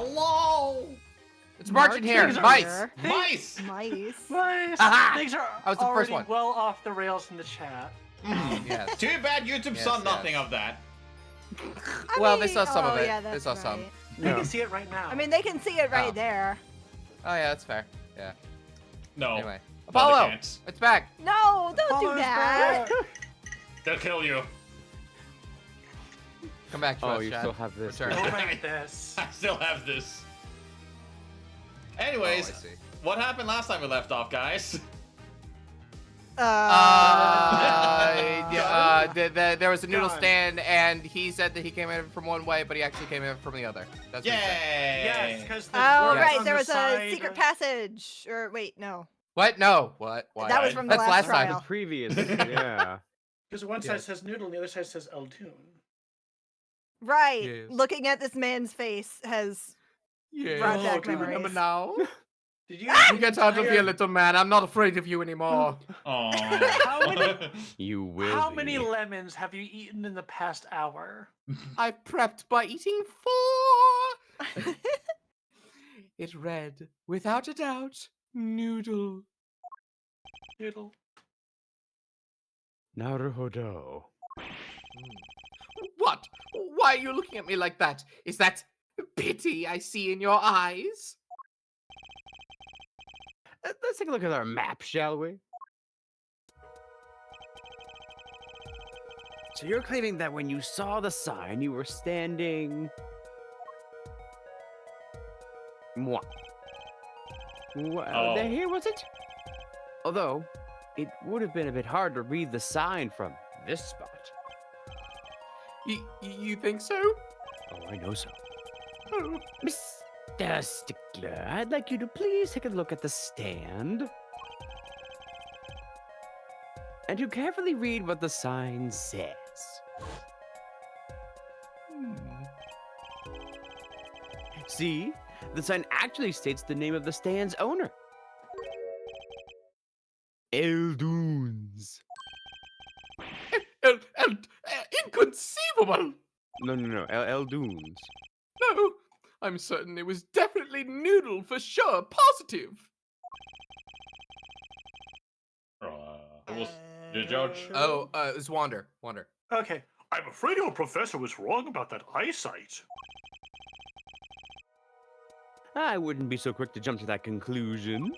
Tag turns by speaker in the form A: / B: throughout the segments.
A: Hello.
B: It's marching here.
C: Marching
B: Mice.
C: here.
A: Mice.
C: Mice.
D: Nice.
B: Aha!
D: Things are
B: That was the first
D: already
B: one.
D: well off the rails in the chat.
B: Yes.
A: Too bad YouTube
B: Yes,
A: saw
B: yes.
A: nothing of that.
B: Well, they saw some of it.
C: Yeah,
B: They
C: that's
B: saw some.
C: right.
D: You can see it right now.
C: I mean, they can see it right
B: Oh.
C: there.
B: Oh yeah, that's fair. Yeah.
A: No.
B: Anyway,
A: No, they
B: Apollo,
A: can't.
B: it's back.
C: No, don't do
D: Apollo's
C: that.
D: back.
A: They'll kill you.
B: Come back to
E: Oh,
B: us,
E: you
B: Chad.
E: still have this.
B: Return.
D: Go like this.
A: I still have this.
B: Oh, I
A: Anyways,
B: see.
A: what happened last time we left off, guys?
B: There was a noodle
D: Done.
B: stand, and he said that he came in from one way, but he actually came in from the other. That's what he said.
A: Yay!
D: Yes, because the
C: Oh,
D: words
C: right.
D: on
C: There
D: the
C: was a
D: side-
C: secret passage. Or wait, no.
B: What? No. What? Why?
C: That was from the
B: That's
C: last
B: last time.
C: trial.
E: The previous, yeah.
D: Because one side
B: Yes.
D: says noodle, and the other side says Eltoon.
C: Right.
B: Yes.
C: Looking at this man's face has
B: Yeah.
C: brought back
B: do you remember
C: memories.
B: now?
D: Did you?
B: You get out of here, little man. I'm not afraid of you anymore.
D: How many-
E: You will.
D: How many lemons have you eaten in the past hour?
B: I prepped by eating 4. It read, without a doubt, noodle.
D: Noodle.
E: Naruhodo.
B: What? Why are you looking at me like that? Is that pity I see in your eyes?
E: Let's take a look at our map, shall we? So you're claiming that when you saw the sign, you were standing... What?
A: Oh.
E: Here, was it? Although, it would have been a bit hard to read the sign from this spot.
B: You think so?
E: Oh, I know so.
B: Oh.
E: Mr. Stickler, I'd like you to please take a look at the stand. And to carefully read what the sign says. See? The sign actually states the name of the stand's owner. Eldoons.
B: Inconceivable!
E: No. Eldoons.
B: No, I'm certain it was definitely noodle for sure, positive.
A: It was the judge.
B: Oh, it was Wander. Wander.
D: Okay. I'm afraid your professor was wrong about that eyesight.
E: I wouldn't be so quick to jump to that conclusion.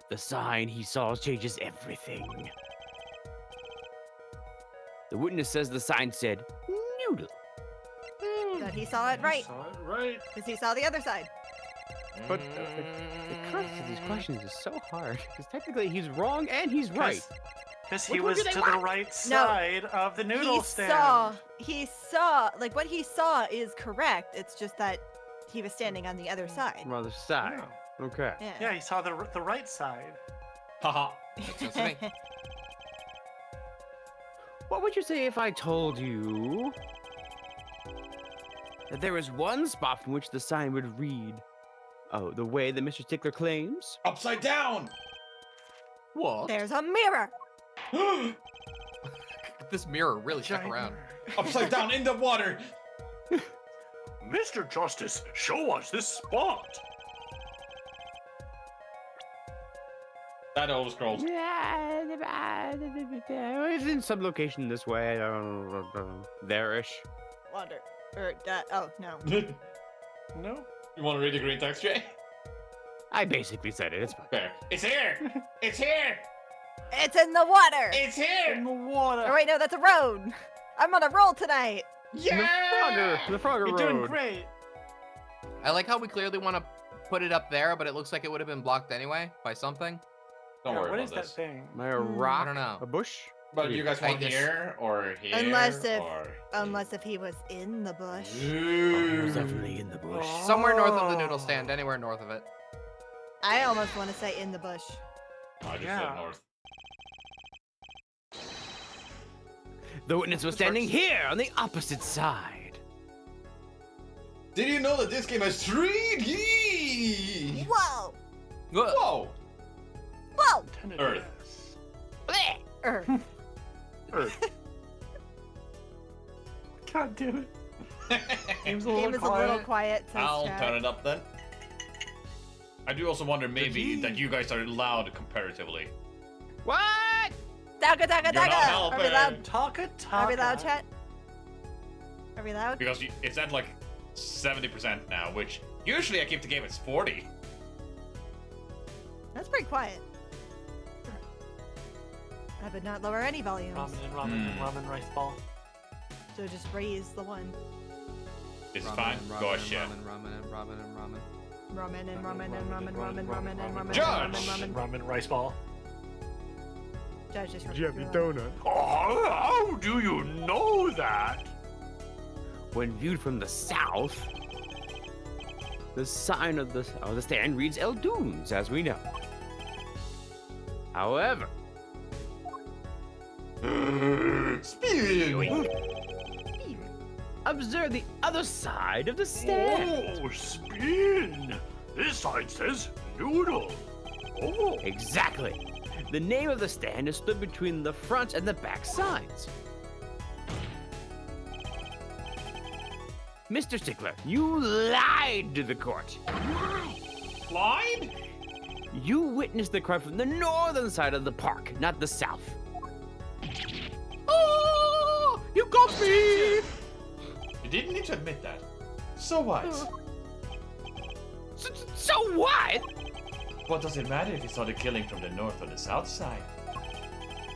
E: The sign he saw changes everything. The witness says the sign said noodle.
C: But he saw it right.
D: Saw it right.
C: Because he saw the other side.
E: But the concept of these questions is so hard because technically he's wrong and he's right.
D: Because he
E: Which one
D: was
E: do they
D: to the
E: want?
D: right side of the noodle stand.
C: He saw, like what he saw is correct. It's just that he was standing on the other side.
E: From other side. Okay.
D: Yeah, he saw the right side.
A: Haha.
B: Makes sense to me.
E: What would you say if I told you that there is one spot from which the sign would read, oh, the way that Mr. Stickler claims?
A: Upside down.
B: What?
C: There's a mirror.
B: This mirror really stuck
D: Giant
B: around.
D: mirror.
A: Upside down in the water.
D: Mr. Justice, show us this spot.
A: That always scrolls.
E: It's in some location this way. There-ish.
C: Wander. Or, oh, no.
D: No.
A: You want to read the green text, Jay?
E: I basically said it. It's fine.
A: Fair. It's here. It's here.
C: It's in the water.
A: It's here.
D: In the water.
C: Oh, wait, no, that's a road. I'm on a roll tonight.
A: Yeah.
E: The Frogger
D: You're
E: Road.
D: doing great.
B: I like how we clearly want to put it up there, but it looks like it would have been blocked anyway by something.
A: Don't
D: Yeah,
A: worry
D: what
A: about
D: is that
A: this.
D: thing?
E: Am I a rock?
B: I don't know.
E: A bush?
A: But you guys
B: I
A: want
B: guess-
A: here or here?
C: Unless if-
A: or...
C: Unless if he was in the bush.
A: Ooh.
E: Definitely in the bush.
B: Somewhere north of the noodle stand, anywhere north of it.
C: I almost want to say in the bush.
A: I just
D: Yeah.
A: said north.
E: The witness was standing here on the opposite side.
A: Did you know that this game has 3D?
C: Whoa!
A: Whoa!
C: Whoa!
D: Intended
A: Earth.
D: yes.
C: Blech! Earth.
D: Earth. God damn it. Game's a
C: Game
D: little
C: is a little
D: quiet.
C: quiet. Says
A: I'll
C: chat.
A: turn it up then. I do also wonder maybe
D: Gee.
A: that you guys are loud comparatively.
E: What?
C: Daga, daga,
A: You're not
C: daga. Are we
A: helping.
C: loud?
D: Taka.
C: Are we loud, chat? Are we loud?
A: Because it's at like 70% now, which usually I keep the game at 40.
C: That's pretty quiet. I would not lower any volumes.
D: Ramen and ramen and ramen rice ball.
C: So just raise the one.
A: This is fine. Go ahead.
B: Ramen and ramen.
C: Ramen and ramen and ramen, ramen, ramen and ramen.
A: Judge!
C: Ramen.
D: Ramen rice ball.
C: Judge just
E: Jeffy donut.
D: Oh, how do you know that?
E: When viewed from the south, the sign of the stand reads El Dunes, as we know. However,
A: Spin!
E: observe the other side of the stand.
D: Oh, spin. This side says noodle. Oh.
E: Exactly. The name of the stand is stood between the front and the back sides. Mr. Stickler, you lied to the court.
A: Lied?
E: You witnessed the crime from the northern side of the park, not the south.
B: Oh, you got me!
A: You didn't need to admit that. So what?
E: So what?
A: What does it matter if you saw the killing from the north or the south side?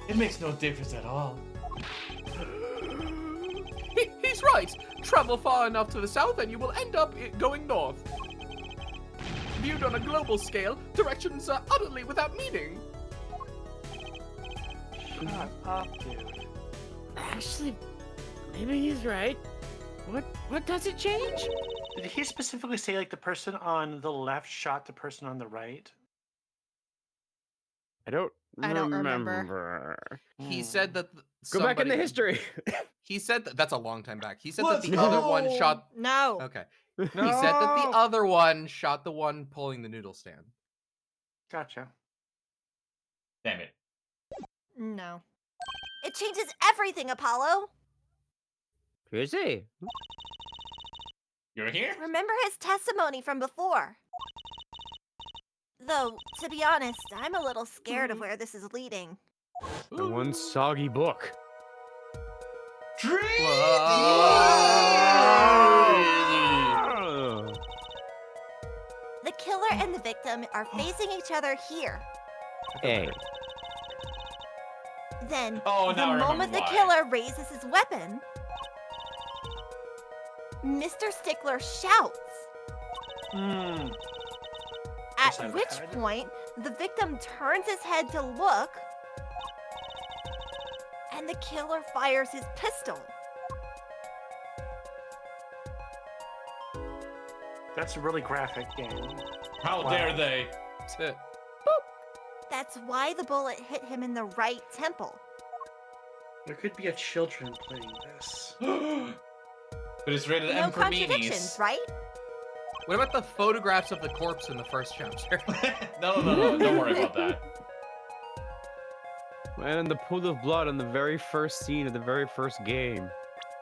A: It makes no difference at all.
B: He's right. Travel far enough to the south and you will end up going north. Viewed on a global scale, directions are utterly without meaning.
D: Shut up, dude.
E: Actually, maybe he's right. What does it change?
D: Did he specifically say like the person on the left shot the person on the right?
E: I don't
C: remember.
B: He said that
E: Go back in the
B: somebody-
E: history.
B: He said that's a long time back. He said
A: Let's
B: that the other one
A: go!
B: shot.
C: No.
B: Okay. He said that the other one shot the one pulling the noodle stand.
D: Gotcha.
A: Damn it.
C: No.
F: It changes everything, Apollo.
E: Is he?
A: You're here?
F: Remember his testimony from before. Though, to be honest, I'm a little scared of where this is leading.
E: The one soggy book. Oh.
F: The killer and the victim are facing each other here.
E: Hey.
F: Then,
A: Oh,
F: the
A: now I remember
F: moment the
A: why.
F: killer raises his weapon, Mr. Stickler shouts.
D: Hmm.
F: At
D: Side of the
F: which
D: head.
F: point, the victim turns his head to look, and the killer fires his pistol.
D: That's a really graphic game.
A: How
D: Wow.
A: dare they?
F: That's why the bullet hit him in the right temple.
D: There could be a children playing this.
A: But it's rated
F: No
A: M for
F: contradictions,
A: meanies.
F: right?
B: What about the photographs of the corpse in the first chapter?
A: No, don't worry about that.
E: And the pool of blood on the very first scene of the very first game.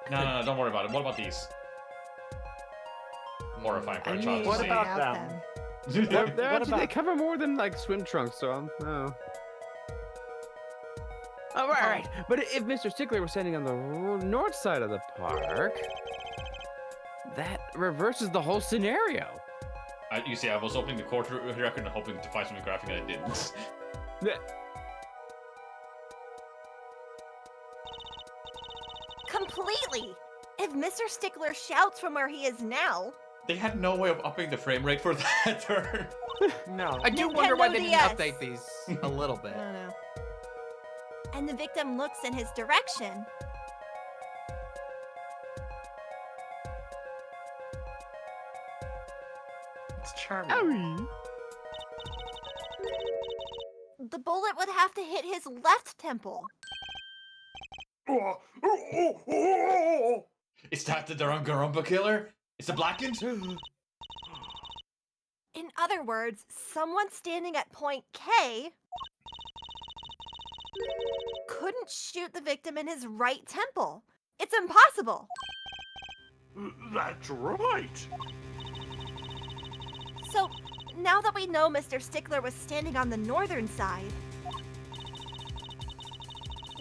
A: No, don't worry about it. What about these? Horrifying for
E: I
A: a
E: mean,
A: child to
D: what
A: see.
D: about them?
E: They're
D: What
E: actually, they
D: about-
E: cover more than like swim trunks, so I'm no. Oh, right. But if Mr. Stickler was standing on the north side of the park, that reverses the whole scenario.
A: You see, I was opening the court record and hoping to find something graphic and I didn't.
F: Completely. If Mr. Stickler shouts from where he is now,
A: They had no way of upping the frame rate for that turn.
D: No.
B: I do wonder why they didn't
F: DS.
B: update these a little
C: I
B: bit.
C: don't know.
F: and the victim looks in his direction,
D: It's charming.
E: Owie.
F: the bullet would have to hit his left temple.
A: Is that the Durungarumba killer? It's the blackened?
F: In other words, someone standing at point K couldn't shoot the victim in his right temple. It's impossible.
D: That's right.
F: So, now that we know Mr. Stickler was standing on the northern side,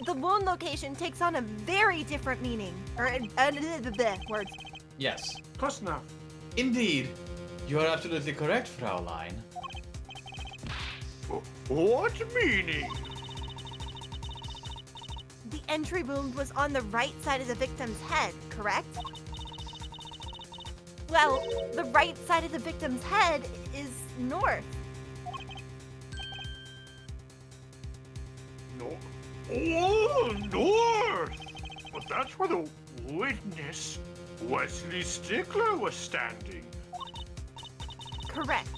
F: the wound location takes on a very different meaning. Words.
A: Yes.
D: Close enough.
A: Indeed. You are absolutely correct, Fraulein.
D: What meaning?
F: The entry wound was on the right side of the victim's head, correct? Well, the right side of the victim's head is north.
D: No. Oh, north! But that's where the witness, Wesley Stickler, was standing.
F: Correct.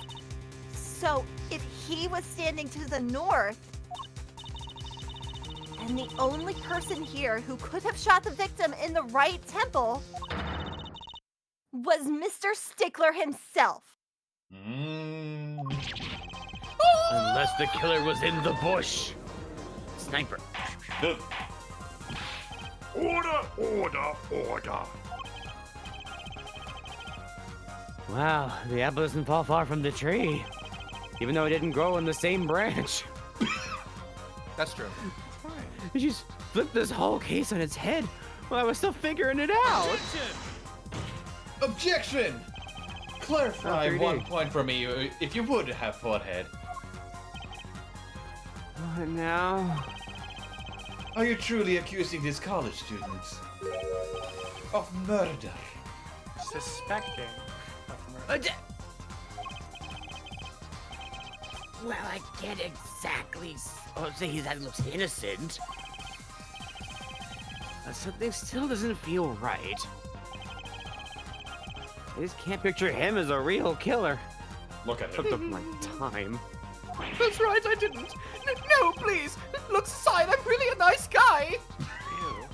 F: So, if he was standing to the north, then the only person here who could have shot the victim in the right temple was Mr. Stickler himself.
E: Unless the killer was in the bush. Sniper.
D: Order, order, order.
E: Wow, the apple doesn't fall far from the tree. Even though it didn't grow in the same branch.
B: That's true.
E: You just flipped this whole case on its head while I was still figuring it out.
A: Objection! Clarify
E: 3D.
A: 1 point for me, if you would have forehead.
E: What now?
A: Are you truly accusing these college students of murder?
G: Suspecting.
E: Well, I can't exactly say that looks innocent. But something still doesn't feel right. I just can't picture him as a real killer.
A: Look at
E: Took
A: it.
E: up my time.
B: That's right, I didn't. No, please. Looks aside, I'm really a nice guy.
G: Ew.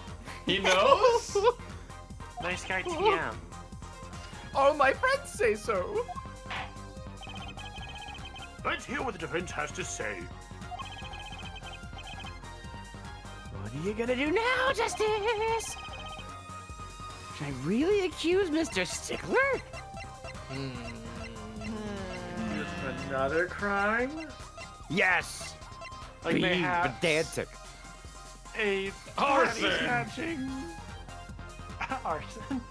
A: He knows?
G: Nice guy TM.
B: All my friends say so.
D: Let's hear what the defense has to say.
E: What are you gonna do now, Justice? Should I really accuse Mr. Stickler?
G: Another crime?
E: Yes!
G: Like
E: Be
G: mayhaps
E: pedantic.
G: a
A: Arson!
G: penny snatching. Arson.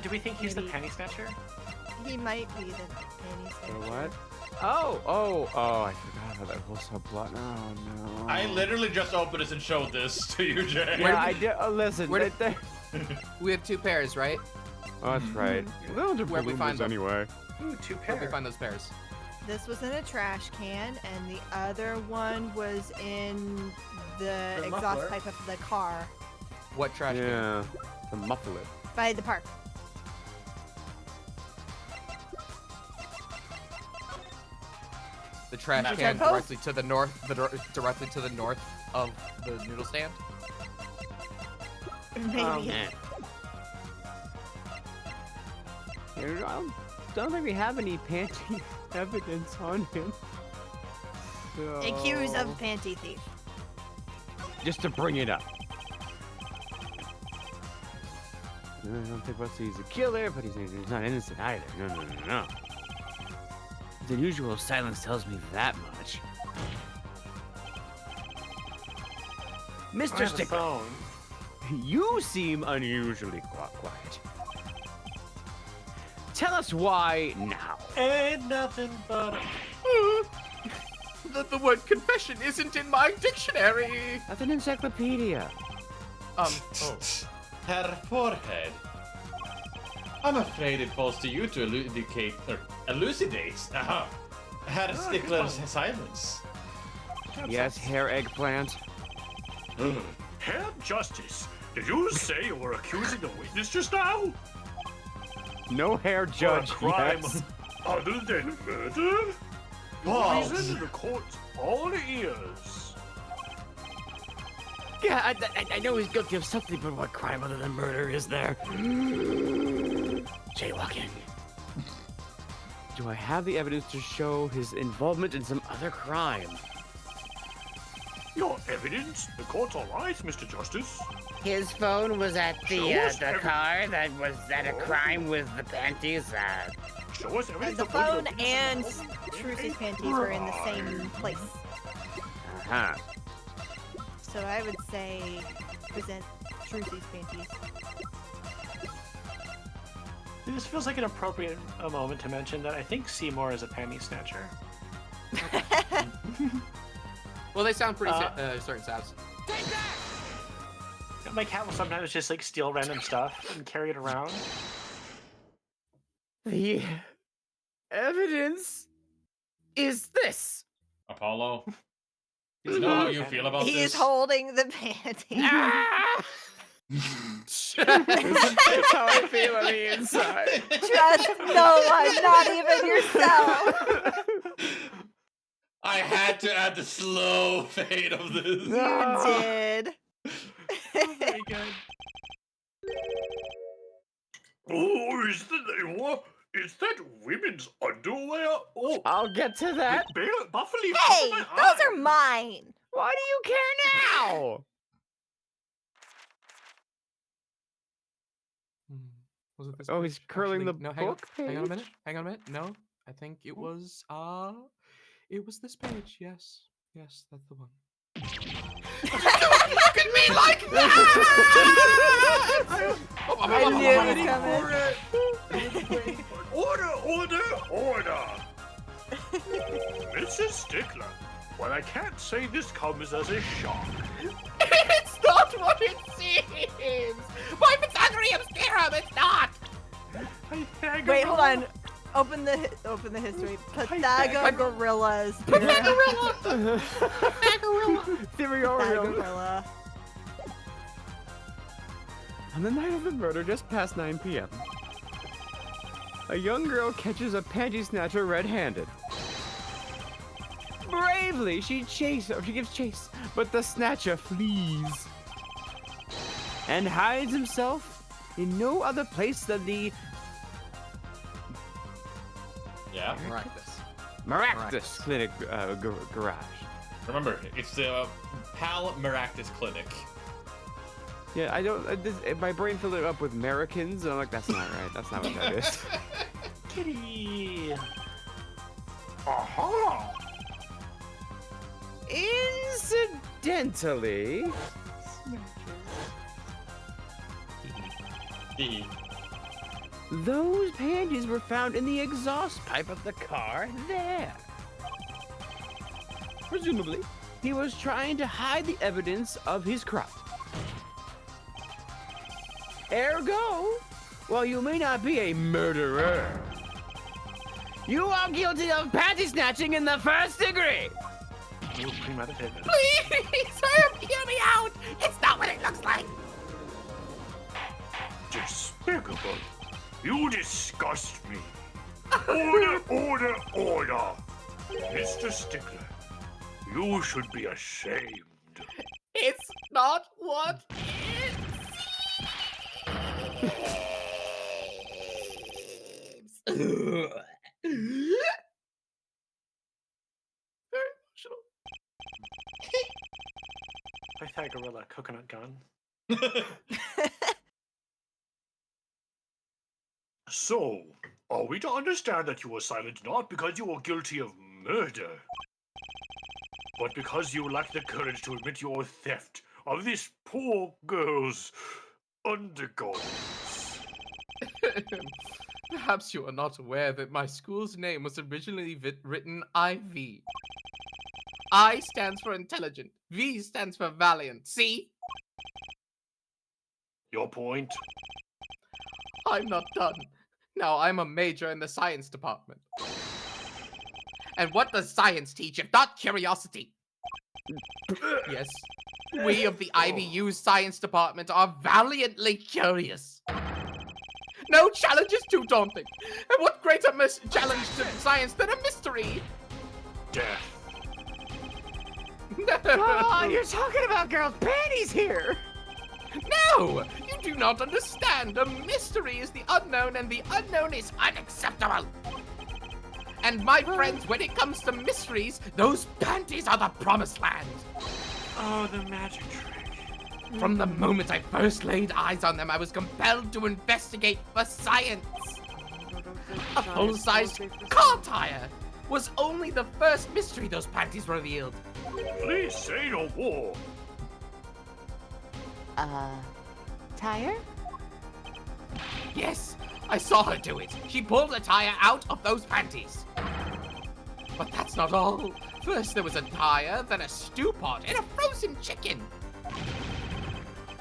G: Do we think he's the
C: Maybe.
G: penny snatcher?
C: He might be the penny
E: The
C: snatcher.
E: what? Oh, I forgot about that whole subplot. Oh, no.
A: I literally just opened this and showed this to you, Jay.
E: Yeah, I did. Oh, listen.
B: Where
E: Right there.
B: We have 2 pairs, right?
E: Oh, that's right. Those are
B: Where'd we find
E: balloons
B: them?
E: anyway.
G: Ooh, 2
B: Where'd we
G: pair.
B: find those pairs?
C: This was in a trash can, and the other one was in the exhaust
G: muffler.
C: pipe of the car
B: What trash can?
E: Yeah. The muffler.
C: by the park.
B: The trash
A: Not
B: can
C: Post.
B: directly to the north, directly to the north of the noodle stand.
C: Maybe.
E: man. I don't think we have any panty evidence on him. So...
C: Accused of panty thief.
E: Just to bring it up. I don't think Wesley's a killer, but he's not innocent either. No. His unusual silence tells me that much.
G: I
E: Mr.
G: have a
E: Stickler,
G: phone.
E: you seem unusually quiet. Tell us why now.
G: Ain't nothing but a...
B: The word confession isn't in my dictionary.
E: That's an encyclopedia.
A: Herr Forehead. I'm afraid it falls to you to elucidate Herr Stickler's silence.
E: Yes, hair eggplant.
D: Herr Justice, did you say you were accusing a witness just now?
E: No hair judge.
D: For a crime
E: Yes.
D: other than murder?
A: Balls.
D: Reason the court's all ears.
E: Yeah, I know he's guilty of something, but what crime other than murder is there? Jaywalking. Do I have the evidence to show his involvement in some other crime?
D: Your evidence? The court's all right, Mr. Justice.
E: His phone was at
D: Show us
E: the
D: every-
E: car that was at a crime with the panties.
D: Show us evidence.
C: The
D: of both
C: phone
D: your
C: and
D: witnesses.
C: Trucy's panties were in the same place.
E: Huh.
C: So I would say present Trucy's panties.
G: This feels like an appropriate moment to mention that I think Seymour is a panty snatcher.
B: Well, they sound pretty certain Savs.
G: My cat will sometimes just like steal random stuff and carry it around.
E: The evidence is this.
A: Apollo, do you know how you feel about
C: He's
A: this?
C: holding the panties.
E: Ah! That's how I feel on the inside.
C: Trust no one, not even yourself.
A: I had to add the slow fade of this.
C: You did.
G: Very good.
D: Oh, is that women's underwear? Oh,
E: I'll get to that.
D: Buffalo.
F: Hey, those are mine.
E: Why do you care now?
B: Was it this
E: Oh, he's
B: page?
E: curling the
B: no,
E: book
B: hang on a
E: page?
B: minute. Hang on a minute. No, I think it was this page. Yes, that's the one. Don't look at me like that!
C: I knew it was coming.
D: Order! Mrs. Stickler, well, I can't say this comes as a shock.
B: It's not what it seems! By Pythagorean theorem, it's not!
C: Wait, hold on. Open the history. Pythagorillas.
B: Pythagorilla!
C: Pythagorilla.
E: On the night of the murder, just past 9 p.m., a young girl catches a panty snatcher red-handed. Bravely, she gives chase, but the snatcher flees and hides himself in no other place than the
A: Yeah.
E: Maractus Clinic garage.
A: Remember, it's the Pal Maractus Clinic.
E: Yeah, I don't. My brain filled it up with Americans, and I'm like, that's not right. That's not what that is.
G: Kitty.
D: Aha!
E: Incidentally, those panties were found in the exhaust pipe of the car there. Presumably, he was trying to hide the evidence of his crime. Ergo, while you may not be a murderer, you are guilty of panty snatching in the first degree.
G: Ooh, premeditated.
B: Please, Herb, hear me out! It's not what it looks like!
D: Despicable. You disgust me. Order! Mr. Stickler, you should be ashamed.
B: It's not what it seems! Very emotional.
G: Pythagorilla coconut gun.
D: So, are we to understand that you were silent not because you were guilty of murder, but because you lacked the courage to admit your theft of this poor girl's undergarments?
B: Perhaps you are not aware that my school's name was originally written IV. I stands for intelligent. V stands for valiant. See?
D: Your point?
B: I'm not done. Now I'm a major in the science department. And what does science teach if not curiosity? Yes, we of the IVU's science department are valiantly curious. No challenge is too daunting. And what greater challenge to science than a mystery?
D: Death.
E: Oh, you're talking about girls' panties here.
B: No! You do not understand. A mystery is the unknown, and the unknown is unacceptable. And my friends, when it comes to mysteries, those panties are the promised land.
G: Oh, the magic trick.
B: From the moment I first laid eyes on them, I was compelled to investigate for science. A full-sized car tire was only the first mystery those panties revealed.
D: Please say no more.
F: Tire?
B: Yes, I saw her do it. She pulled a tire out of those panties. But that's not all. First there was a tire, then a stew pot, and a frozen chicken.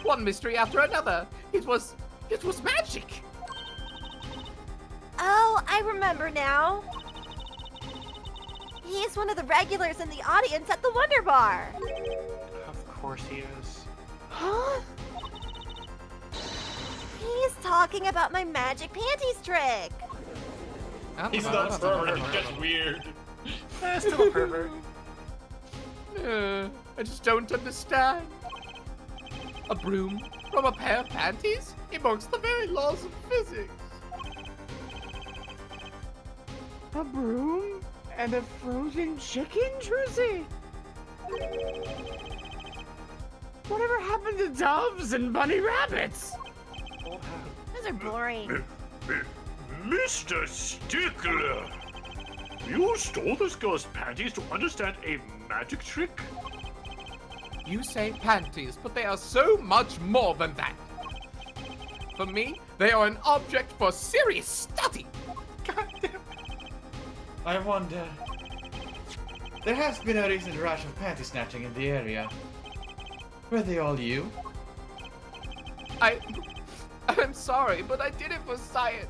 B: One mystery after another. It was magic.
F: Oh, I remember now. He's one of the regulars in the audience at the Wonder Bar.
G: Of course he is.
F: Huh? He's talking about my magic panties trick.
A: He's not pervert, he's just weird.
G: Still a pervert.
B: I just don't understand. A broom from a pair of panties invokes the very laws of physics.
E: A broom and a frozen chicken, Druzy? Whatever happened to doves and bunny rabbits?
F: Those are boring.
D: Mr. Stickler! You stole this girl's panties to understand a magic trick?
B: You say panties, but they are so much more than that. For me, they are an object for serious study. God damn.
A: I wonder. There has been a recent rash of panty snatching in the area. Were they all you?
B: I'm sorry, but I did it for science.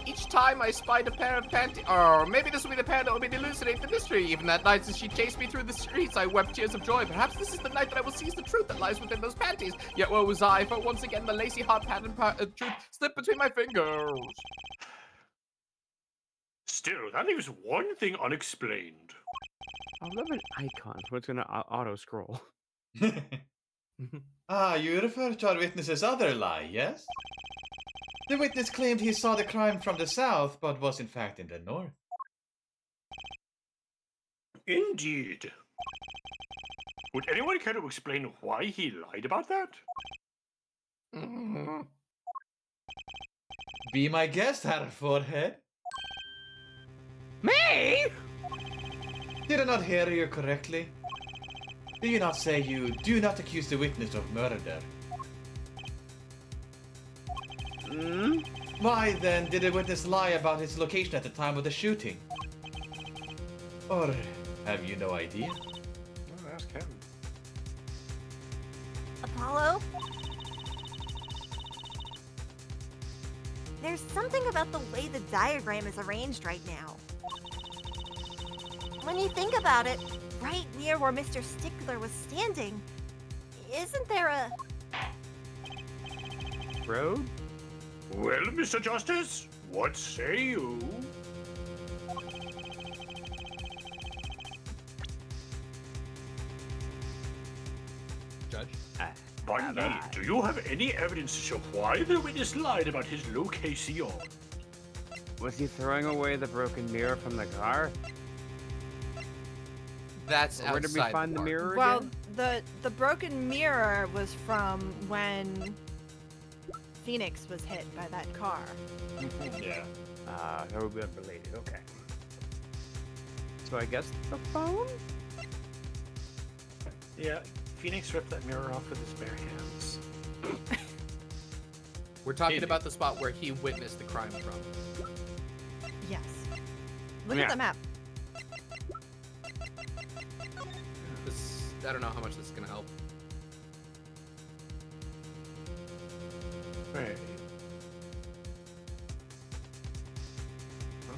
B: Each time I spied a pair of panties, or maybe this will be the pair that will elucidate the mystery. Even that night as she chased me through the streets, I wept tears of joy. Perhaps this is the night that I will seize the truth that lies within those panties. Yet woe was I, for once again the lacy hot pattern truth slipped between my fingers.
D: Still, that leaves one thing unexplained.
E: I love an icon for what's gonna auto scroll.
A: Ah, you refer to our witness's other lie, yes? The witness claimed he saw the crime from the south, but was in fact in the north.
D: Indeed. Would anyone care to explain why he lied about that?
A: Be my guest, Herr Forehead.
E: Me?
A: Did I not hear you correctly? Do you not say you do not accuse the witness of murder? Why then did the witness lie about his location at the time of the shooting? Or have you no idea?
G: Oh, ask him.
F: Apollo? There's something about the way the diagram is arranged right now. When you think about it, right near where Mr. Stickler was standing, isn't there a...
E: Road?
D: Well, Mr. Justice, what say you?
B: Judge?
D: Bunny, do you have any evidence to show why the witness lied about his location?
E: Was he throwing away the broken mirror from the car?
B: That's outside.
E: Where did we find the
B: park.
E: mirror
C: Well,
E: again?
C: the broken mirror was from when Phoenix was hit by that car.
A: Yeah.
E: That would be unrelated, okay. So I guess the phone?
G: Yeah, Phoenix ripped that mirror off with his bare hands.
B: We're talking
A: Maybe.
B: about the spot where he witnessed the crime from.
C: Yes. Look
E: Yeah.
C: at the map.
B: I don't know how much this is gonna help.
G: Right.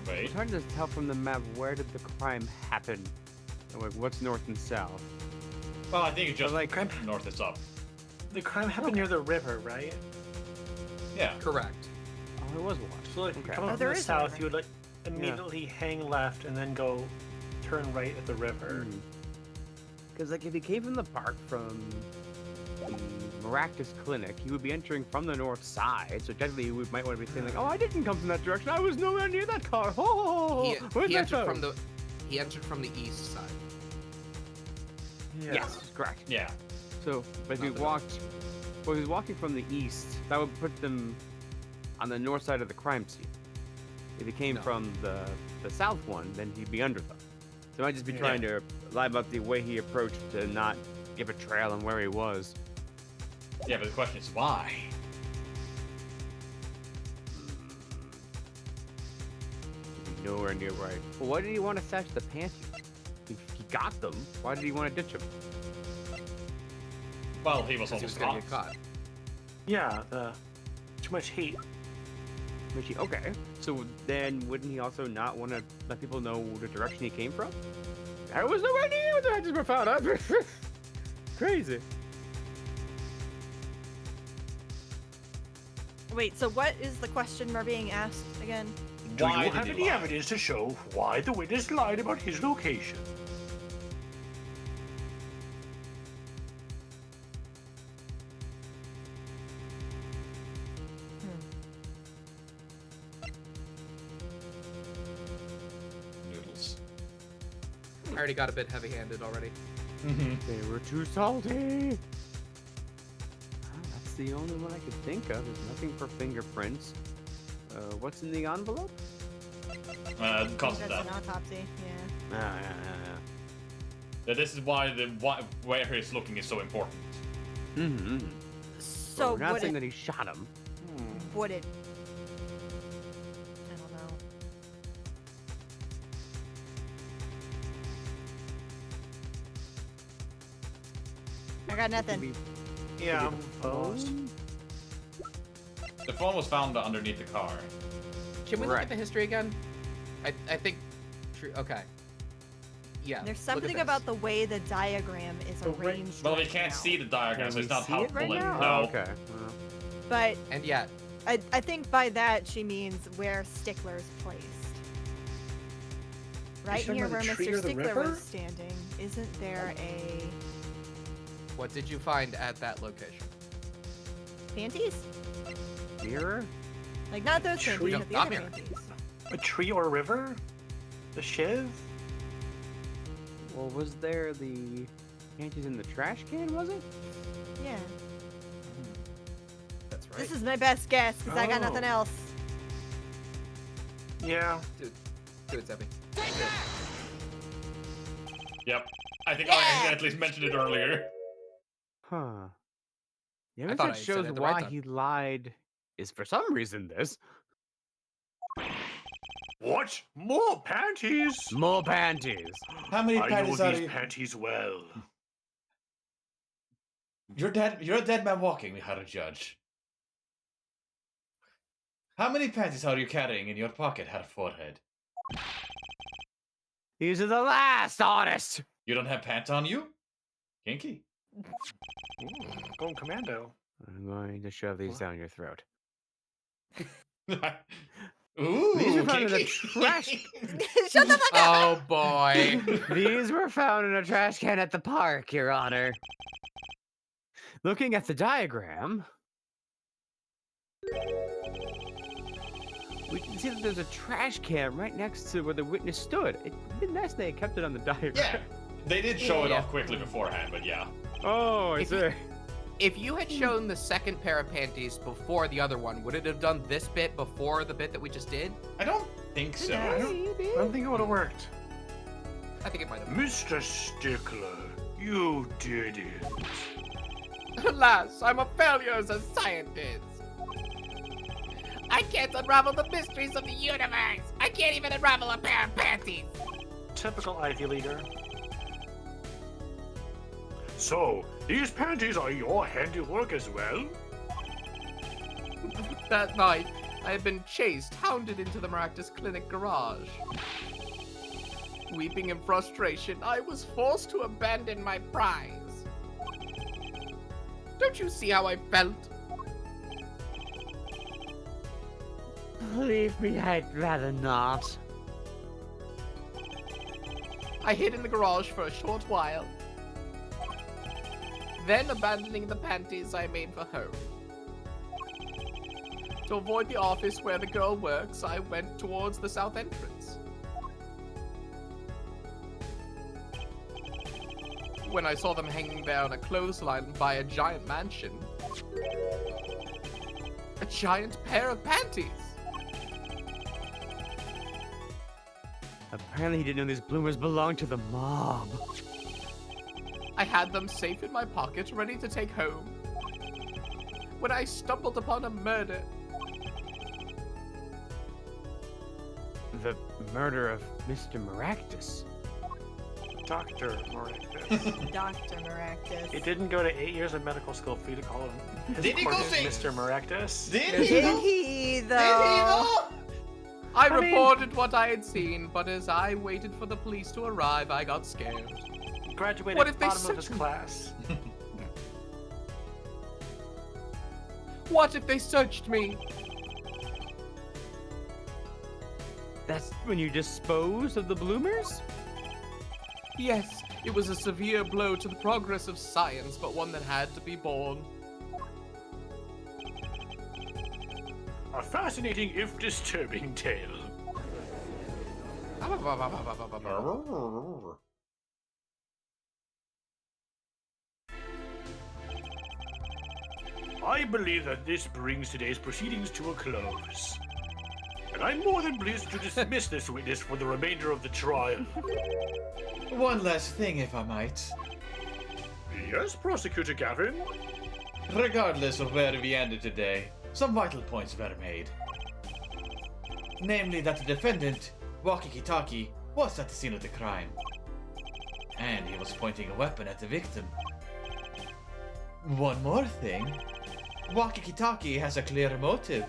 A: Wait.
E: It's hard to tell from the map where did the crime happen. Like, what's north and south?
A: Well, I think it's just
E: Like-
A: north is up.
G: The crime happened near the river, right?
A: Yeah.
B: Correct.
E: Oh, it was one.
G: So like,
E: Okay.
G: coming
C: Oh,
G: from
C: there
G: the
C: is a
G: south,
C: river.
G: you would like immediately hang left and then go turn right at the river.
E: Because, like, if he came from the park from the Maractus Clinic, he would be entering from the north side. So technically, we might want to be saying, like, oh, I didn't come from that direction. I was nowhere near that car. Oh, where'd
B: He
E: that
B: entered
E: go?
B: from the he entered from the east side.
E: Yes, correct.
A: Yeah.
E: So, but if he walked, well, he was walking from the east. That would put them on the north side of the crime scene. If he came
B: No.
E: from the south one, then he'd be under them. So he might just be trying to lie about the way he approached to not give a trail on where he was.
A: Yeah, but the question is why?
E: Nowhere near right. Well, why did he want to snatch the panties? He got them. Why did he want to ditch them?
A: Well, he was
B: Because he was
A: almost
B: gonna
A: caught.
B: get caught.
G: Yeah, the too much heat.
E: Okay, so then wouldn't he also not want to let people know the direction he came from? I was nowhere near the hatches were found. Crazy.
C: Wait, so what is the question we're being asked again?
D: Do
A: Why
D: you
A: did
D: have
A: he
D: any
A: lie?
D: evidence to show why the witness lied about his location?
A: Noodles.
B: I already got a bit heavy-handed already.
E: They were too salty. That's the only one I could think of. There's nothing for fingerprints. What's in the envelope?
C: I
A: Cause
C: think
A: of
C: that's
A: that.
C: an autopsy. Yeah.
A: That this is why where he's looking is so important.
E: Mm-hmm.
C: So
E: we're not
C: would
E: saying
C: it?
E: that he shot him.
C: Would it? I don't know. I got nothing.
G: Yeah, I'm lost.
A: The phone was found underneath the car.
B: Can we look
E: Right.
B: at the history again? I think. True. Okay. Yeah.
C: There's
B: look at
C: something
B: this.
C: about the way the diagram is arranged.
A: Well, we
C: right
A: can't
C: now.
A: see the diagram, so
E: Can
A: it's
E: we
A: not
E: see it
A: helpful.
E: right now?
A: No.
E: Oh, okay.
C: But
B: And yet,
C: I think by that she means where Stickler's placed. Right
G: talking
C: here
G: about
C: where
G: the tree
C: Mr.
G: or the
C: Stickler
G: river?
C: was standing, isn't there a
B: what did you find at that location?
C: panties?
E: Mirror?
C: Like not those
G: Tree?
C: panties, but the
B: Not
C: other
B: mirror.
C: panties.
G: A tree or a river? The shiv?
E: Well, was there the panties in the trash can, was it?
C: Yeah.
B: That's right.
C: This is my best guess because I got
G: Oh.
C: nothing else.
G: Yeah.
B: Do it, Zeppy.
A: Yep. I think
C: Yeah!
A: I at least mentioned it earlier.
E: Huh. The
B: I
E: evidence
B: thought
E: that
B: I said
E: shows
B: it the
E: why
B: right time.
E: he lied is for some reason this.
D: What? More panties?
E: More panties.
A: How many
D: I know
A: panties are
D: these
A: you?
D: panties well.
A: You're dead. You're a dead man walking. We had a judge. How many panties are you carrying in your pocket, Herr Forehead?
E: These are the last, honest.
A: You don't have pants on you? Kinky.
G: Going commando.
E: I'm going to shove these down your throat.
A: Ooh,
E: These are found in the
A: kinky.
E: trash.
C: Shut the fuck up!
B: Oh boy.
E: These were found in a trash can at the park, Your Honor. Looking at the diagram, we can see that there's a trash can right next to where the witness stood. It'd been nice they had kept it on the diagram.
A: Yeah, they did show it
B: Yeah.
A: off quickly beforehand, but yeah.
E: Oh, I
B: If
E: see.
B: you- If you had shown the second pair of panties before the other one, would it have done this bit before the bit that we just did?
A: I don't think so.
G: I don't think it would have worked.
B: I think it might have.
D: Mr. Stickler, you did it.
B: Alas, I'm a failure as a scientist. I can't unravel the mysteries of the universe. I can't even unravel a pair of panties.
G: Typical Ivy Leaguer.
D: So, these panties are your handiwork as well?
B: That night, I had been chased, hounded into the Maractus Clinic garage. Weeping in frustration, I was forced to abandon my prize. Don't you see how I felt?
E: Believe me, I'd rather not.
B: I hid in the garage for a short while. Then, abandoning the panties, I made for home. To avoid the office where the girl works, I went towards the south entrance. when I saw them hanging there on a clothesline by a giant mansion. A giant pair of panties.
E: Apparently he didn't know these bloomers belonged to the mob.
B: I had them safe in my pocket, ready to take home, when I stumbled upon a murder.
E: The murder of Mr. Maractus.
G: Dr. Maractus.
C: Dr. Maractus.
G: It didn't go to 8 years of medical school for you to call him.
A: Did he go see-
G: Mr. Maractus?
A: Did
C: Did
A: he? though?
C: he, though?
A: Did he though?
B: I
G: I mean-
B: reported what I had seen, but as I waited for the police to arrive, I got scared.
G: Graduated
B: What if they
G: bottom of his
B: searched him?
G: class.
B: What if they searched me?
E: That's when you dispose of the bloomers?
B: Yes, it was a severe blow to the progress of science, but one that had to be borne.
D: A fascinating, if disturbing tale. I believe that this brings today's proceedings to a close. And I'm more than pleased to dismiss this witness for the remainder of the trial.
A: One last thing, if I might.
D: Yes, Prosecutor Gavin?
A: Regardless of where we ended today, some vital points were made. Namely that the defendant, Wakikitaki, was at the scene of the crime. And he was pointing a weapon at the victim. One more thing. Wakikitaki has a clear motive.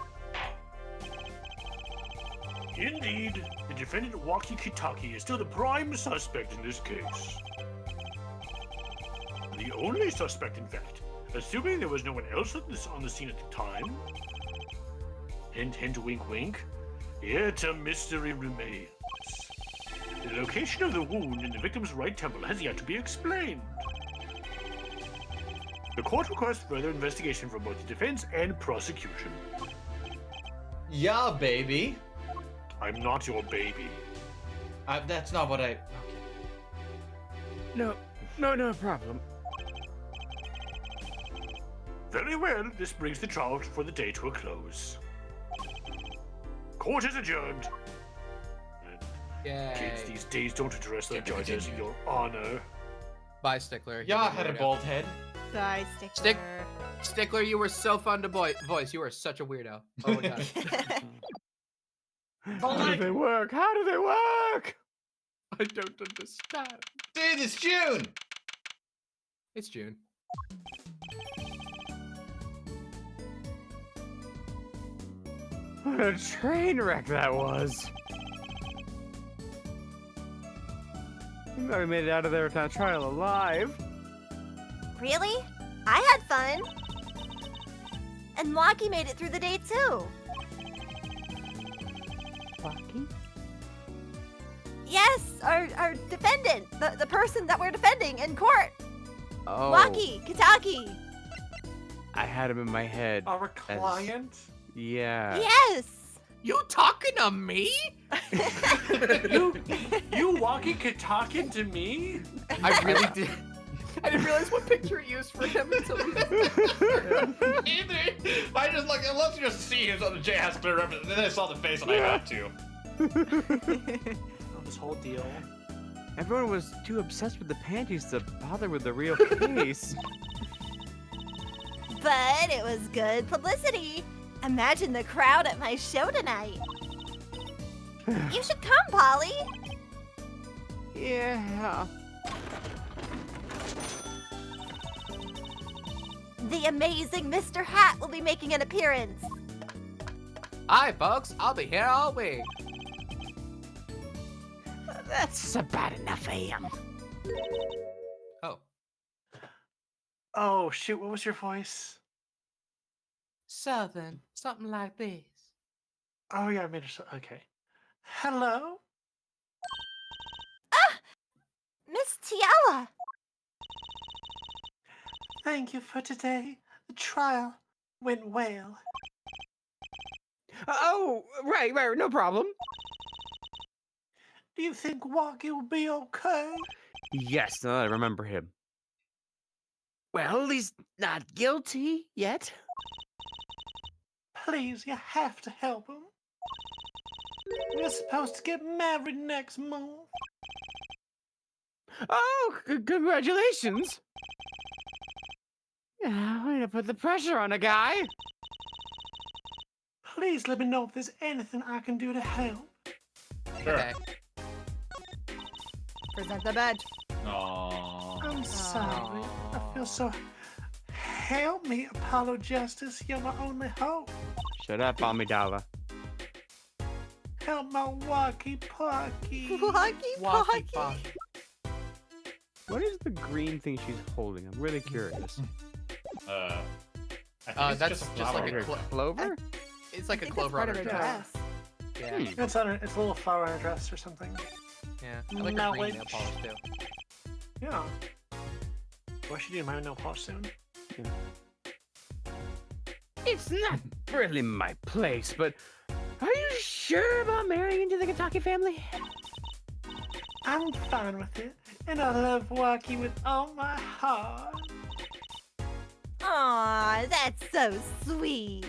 D: Indeed, the defendant Waki Kitaki is still the prime suspect in this case. The only suspect, in fact, assuming there was no one else on the scene at the time. Hint, hint, wink, wink. Yet a mystery remains. The location of the wound in the victim's right temple has yet to be explained. The court requests further investigation from both the defense and prosecution.
A: Yeah, baby.
D: I'm not your baby.
A: That's not what I...
E: No problem.
D: Very well, this brings the trial for the day to a close. Court is adjourned. Kids
B: Yay.
D: these days don't address their
A: To be
D: judges,
A: continued.
D: Your Honor.
B: Bye, Stickler. You
A: Yeah, I
B: did
A: had a
B: weirdo.
A: bald head.
C: Die, Stickler.
B: Stickler, you were so fun to voice. You were such a weirdo. Oh my god.
E: How do they work? How do they work?
B: I don't understand.
A: Dude, it's June!
B: It's June.
E: What a train wreck that was. You might have made it out of there without trial alive.
F: Really? I had fun. And Waki made it through the day too.
E: Lucky?
F: Yes, our defendant, the person that we're defending in court.
E: Oh,
F: Waki, Kitaki.
E: I had him in my head.
G: Our client?
E: Yeah.
F: Yes.
B: You talking to me?
G: You walking talking to me?
B: I really did. I didn't realize what picture he used for him until he...
A: Either. I just like, let's just see who's on the J has clear reference, and then I saw the face and I had to.
G: Oh, this whole deal.
E: Everyone was too obsessed with the panties to bother with the real case.
F: But it was good publicity. Imagine the crowd at my show tonight. You should come, Polly.
E: Yeah.
F: The amazing Mr. Hat will be making an appearance.
B: Hi, folks. I'll be here all week.
E: That's about enough for him.
B: Oh.
G: Oh, shoot, what was your voice?
B: Southern. Something like this.
G: Oh, yeah, I made it. Okay. Hello?
F: Miss Tiala.
G: Thank you for today. The trial went well.
E: Oh, right, no problem.
G: Do you think Waki will be okay?
E: Yes, now that I remember him. Well, he's not guilty yet.
G: Please, you have to help him. We're supposed to get married next month.
E: Oh, congratulations. Yeah, way to put the pressure on a guy.
G: Please let me know if there's anything I can do to help.
A: Sure.
B: Okay.
C: Present the badge.
A: Aww.
G: I'm sorry. I feel so. Help me, Apollo Justice. You're my only hope.
E: Shut up, Amidala.
G: Help my walkie talkie.
C: Walkie
B: Walkie
C: talkie.
B: talkie.
E: What is the green thing she's holding? I'm really curious.
A: I think it's
B: That's
A: just a
B: just like
A: flower.
B: a
E: Clover?
B: It's like a
C: I think that's
B: clover
C: part
B: on
C: of
B: her
C: her
B: dress.
C: dress.
B: Yeah,
G: It's on. It's a little flower on a dress or something.
B: yeah. I like
G: No,
B: her green nail
G: wait.
B: polish too.
G: Yeah. What should do my nail polish soon?
E: It's not really my place, but are you sure about marrying into the Kentucky family?
G: I'm fine with it, and I love walkie with all my heart.
F: Aw, that's so sweet.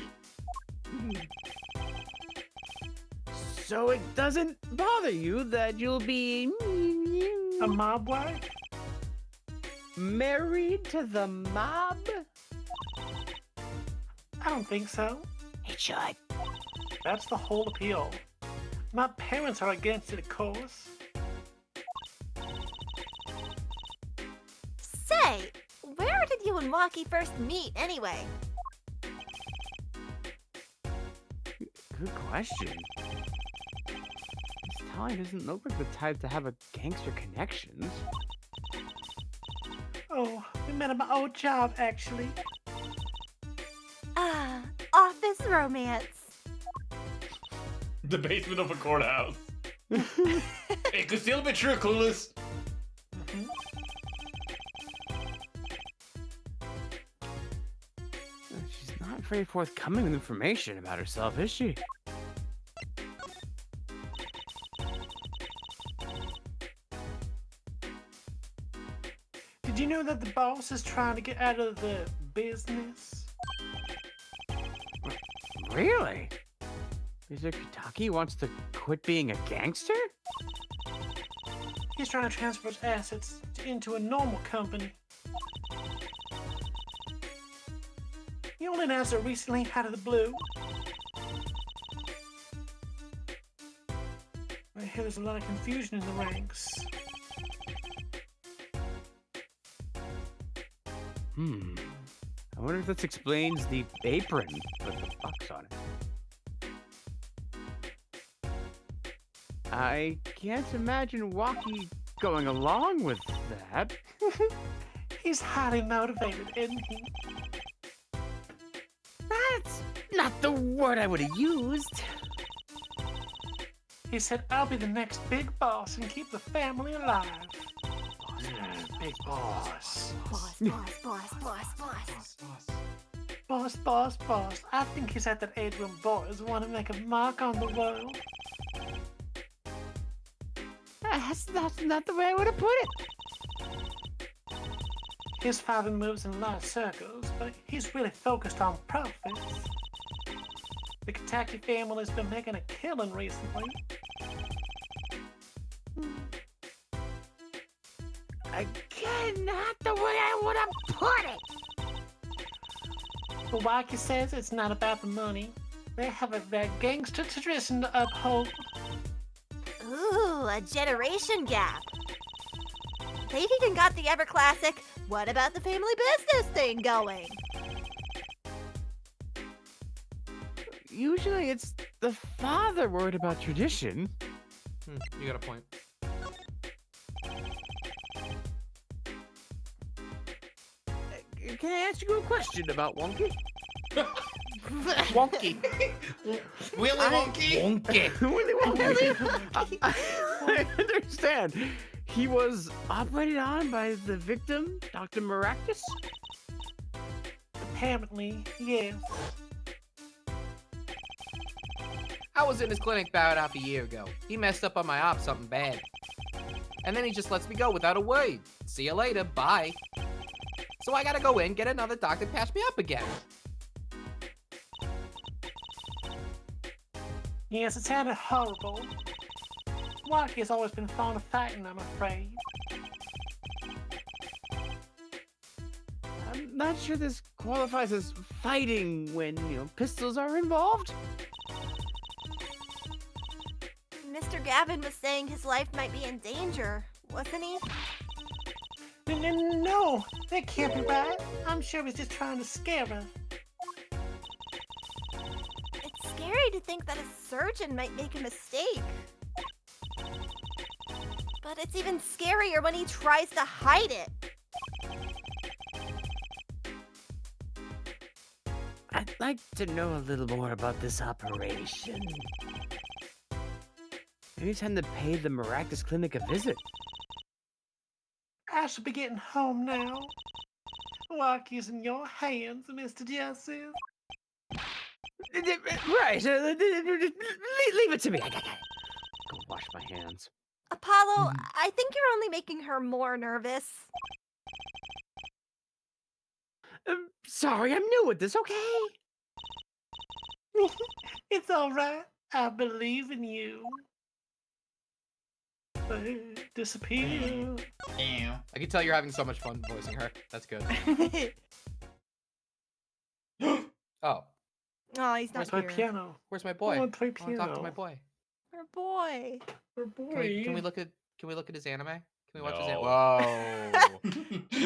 E: So it doesn't bother you that you'll be
G: A mob wife?
E: married to the mob?
G: I don't think so.
E: It should.
G: That's the whole appeal. My parents are against it, of course.
F: Say, where did you and Walkie first meet anyway?
E: Good question. This Tally doesn't look like the type to have a gangster connections.
G: Oh, we met at my old job, actually.
F: Ah, office romance.
A: The basement of a courthouse. It could still be true, Clueless.
E: She's not very forthcoming with information about herself, is she?
G: Did you know that the boss is trying to get out of the business?
E: Really? Mr. Kitaki wants to quit being a gangster?
G: He's trying to transfer his assets into a normal company. He only announced it recently out of the blue. I hear there's a lot of confusion in the ranks.
E: I wonder if this explains the apron with the fox on it. I can't imagine Walkie going along with that.
G: He's highly motivated, isn't he?
E: That's not the word I would have used.
G: He said, I'll be the next big boss and keep the family alive. Big boss.
F: Boss, boss, boss, boss, boss.
G: Boss, boss, boss. I think he's at that age when boys want to make a mark on the world.
E: That's not the way I would have put it.
G: His father moves in large circles, but he's really focused on profits. The Kentucky family's been making a killing recently.
E: Again, not the way I would have put it.
G: But Wacky says it's not about the money. They have their gangster tradition to uphold.
F: Ooh, a generation gap. They've even got the ever classic, what about the family business thing going?
E: Usually it's the father worried about tradition.
B: You got a point.
E: Can I ask you a question about Wonky?
B: Wonky.
A: Willy Wonky.
B: Wonky.
E: Willy Wonky. I understand. He was operated on by the victim, Dr. Maractus?
G: Apparently, yes.
B: I was in his clinic about half a year ago. He messed up on my op something bad. And then he just lets me go without a word. See you later, bye. So I gotta go in, get another doctor, patch me up again.
G: Yes, it sounded horrible. Wacky has always been fond of fighting, I'm afraid.
E: I'm not sure this qualifies as fighting when, pistols are involved.
F: Mr. Gavin was saying his life might be in danger, wasn't he?
G: No, that can't be right. I'm sure he's just trying to scare us.
F: It's scary to think that a surgeon might make a mistake. But it's even scarier when he tries to hide it.
E: I'd like to know a little more about this operation. Maybe it's time to pay the Maractus Clinic a visit.
G: I should be getting home now. Wacky's in your hands, Mr. Justice.
E: Right. Leave it to me. I gotta go wash my hands.
F: Apollo, I think you're only making her more nervous.
E: Sorry, I'm new at this, okay?
G: It's all right. I believe in you. Disappear.
A: Ew.
B: I can tell you're having so much fun voicing her. That's good. Oh,
C: Oh, he's not
G: Where's my
C: here.
G: piano?
B: where's my boy?
G: I want to play
B: I wanna talk to
G: piano.
B: my boy.
C: Our boy.
B: Can we look at his anime? Can we watch his anime?
A: No.
B: Whoa.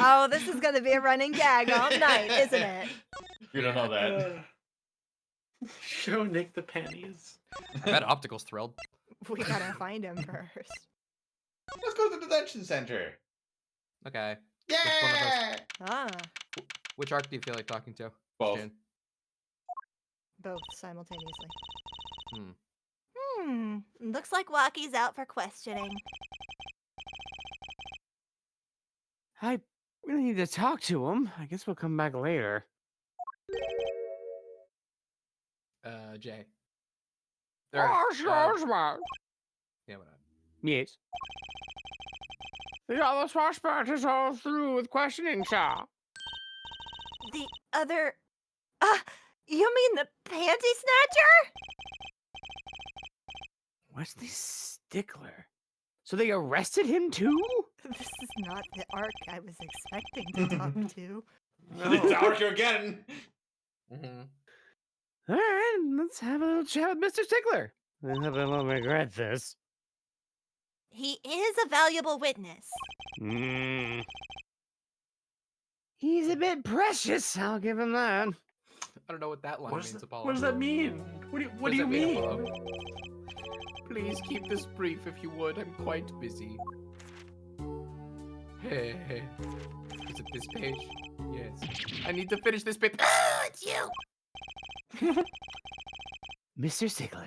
C: Oh, this is gonna be a running gag all night, isn't it?
A: You don't know that.
G: Show Nick the pennies.
B: I bet Optical's thrilled.
C: We gotta find him first.
A: Let's go to the detention center.
B: Okay.
A: Yeah.
C: Ah,
B: Which arc do you feel like talking to?
A: Both.
B: Jin?
C: both simultaneously.
F: Looks like Wacky's out for questioning.
E: I really need to talk to him. I guess we'll come back later.
B: Jay.
E: Yeah,
B: Yeah, whatever.
E: yes. The other suspect is all through with questioning, sir.
F: The other... you mean the panty snatcher?
E: Wesley Stickler. So they arrested him too?
C: This is not the arc I was expecting to talk to.
A: It's arc you're getting.
B: Mm-hmm.
E: All right, let's have a little chat with Mr. Stickler. I hope I won't regret this.
F: He is a valuable witness.
E: He's a bit precious, I'll give him that.
B: I don't know what that line means, Apollo.
G: What does that mean? What do you
B: does that
G: mean?
B: Apollo? Please keep this brief if you would. I'm quite busy. Hey. Is it this page? Yes. I need to finish this bit.
F: Oh, it's you!
E: Mr. Stickler,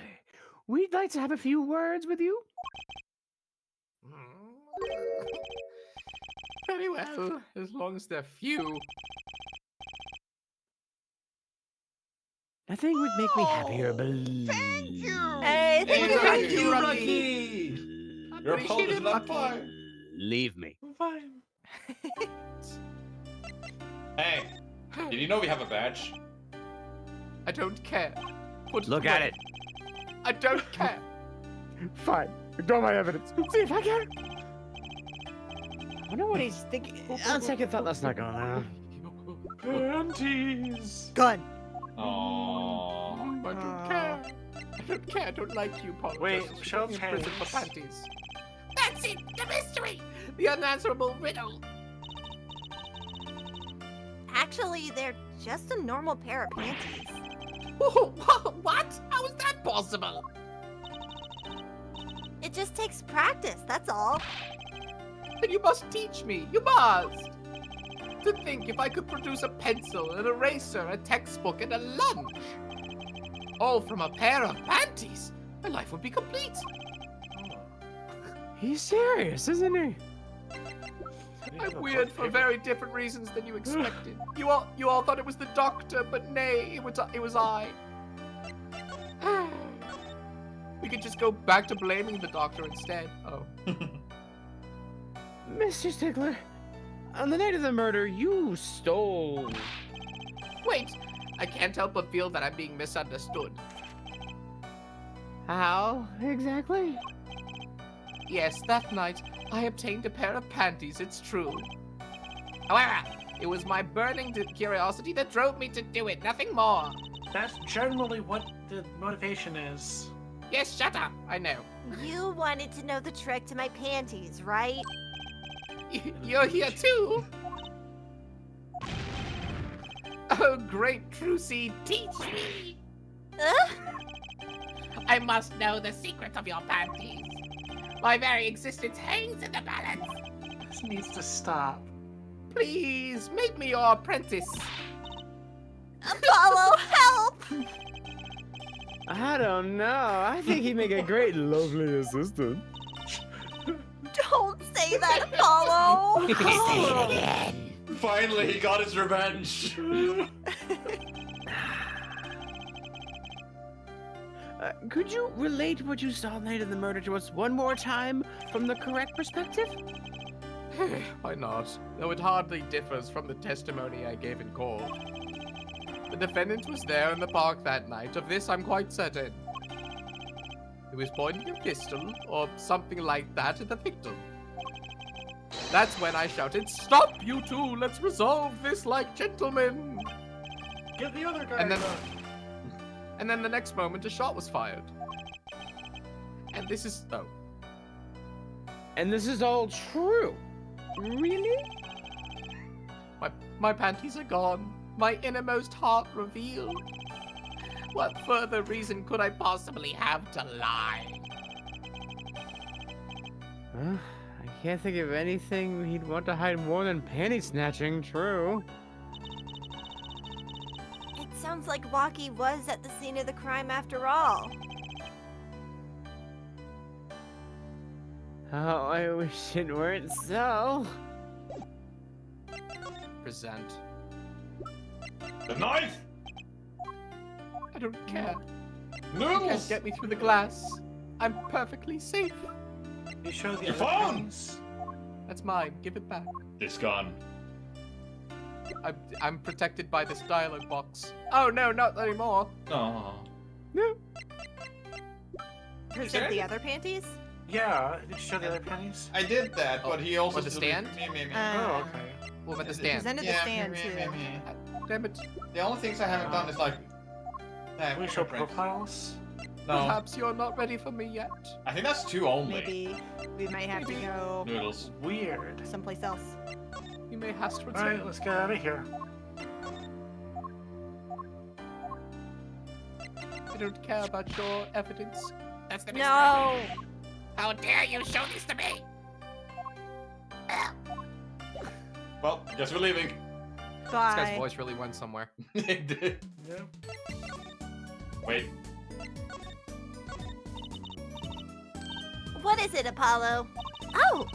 E: we'd like to have a few words with you.
B: Very well, as long as they're few.
E: Nothing would make me happier,
A: Oh,
E: believe.
A: thank you.
C: Hey, thank you.
B: Thank you,
A: Rocky. Your
B: Appreciate
A: pose
B: it,
A: is on
B: Lucky.
A: fire.
E: Leave me.
G: Fine.
A: Hey, did you know we have a badge?
B: I don't care. Put
E: Look at
B: away.
E: it.
B: I don't care.
E: Fine. Ignore my evidence. See if I can. I wonder what he's thinking. On second thought, that's not going on.
G: Panties.
C: Gun.
A: Aww.
B: I don't care. I don't care. I don't like you, Paul.
G: Wait,
B: Justice.
G: show
B: You're in prison for
G: panties.
B: panties. That's it. The mystery. The unanswerable riddle.
F: Actually, they're just a normal pair of panties.
B: What? How is that possible?
F: It just takes practice, that's all.
B: Then you must teach me. You must. To think if I could produce a pencil, an eraser, a textbook, and a lunch, all from a pair of panties, my life would be complete.
E: He's serious, isn't he?
B: I'm weird for very different reasons than you expected. You all thought it was the doctor, but nay, it was I. We could just go back to blaming the doctor instead. Oh.
E: Mr. Stickler, On the night of the murder, you stole...
B: Wait, I can't help but feel that I'm being misunderstood.
E: How exactly?
B: Yes, that night, I obtained a pair of panties, it's true. However, it was my burning curiosity that drove me to do it, nothing more.
G: That's generally what the motivation is.
B: Yes, shut up, I know.
F: You wanted to know the trick to my panties, right?
B: You're here too? Oh, great Trucy, teach me! I must know the secret of your panties. My very existence hangs in the balance.
G: This needs to stop.
B: Please, make me your apprentice.
F: Apollo, help!
E: I don't know. I think he'd make a great lovely assistant.
F: Don't say that, Apollo!
A: Finally, he got his revenge.
E: Could you relate what you saw the night of the murder to us one more time from the correct perspective?
B: Why not? Though it hardly differs from the testimony I gave in court. The defendant was there in the park that night, of this I'm quite certain. He was pointing a pistol, or something like that, at the victim. That's when I shouted, "Stop, you two! Let's resolve this like gentlemen!"
G: Get the other guy.
B: And then the next moment, a shot was fired. And this is... oh.
E: And this is all true? Really?
B: My panties are gone. My innermost heart revealed. What further reason could I possibly have to lie?
E: I can't think of anything he'd want to hide more than panty snatching, true.
F: It sounds like Waki was at the scene of the crime after all.
E: Oh, I wish it weren't so.
B: Present.
A: The knife!
B: I don't care. You
A: Noodles!
B: can't get me through the glass. I'm perfectly safe.
G: You show the
A: Your
G: other
A: phone!
G: pennies.
B: That's mine. Give it back.
A: It's gone.
B: I'm protected by this dialogue box. Oh no, not anymore.
A: Oh.
E: No.
C: Present the other panties?
G: Yeah, did you show the other pennies?
A: I did that, but he also...
B: Or the stand?
A: Me.
G: Oh, okay.
B: What about the stand?
C: Presented the
A: Yeah,
C: stand
A: me.
C: too.
B: Damn it.
A: The only things I haven't done is like...
G: Can we show
A: fingerprints.
G: profiles?
A: No,
B: Perhaps you're not ready for me yet.
A: I think that's two only.
C: Maybe we might have to go
A: Noodles.
G: Weird.
C: someplace else.
B: You may have to return.
G: Alright, let's get out of here.
B: I don't care about your evidence. That's the
F: No!
B: How dare you show this to me?
A: Well, guess we're leaving.
B: This guy's
C: Bye.
B: voice really went somewhere.
A: It did.
G: Yep.
A: Wait.
F: What is it, Apollo? Oh!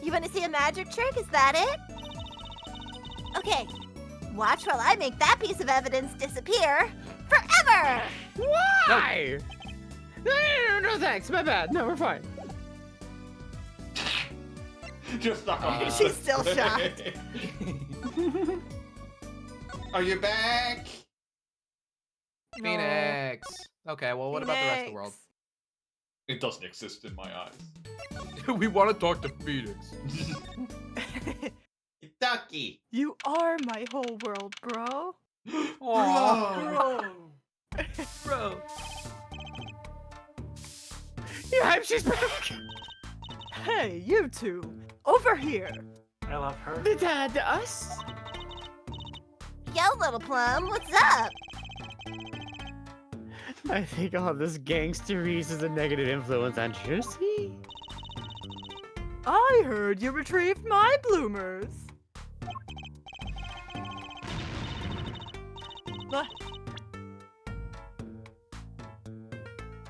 F: You want to see a magic trick? Is that it? Okay. Watch while I make that piece of evidence disappear forever!
E: Why? No, thanks. My bad. No, we're fine.
A: Just stuck on
C: She's still shocked.
A: Are you back?
B: Phoenix. Okay, well, what about the rest of the world?
A: It doesn't exist in my eyes.
B: We want to talk to Phoenix.
A: Ducky.
C: You are my whole world, bro.
A: Bro.
B: Bro.
E: Yeah, she's back.
C: Hey, you two, over here.
G: I love her.
E: The dad to us.
F: Yo, little plum, what's up?
E: I think all this gangsterese is a negative influence on Jersey.
C: I heard you retrieved my bloomers. What?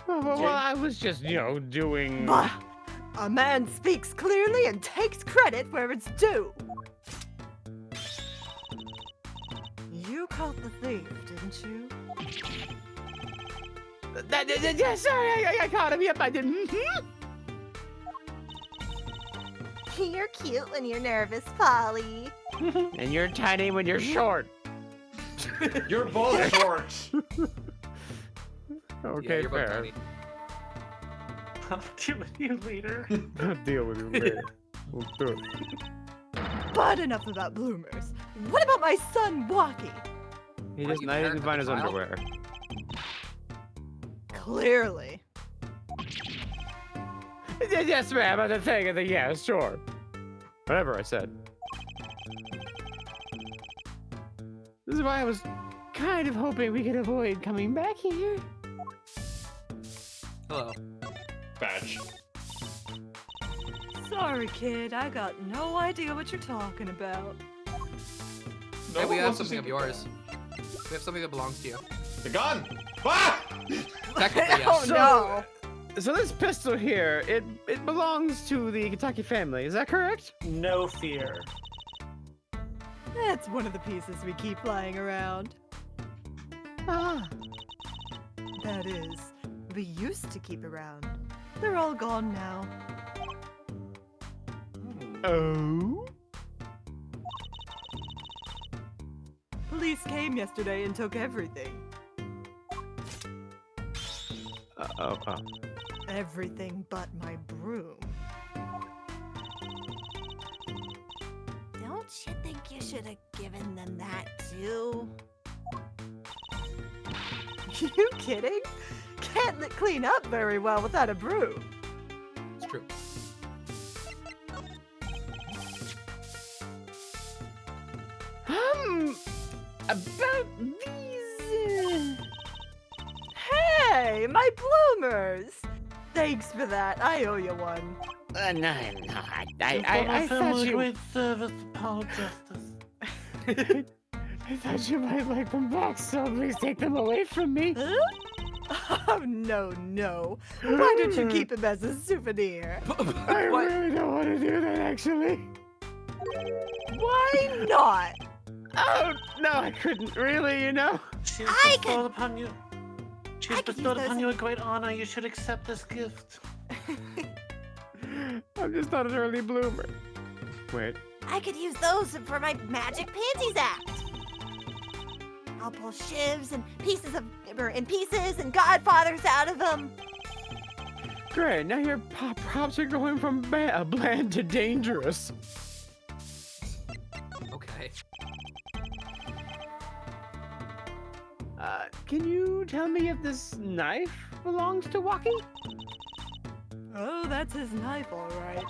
E: Well, I was just, doing...
C: Bah! A man speaks clearly and takes credit where it's due. You caught the thief, didn't you?
E: Yeah, sorry, I caught him. Yep, I did.
F: You're cute when you're nervous, Polly.
E: And you're tiny when you're short.
A: You're both short.
E: Okay,
B: Yeah, you're both
E: fair.
B: tiny.
G: I'll deal with you later.
E: I'll deal with you later. We'll do it.
C: But enough about bloomers. What about my son, Walkie?
E: He
B: Are
E: just
B: you
E: I didn't
B: parent
E: find
B: of
E: his
B: a child?
E: underwear.
C: Clearly.
E: Yes, ma'am. I'm saying it. Yeah, sure. Whatever I said. This is why I was kind of hoping we could avoid coming back here.
B: Hello.
A: Badge.
C: Sorry, kid. I got no idea what you're talking about.
A: No
B: Hey, we
A: one
B: have
A: wants to
B: something of
A: see-
B: yours. We have something that belongs to you.
A: The gun! Ah!
B: Technically,
C: Oh
B: yes.
C: no!
E: So this pistol here, it belongs to the Kentucky family. Is that correct?
G: No fear.
C: That's one of the pieces we keep lying around.
E: Ah.
C: That is, we used to keep around. They're all gone now.
E: Oh.
C: Police came yesterday and took everything.
E: Oh.
C: Everything but my broom.
F: Don't you think you should have given them that too?
C: You kidding? Can't clean up very well without a broom.
B: It's true.
E: About these.
C: Hey, my bloomers! Thanks for that. I owe you one.
E: No, I'm not.
G: I
E: thought you.
G: great service, Apollo Justice.
E: I thought you might like them back, so please take them away from me.
C: Huh? Oh, no, no. Why don't you keep him as a souvenir?
E: I
B: What?
E: really don't want to do that, actually.
C: Why not?
E: Oh, no, I couldn't really, you know.
G: She
F: I
G: has
F: can-
G: bestowed upon you. She has
F: I can use
G: bestowed
F: those
G: upon
F: in-
G: you a great honor. You should accept this gift.
E: I'm just not an early bloomer. Wait.
F: I could use those for my Magic Panties Act. I'll pull shivs and pieces and Godfathers out of them.
E: Great, now your props are going from bland to dangerous.
B: Okay.
E: Can you tell me if this knife belongs to Walkie?
C: Oh, that's his knife, all right.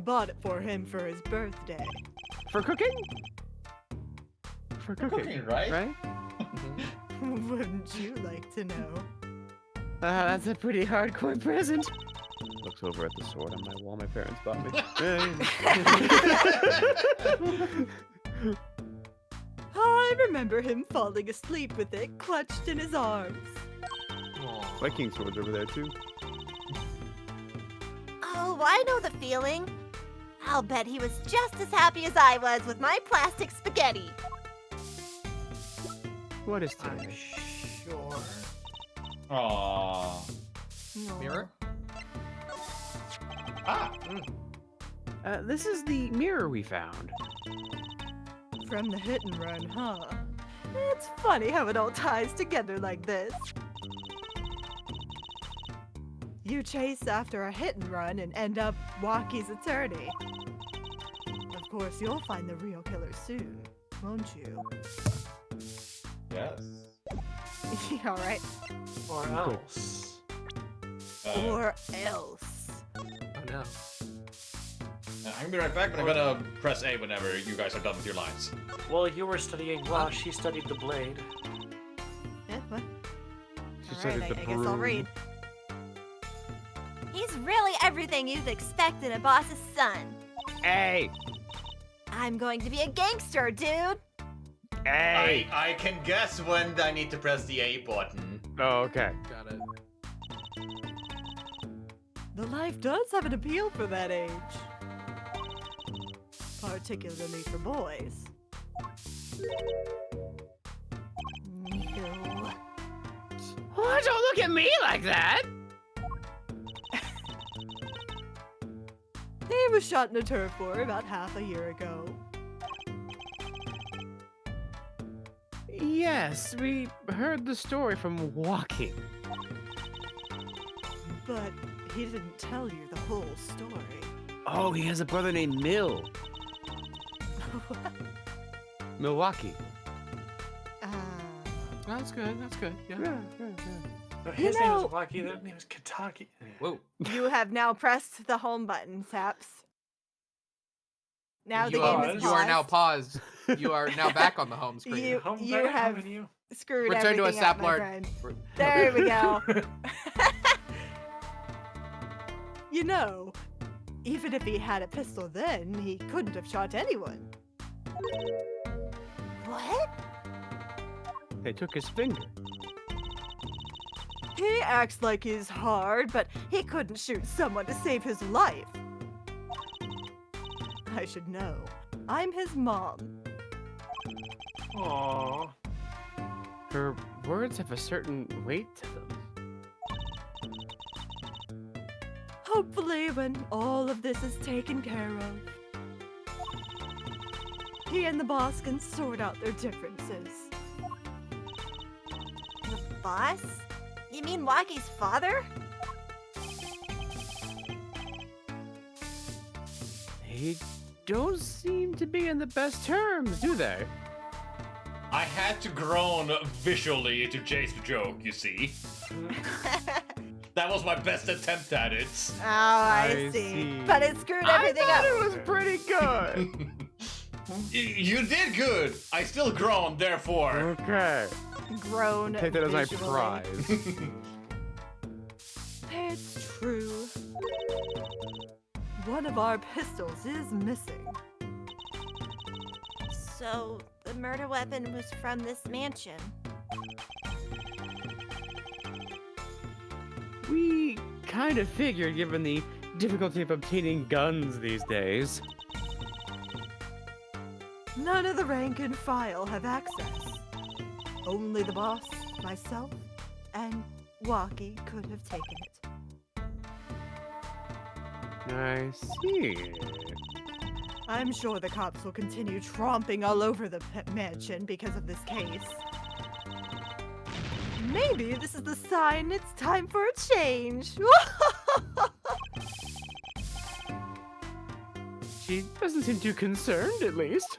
C: Bought it for him for his birthday.
E: For cooking? For cooking,
A: cooking, right?
E: Right?
C: Wouldn't you like to know?
E: That's a pretty hardcore present. Looks over at the sword on my wall my parents bought me.
C: I remember him falling asleep with it clutched in his arms.
B: Aw.
E: Viking sword's over there too.
F: Oh, I know the feeling. I'll bet he was just as happy as I was with my plastic spaghetti.
E: What is
G: I'm
E: today?
G: sure.
A: Aww.
C: No.
B: Mirror?
A: Ah!
E: This is the mirror we found.
C: From the hit and run, huh? It's funny how it all ties together like this. You chase after a hit and run and end up Walkie's attorney. Of course, you'll find the real killer soon, won't you?
A: Yes.
C: All right.
G: Or else.
C: Or else.
B: Oh no.
A: I'm gonna be right back, but I'm gonna press A whenever you guys are done with your lines.
G: Well, you were studying law. She studied the blade.
C: Eh, what?
E: She
C: All
E: said
C: right,
E: it's
C: I
E: a
C: guess I'll
E: broom.
C: read.
F: He's really everything you'd expect in a boss's son.
E: Hey!
F: I'm going to be a gangster, dude.
E: Hey!
A: I can guess when I need to press the A button.
E: Oh, okay.
B: Got it.
C: The life does have an appeal for that age. Particularly for boys.
F: Ew.
E: Oh, don't look at me like that!
C: He was shot in a turf war about half a year ago.
E: Yes, we heard the story from Walkie.
C: But he didn't tell you the whole story.
E: Oh, he has a brother named Mill. Milwaukee.
B: That's good. That's good. Yeah.
G: No, his name
C: know-
G: was Lucky. Their name was Kentucky.
B: Whoa.
C: You have now pressed the home button, Saps. Now the
B: you
C: game
B: are,
C: is
B: you are now
C: paused.
B: paused. You are now back on the home screen.
C: You-
G: Home
C: you
G: back
C: have-
G: home and you.
C: Screwed
B: Return to a
C: everything up, my
B: Saplard.
C: friend. There we go. You know, even if he had a pistol then, he couldn't have shot anyone.
F: What?
E: They took his finger.
C: He acts like he's hard, but he couldn't shoot someone to save his life. I should know. I'm his mom.
G: Aww.
E: Her words have a certain weight to them.
C: Hopefully, when all of this is taken care of, he and the boss can sort out their differences.
F: The boss? You mean Waki's father?
E: They don't seem to be in the best terms, do they?
A: I had to groan visually to Jay's joke, you see. That was my best attempt at it.
C: Oh, I
E: I
C: see.
E: see.
C: But it screwed
E: I
C: everything
E: thought
C: up.
E: it was pretty good.
A: You did good. I still groaned, therefore.
E: Okay.
C: Grown.
E: Take that as my
C: visually.
E: prize.
C: It's true. One of our pistols is missing.
F: So, the murder weapon was from this mansion.
E: We kind of figured, given the difficulty of obtaining guns these days.
C: None of the rank and file have access. Only the boss, myself, and Waki could have taken it.
E: I see.
C: I'm sure the cops will continue tromping all over the mansion because of this case. Maybe this is the sign it's time for a change.
E: She doesn't seem too concerned, at least.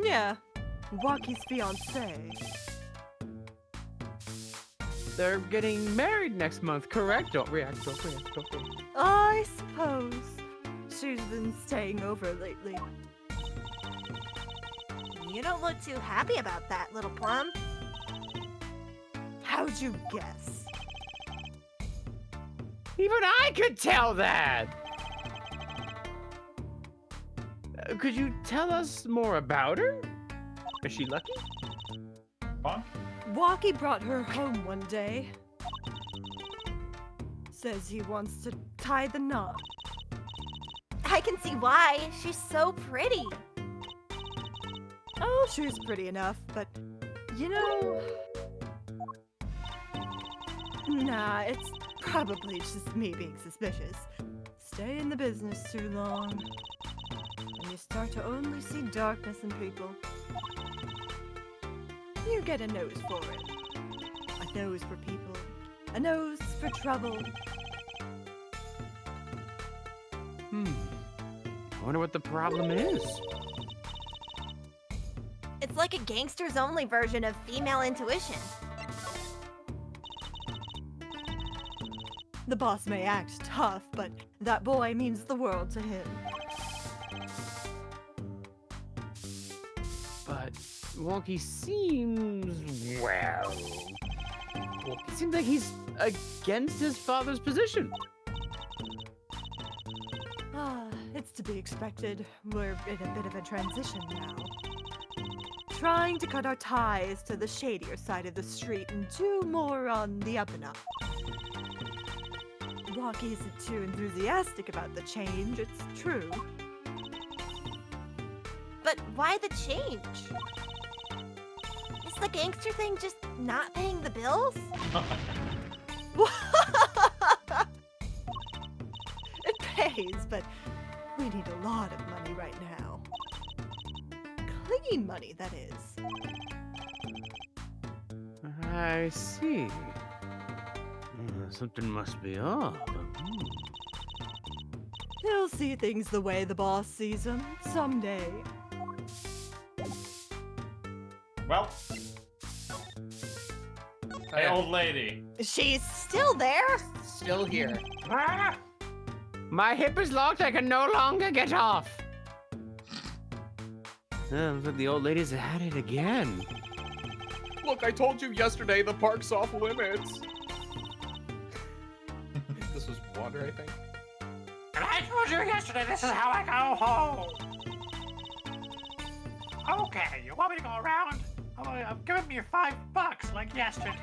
C: Yeah, Waki's fiancée.
E: They're getting married next month, correct? Don't react, don't react, don't react.
C: I suppose. She's been staying over lately.
F: You don't look too happy about that, little plum.
C: How'd you guess?
E: Even I could tell that! Could you tell us more about her? Is she lucky?
A: Fun?
C: Waki brought her home one day. Says he wants to tie the knot.
F: I can see why. She's so pretty.
C: Oh, she's pretty enough, but you know. Nah, it's probably just me being suspicious. Stay in the business too long, and you start to only see darkness in people. You get a nose for it. A nose for people. A nose for trouble.
E: I wonder what the problem is.
F: It's like a gangster's only version of female intuition.
C: The boss may act tough, but that boy means the world to him.
E: But Wonky seems, well... It seems like he's against his father's position.
C: It's to be expected. We're in a bit of a transition now. Trying to cut our ties to the shadier side of the street and do more on the up and up. Waki isn't too enthusiastic about the change, it's true.
F: But why the change? Is the gangster thing just Not paying the bills?
C: It pays, but we need a lot of money right now. Clean money, that is.
E: I see. Something must be up.
C: He'll see things the way the boss sees them someday.
A: Well, hey,
B: yeah.
A: old lady.
F: She's still there?
B: Still here.
G: Ah!
E: My hip is locked. I can no longer get off. Looks like the old lady's at it again.
B: Look, I told you yesterday the park's off limits. This was water, I think.
G: And I told you yesterday this is how I go home. Okay, you want me to go around? I'm giving you $5 like yesterday.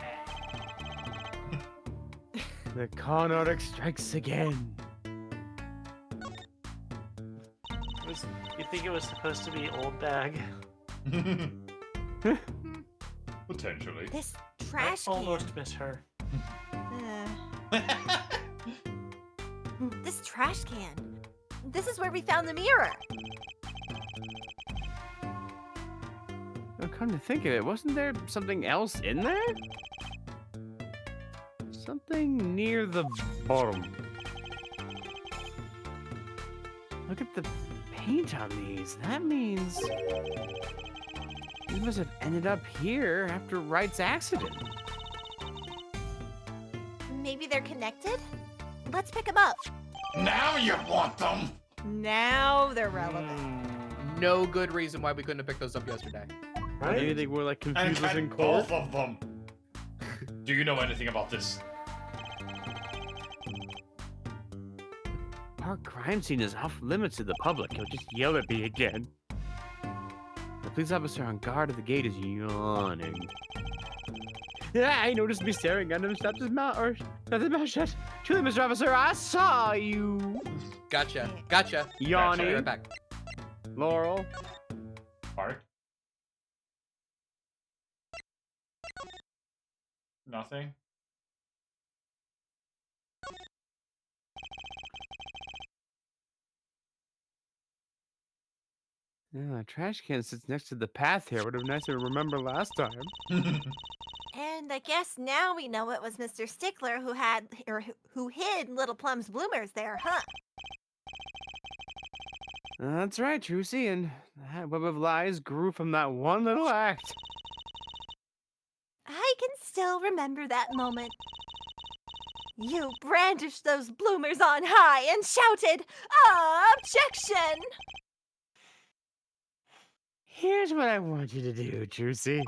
E: The con artist strikes again.
G: You think it was supposed to be old bag?
A: Potentially.
F: This trash
G: I
F: can.
G: almost miss her.
F: This trash can. This is where we found the mirror.
E: Oh, come to think of it, wasn't there something else in there? Something near the bottom. Look at the paint on these. That means these must have ended up here after Wright's accident.
F: Maybe they're connected? Let's pick them up.
A: Now you want them.
C: Now they're relevant.
B: No good reason why we couldn't have picked those up yesterday.
G: Right?
E: Maybe they were like
A: And
E: confused in
A: kept
E: court.
A: both of them. Do you know anything about this?
E: Our crime scene is off limits to the public. He'll just yell at me again. The police officer on guard at the gate is yawning. Yeah, I noticed me staring at him. Stopped his mouth, or shut his mouth shut. Truly, Mr. Officer, I saw you.
B: Gotcha.
E: Yawning.
B: Be right back.
E: Laurel.
A: Park? Nothing?
E: Yeah, a trash can sits next to the path here. Would have been nice to remember last time.
F: And I guess now we know it was Mr. Stickler who had, or who hid Little Plum's bloomers there, huh?
E: That's right, Trucy, and that web of lies grew from that one little act.
F: I can still remember that moment. You brandished those bloomers on high and shouted, "Objection!"
E: Here's what I want you to do, Trucy.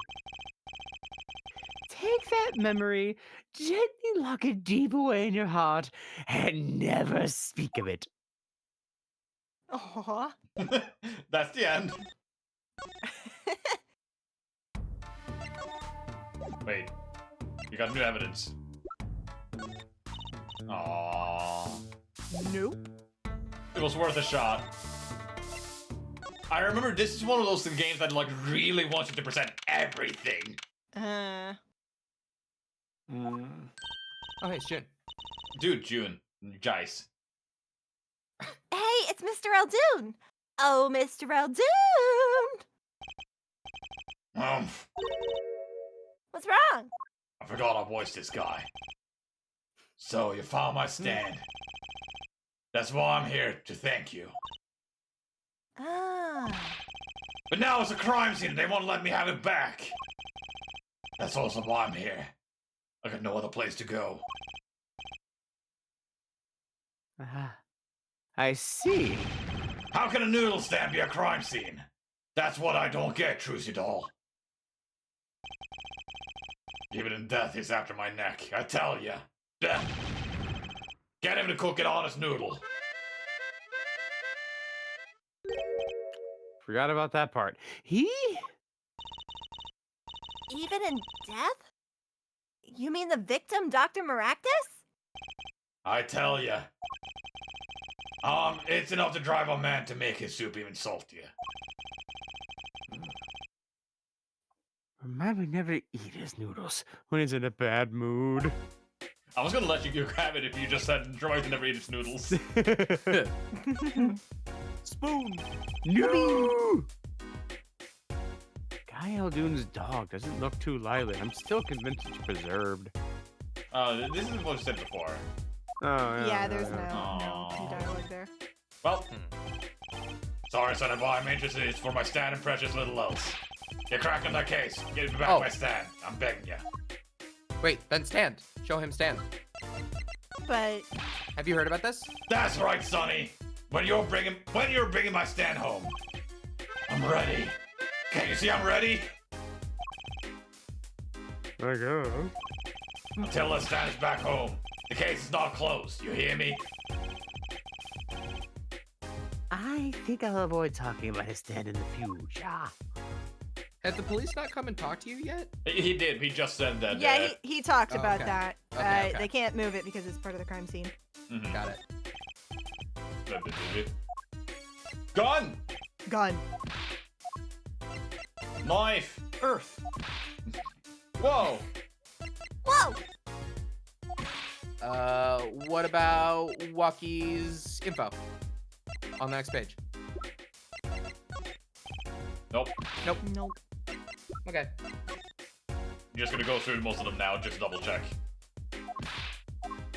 E: Take that memory, gently lock it deep away in your heart, and never speak of it.
C: Aw.
A: That's the end. Wait. You got new evidence. Aww.
C: Nope.
A: It was worth a shot. I remember this is one of those games that like really wants you to present everything.
B: Oh, hey, it's June.
A: Dude, June. Jice.
F: Hey, it's Mr. Eldoon! Oh, Mr. Eldoon! What's wrong?
A: I forgot I voiced this guy. So you found my stand. That's why I'm here, to thank you.
F: Ah.
A: But now it's a crime scene and they won't let me have it back. That's also why I'm here. I got no other place to go.
E: I see.
A: How can a noodle stand be a crime scene? That's what I don't get, Trucy doll. Even death is after my neck, I tell ya. Death. Get him to cook an honest noodle.
E: Forgot about that part. He?
F: Even in death? You mean the victim, Dr. Maractus?
A: I tell ya. It's enough to drive a man to make his soup even saltier.
E: Remind me never to eat his noodles when he's in a bad mood.
A: I was gonna let you grab it if you just said try to never eat its noodles.
B: Spoon.
E: No! Guy Eldoon's dog doesn't look too lively. I'm still convinced it's preserved.
A: This is what you said before.
E: Oh,
C: Yeah, there's
E: yeah.
C: no dialogue there.
A: Well, sorry, son, boy. I'm interested. It's for my stand and precious little elves. You're cracking that case. Get me back
B: Oh.
A: my stand. I'm begging you.
B: Wait, then stand. Show him stand.
C: But
B: Have you heard about this?
A: That's right, Sonny. When you're bringing my stand home, I'm ready. Can't you see I'm ready?
E: I guess.
A: Until the stand is back home. The case is not closed. You hear me?
E: I think I'll avoid talking about his stand in the future.
B: Have the police not come and talk to you yet?
A: He did. He just said that.
C: yeah, he talked
B: Oh,
C: about
B: okay.
C: that.
B: Okay, okay.
C: They can't move it because it's part of the crime scene.
A: Mhm.
B: Got it.
A: Gun!
C: Gun.
A: Knife!
G: Earth.
A: Whoa!
F: Whoa!
B: What about Waukie's info? On the next page.
A: Nope.
C: Nope.
B: Okay.
A: I'm just gonna go through most of them now, just double check.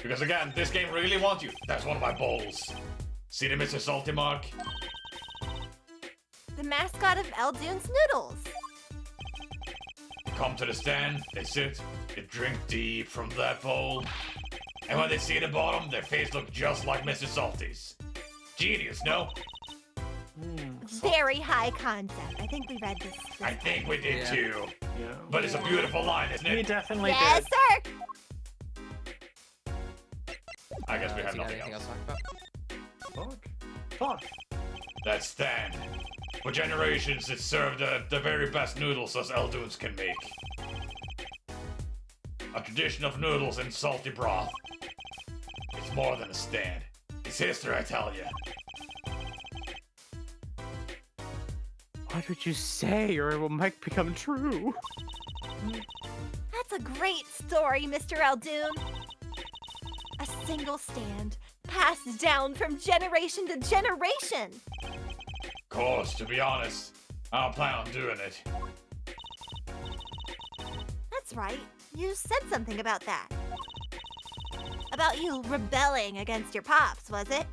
A: Because again, this game really wants you. That's one of my bowls. See the Mr. Salty mark?
F: The mascot of Eldoon's Noodles.
A: Come to the stand, they sit, they drink deep from that bowl. And when they see the bottom, their face looks just like Mr. Salty's. Genius, no?
F: Very high concept. I think we read this.
A: I think we did
B: Yeah.
A: too.
G: Yeah.
A: But it's a beautiful line, isn't
G: We
A: it?
G: definitely
F: Yes,
G: did.
F: sir.
A: I guess we
B: Has
A: have
B: he got
A: nothing
B: anything
A: else.
B: else to talk about?
G: Talk.
A: That stand. For generations, it served the very best noodles us Eldoons can make. A tradition of noodles and salty broth. It's more than a stand. It's history, I tell you.
E: What would you say, or it might become true?
F: That's a great story, Mr. Eldoon. A single stand passed down from generation to generation.
A: Of course, to be honest, I don't plan on doing it.
F: That's right. You said something about that. About you rebelling against your pops, was it?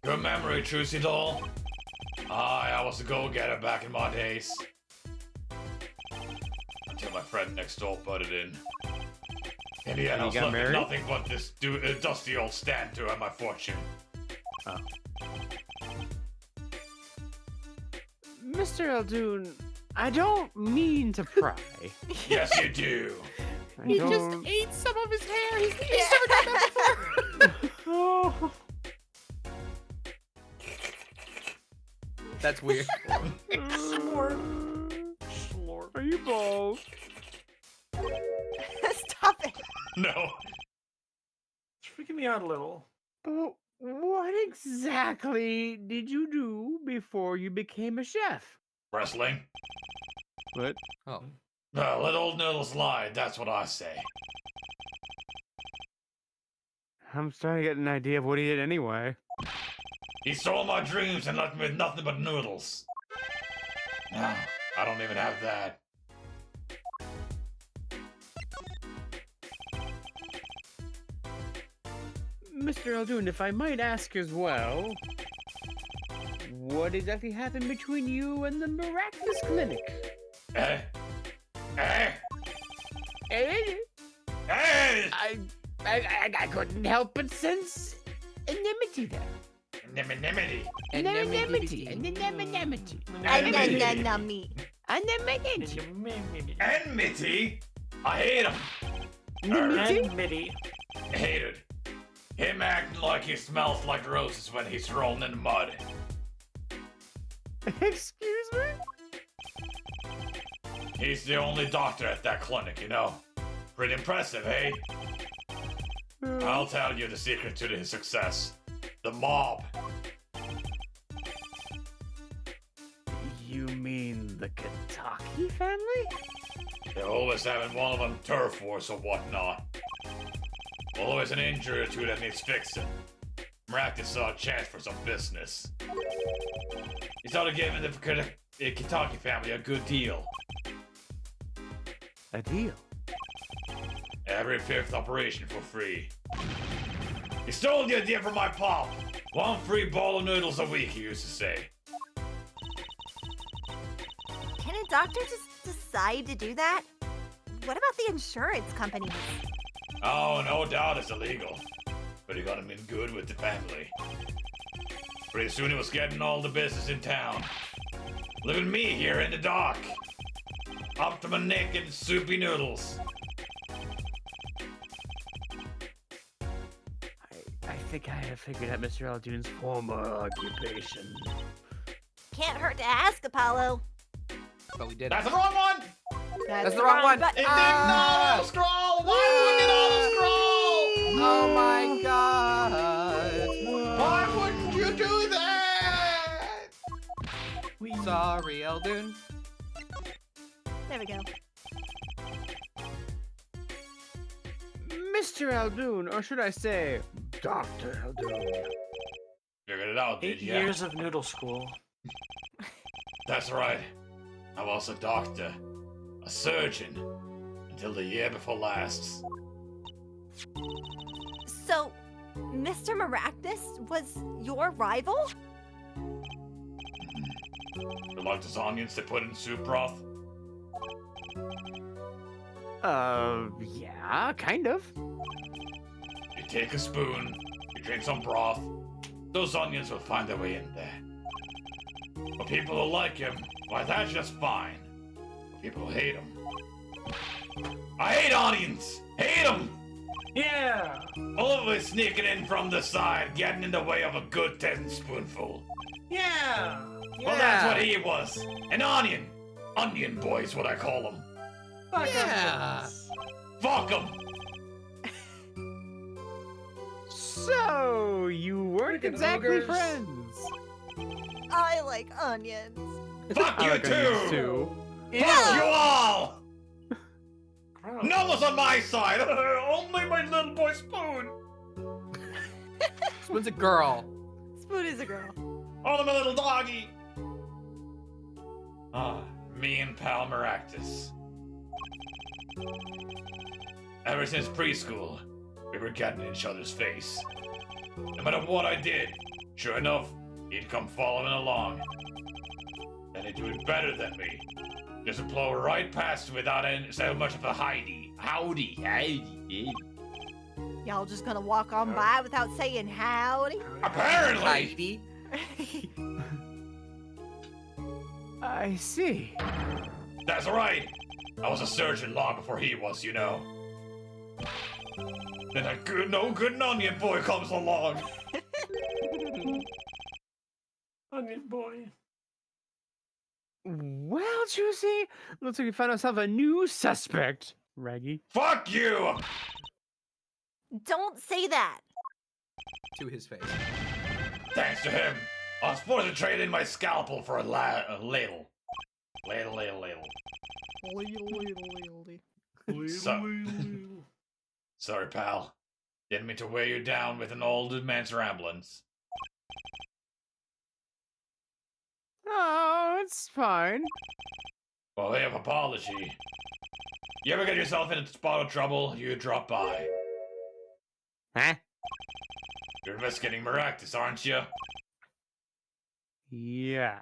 A: Good memory, Trucy doll. Aye, I was a go-getter back in my days. Until my friend next door butted in. In the end, I
E: You
A: was
E: got
A: left with
E: married?
A: nothing but this dusty old stand to earn my fortune.
E: Mr. Eldoon, I don't mean to pry.
A: Yes, you do.
E: I
B: He
E: don't...
B: just ate some of his hair. He's never done that before.
E: Oh.
B: That's weird.
G: Slurp.
E: Are you bald?
F: Stop it.
A: No.
G: It's freaking me out a little.
E: But what exactly did you do before you became a chef?
A: Wrestling?
E: What?
B: Oh.
A: Let old noodles lie, that's what I say.
E: I'm starting to get an idea of what he did anyway.
A: He stole my dreams and left me with nothing but noodles. Now, I don't even have that.
E: Mr. Eldoon, if I might ask as well, what exactly happened between you and the miraculous clinic?
A: Eh? Eh?
E: Eh?
A: Eh?
E: I couldn't help but sense enmity there.
A: Nimity.
E: Enmity.
A: Enmity.
E: Enmity.
A: Enmity? I hate him.
E: Enmity?
G: And MIDI.
A: Hated. Him acting like he smells like roses when he's rolling in the mud.
E: Excuse me?
A: He's the only doctor at that clinic, you know. Pretty impressive, eh? I'll tell you the secret to his success. The mob.
E: You mean the Kentucky family?
A: They're always having one of them turf wars or whatnot. Always an injury or two that needs fixing. Maractus saw a chance for some business. He started giving the Kentucky family a good deal.
E: A deal?
A: Every fifth operation for free. He stole the idea from my pop. One free bowl of noodles a week, he used to say.
F: Can a doctor just decide to do that? What about the insurance companies?
A: Oh, no doubt it's illegal. But he got him in good with the family. Pretty soon he was getting all the business in town. Look at me here in the dock. Up to my neck in soupy noodles.
E: I think I have figured out Mr. Aldune's former occupation.
F: Can't hurt to ask, Apollo.
B: But we did.
A: That's the wrong one!
B: That's the wrong one.
A: It didn't
B: Ah!
A: auto-scroll! Why wouldn't it auto-scroll?
B: Oh my god.
A: Why wouldn't you do that?
B: Sorry, Eldun.
F: There we go.
E: Mr. Aldune, or should I say, Dr. Aldune.
A: Figured it out, did
G: 8
A: ya?
G: years of noodle school.
A: That's right. I was a doctor. A surgeon. Until the year before last.
F: So, Mr. Maractus was your rival?
A: You like those onions they put in soup broth?
E: Yeah, kind of.
A: You take a spoon, you drink some broth, those onions will find their way in there. But people who like him, why that's just fine. But people who hate him. I hate onions! Hate them!
G: Yeah!
A: Always sneaking in from the side, getting in the way of a good spoonful.
G: Yeah!
A: Well, that's what he was. An onion. Onion boy is what I call him.
G: Fuck
B: Yeah.
G: us.
A: Fuck him!
E: So, you weren't
B: Freaking
E: exactly
B: ogres.
E: friends.
F: I like onions.
A: Fuck
E: I
A: you
E: like onions
A: too!
E: too.
A: Fuck you all!
G: Gross.
A: No one's on my side! Only my little boy Spoon!
B: Spoon's a girl.
F: Spoon is a girl.
A: Only my little doggy! Ah, me and pal Maractus. Ever since preschool, we were getting in each other's face. No matter what I did, sure enough, he'd come following along. Then he'd do it better than me. Just blow right past without any, so much of a howdy. Howdy.
F: Y'all just gonna walk on by without saying howdy?
A: Apparently!
B: Heidi.
E: I see.
A: That's right! I was a surgeon long before he was, you know. Then a good, no good onion boy comes along.
G: Onion boy.
E: Well, Juicy, looks like we found ourselves a new suspect, Raggy.
A: Fuck you!
F: Don't say that.
B: To his face.
A: Thanks to him, I was forced to trade in my scalpel for a ladle. Ladle. Sorry, pal. Didn't mean to weigh you down with an old man's ramblings.
E: Oh, it's fine.
A: Well, way of apology. You ever get yourself in a spot of trouble, you drop by.
E: Huh?
A: You're investigating Maractus, aren't you?
E: Yes?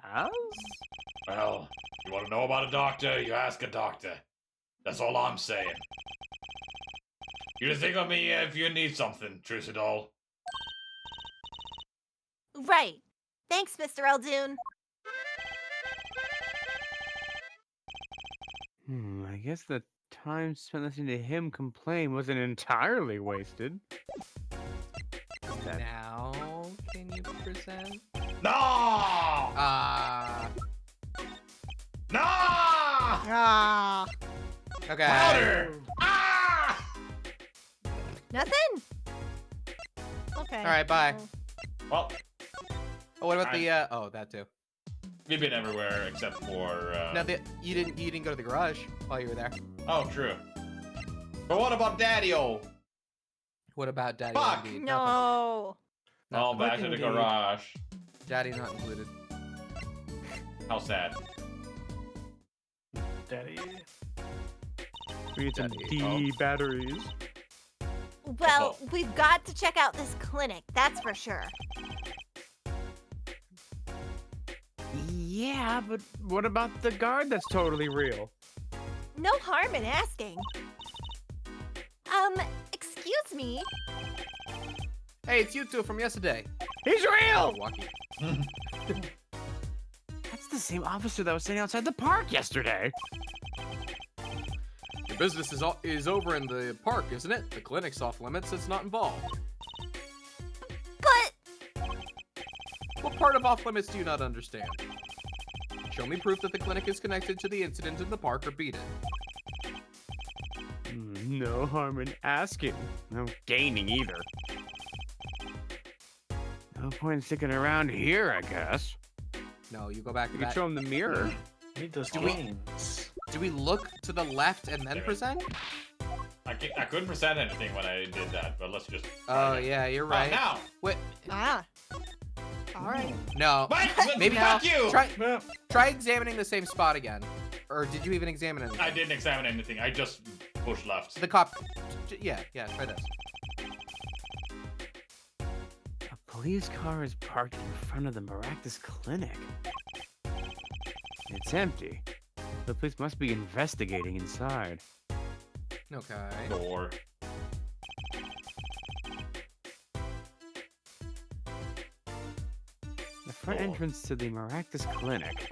A: Well, you want to know about a doctor, you ask a doctor. That's all I'm saying. You just think of me if you need something, Trucidol.
F: Right. Thanks, Mr. Eldoon.
E: I guess the time spent listening to him complain wasn't entirely wasted. That-
B: Now, can you present?
A: No! No!
F: Ah.
B: Okay.
A: Louder! Ah!
F: Nothing? Okay.
B: All right, bye.
A: Well,
B: Oh, what about the, oh, that too.
A: We've been everywhere except for.
B: Now, you didn't go to the garage while you were there.
A: Oh, true. But what about Daddy-O?
B: What about Daddy?
A: Fuck!
B: Indeed?
C: No.
A: Oh, back to the
G: Indeed.
A: garage.
B: Daddy not included.
A: How sad.
G: Daddy.
E: We need some
B: Daddy,
E: D batteries.
F: Well, we've got to check out this clinic, that's for sure.
E: Yeah, but what about the guard that's totally real?
F: No harm in asking. Excuse me.
B: Hey, it's you two from yesterday.
E: He's
B: Oh,
E: real!
B: Walkie.
E: That's the same officer that was standing outside the park yesterday.
B: Your business is over in the park, isn't it? The clinic's off limits. It's not involved.
F: But
B: What part of off limits do you not understand? Show me proof that the clinic is connected to the incident in the park, or beat it.
E: No harm in asking. No gaining either. No point in sticking around here, I guess.
B: No, you go back to
E: You could
B: that.
E: show him the mirror.
G: Need those
B: Do we-
G: games.
B: Do we look to the left and then
A: Damn it.
B: present?
A: I couldn't present anything when I did that, but let's just.
B: Oh, yeah, you're right.
A: Now!
B: Wait,
C: Ah. All right.
B: no.
A: What?
B: Maybe
A: Fuck you!
B: Try examining the same spot again. Or did you even examine anything?
A: I didn't examine anything. I just pushed left.
B: The cop. Yeah, try this.
E: A police car is parked in front of the Maractus Clinic. It's empty. The police must be investigating inside.
B: Okay.
A: Door.
E: The front
A: Door.
E: entrance to the Maractus Clinic.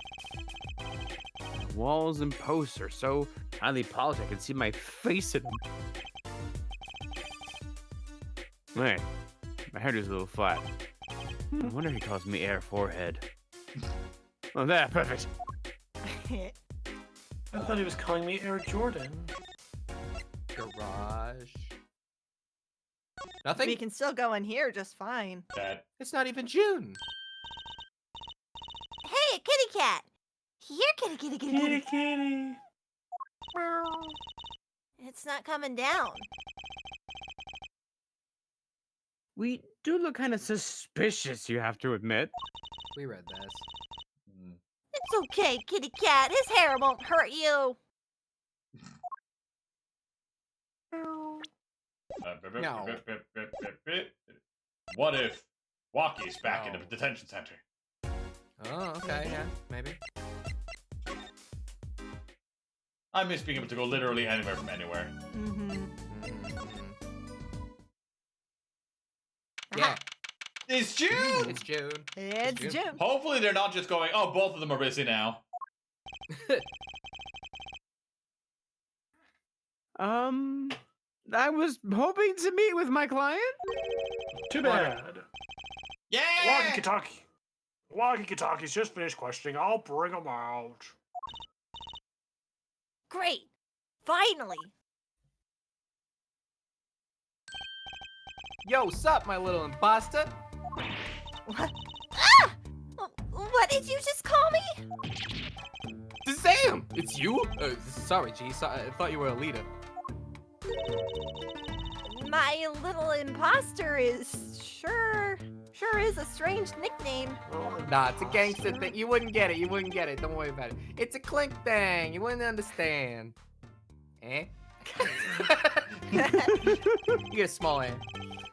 E: Walls and posts are so highly polished I can see my face in them. Wait, my hair is a little flat. I wonder if he calls me Air Forehead. Oh, there, perfect.
G: I thought he was calling me Air Jordan.
B: Garage. Nothing?
C: We can still go in here just fine.
A: That.
B: It's not even June.
F: hey, kitty cat. Here, kitty, kitty, kitty,
G: Kitty,
F: kitty.
G: kitty.
F: It's not coming down.
E: We do look kind of suspicious, you have to admit.
B: We read this.
F: It's okay, kitty cat. His hair won't hurt you.
B: No.
A: What if Walkie's back in
B: No.
A: the detention center?
B: Oh, okay, yeah, maybe.
A: I miss being able to go literally anywhere from anywhere.
C: Mm-hmm.
B: Yeah,
A: It's June!
B: it's June.
C: It's
B: June.
C: June.
A: Hopefully they're not just going, oh, both of them are busy now.
E: I was hoping to meet with my client.
G: Too bad.
A: Yeah!
D: Walkie-talkie's just finished questioning. I'll bring him out.
F: Great. Finally.
B: Yo, sup, my little imposter?
F: What? Ah! What did you just call me?
B: Sam! It's you? Sorry, G. I thought you were a leader.
F: My little imposter is sure is a strange nickname.
B: Nah, it's a gangster thing. You wouldn't get it. You wouldn't get it. Don't worry about it. It's a clink thing. You wouldn't understand. Eh? You get a small ant.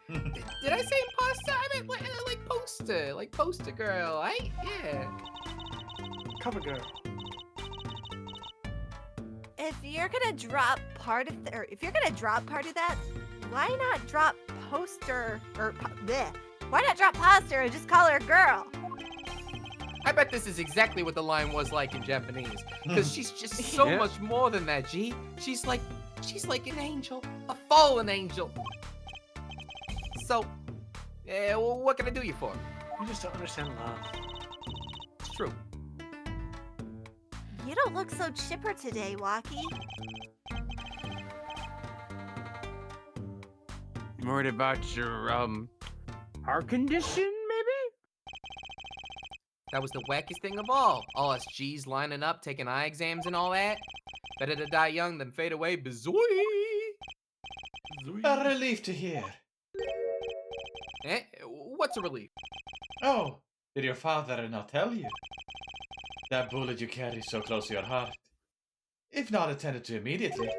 B: Did I say imposter? I meant like poster. Like poster girl, right? Yeah.
G: Cover girl.
F: If you're gonna drop part of that, why not drop poster or bleh. Why not drop poster and just call her a girl?
B: I bet this is exactly what the line was like in Japanese. Because she's just so
E: Yeah.
B: much more than that, G. She's like an angel. A fallen angel. So, well, what can I do you for?
G: You just don't understand love.
B: It's true.
F: You don't look so chipper today, Walkie.
E: I'm worried about your heart condition, maybe?
B: That was the wackest thing of all. All us G's lining up, taking eye exams and all that. Better to die young than fade away. Bazooey!
A: A relief to hear.
B: Eh? What's a relief?
A: Oh, did your father not tell you? That bullet you carry so close to your heart, if not attended to immediately,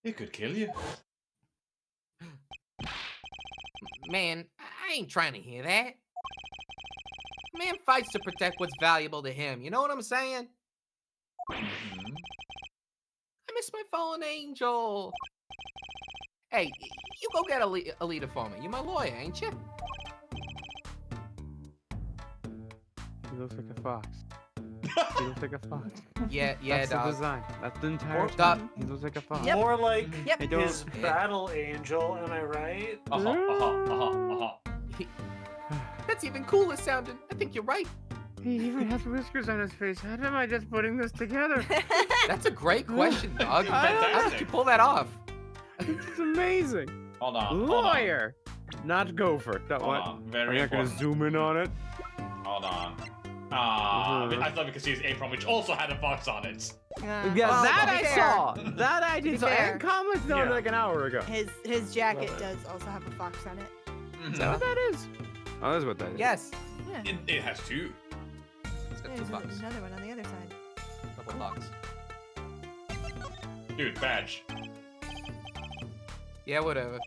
A: it could kill you.
B: Man, I ain't trying to hear that. Man fights to protect what's valuable to him. You know what I'm saying?
A: Mhm.
B: I miss my fallen angel. Hey, you go get a leader for me. You my lawyer, ain't you?
E: He looks like a fox. He looks like a fox.
B: Yeah,
E: That's the
B: dog.
E: design. That's the entire
G: Or-
E: time. He looks like a fox.
C: Yep.
G: More like
C: Yep.
E: I don't-
G: his battle angel, am I right?
B: That's even cooler sounding. I think you're right.
E: He even has whiskers on his face. How am I just putting this together?
B: That's a great question, dog. How did you
A: Fantastic.
B: pull that off?
E: It's amazing.
A: Hold on.
E: Lawyer, not gopher. That
A: Hold
E: one.
A: on.
E: Are
A: Very
E: you not gonna
A: important.
E: zoom in on it?
A: Hold on.
E: Mhm.
A: I thought we could see his apron, which also had a fox on it.
E: Yeah,
C: well,
E: that
C: to
E: I
C: be fair,
E: saw. That I
C: be
E: did saw.
C: fair.
E: And comments on it
G: Yeah.
E: like an hour ago.
C: His jacket
G: Love it.
C: does also have a fox on it.
E: Is that what that is? Oh, that's what that is.
B: Yes.
C: Yeah.
A: It has two.
B: It's got
C: There's
B: two bucks.
C: another one on the other side.
B: Double bucks.
A: Dude, badge.
B: Yeah, whatever.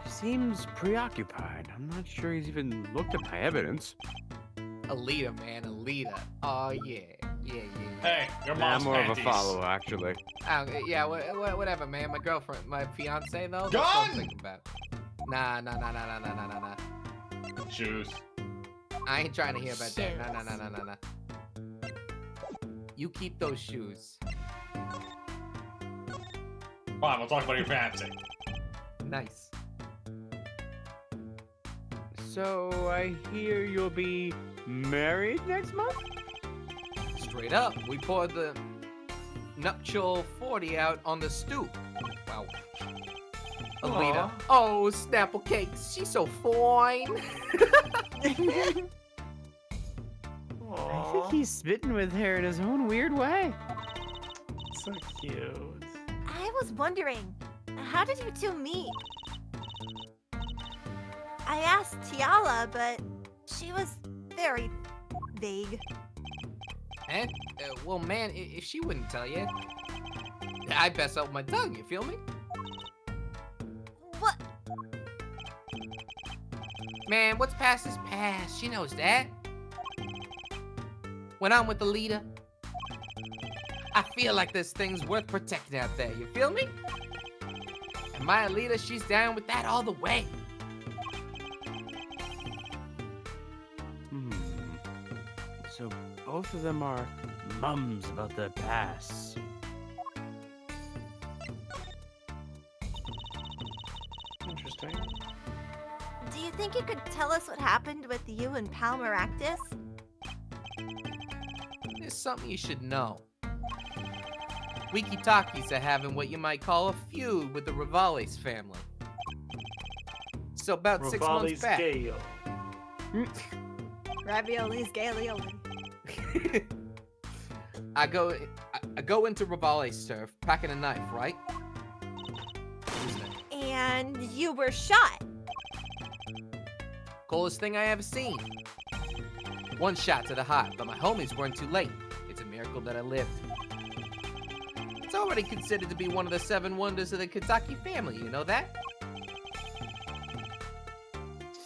E: He seems preoccupied. I'm not sure he's even looked at my evidence.
B: A leader, man, a leader. Oh, yeah. Yeah.
A: Hey, your
E: I'm
A: mom's
E: more
A: panties.
E: of a follower, actually.
B: Yeah, whatever, man. My girlfriend, my fiance, though. That's what
A: Gun!
B: I'm thinking about. Nah.
A: Shoes.
B: I ain't trying to hear about that. Nah. You keep those shoes.
A: Fine, we'll talk about your fancy.
B: Nice.
E: So I hear you'll be married next month?
B: Straight up, we poured the nuptial 40 out on the stoop. Wow. Alita. Oh, Snapple Cakes, she's so fine.
E: I think he's smitten with her in his own weird way.
G: So cute.
F: I was wondering, how did you two meet? I asked Tiala, but she was very vague.
B: Eh? Well, man, if she wouldn't tell you, I best out my tongue, you feel me?
F: What?
B: Man, what's past is past. She knows that. When I'm with the leader, I feel like there's things worth protecting out there. You feel me? And my leader, she's down with that all the way.
E: So both of them are mums about their past.
G: Interesting.
F: Do you think you could tell us what happened with you and Pal Maractus?
B: There's something you should know. Wiki-talkies are having what you might call a feud with the Rivales family. So about 6 months
G: Rivali's
B: back.
G: Gale.
C: Ravioli's Galeoli.
B: I go into Rivale's turf, packing a knife, right?
F: And you were shot.
B: Coolest thing I ever seen. One shot to the heart, but my homies weren't too late. It's a miracle that I lived. It's already considered to be one of the 7 wonders of the Kentucky family, you know that?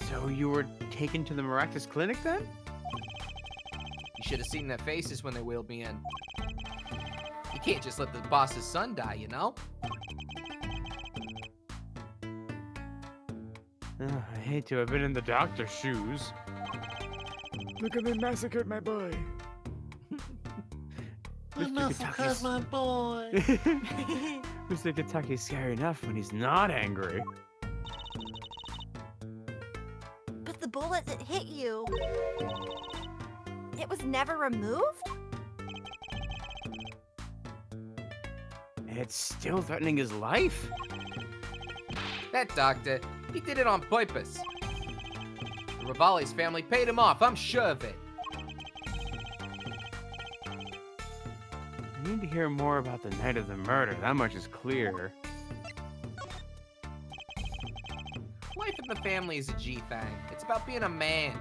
E: So you were taken to the Maractus Clinic then?
B: You should have seen their faces when they wheeled me in. You can't just let the boss's son die, you know?
E: I hate to have been in the doctor's shoes. Look at me massacred my boy. Mr. Kentucky's...
G: my boy.
E: Mr. Kentucky's scary enough when he's not angry.
F: But the bullet that hit you, it was never removed?
E: And it's still threatening his life?
B: That doctor, he did it on purpose. The Rivales family paid him off, I'm sure of it.
E: I need to hear more about the night of the murder. That much is clear.
B: Life in the family is a G thing. It's about being a man.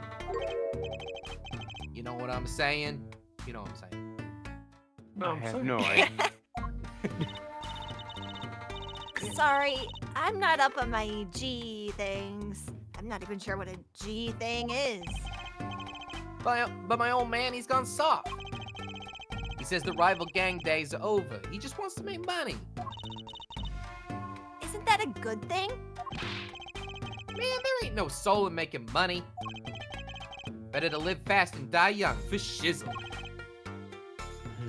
B: You know what I'm saying? You know what I'm saying.
E: I have no idea.
F: Sorry, I'm not up on my G things. I'm not even sure what a G thing is.
B: But my old man, he's gone soft. He says the rival gang days are over. He just wants to make money.
F: Isn't that a good thing?
B: Man, there ain't no soul in making money. Better to live fast and die young, for shizzle.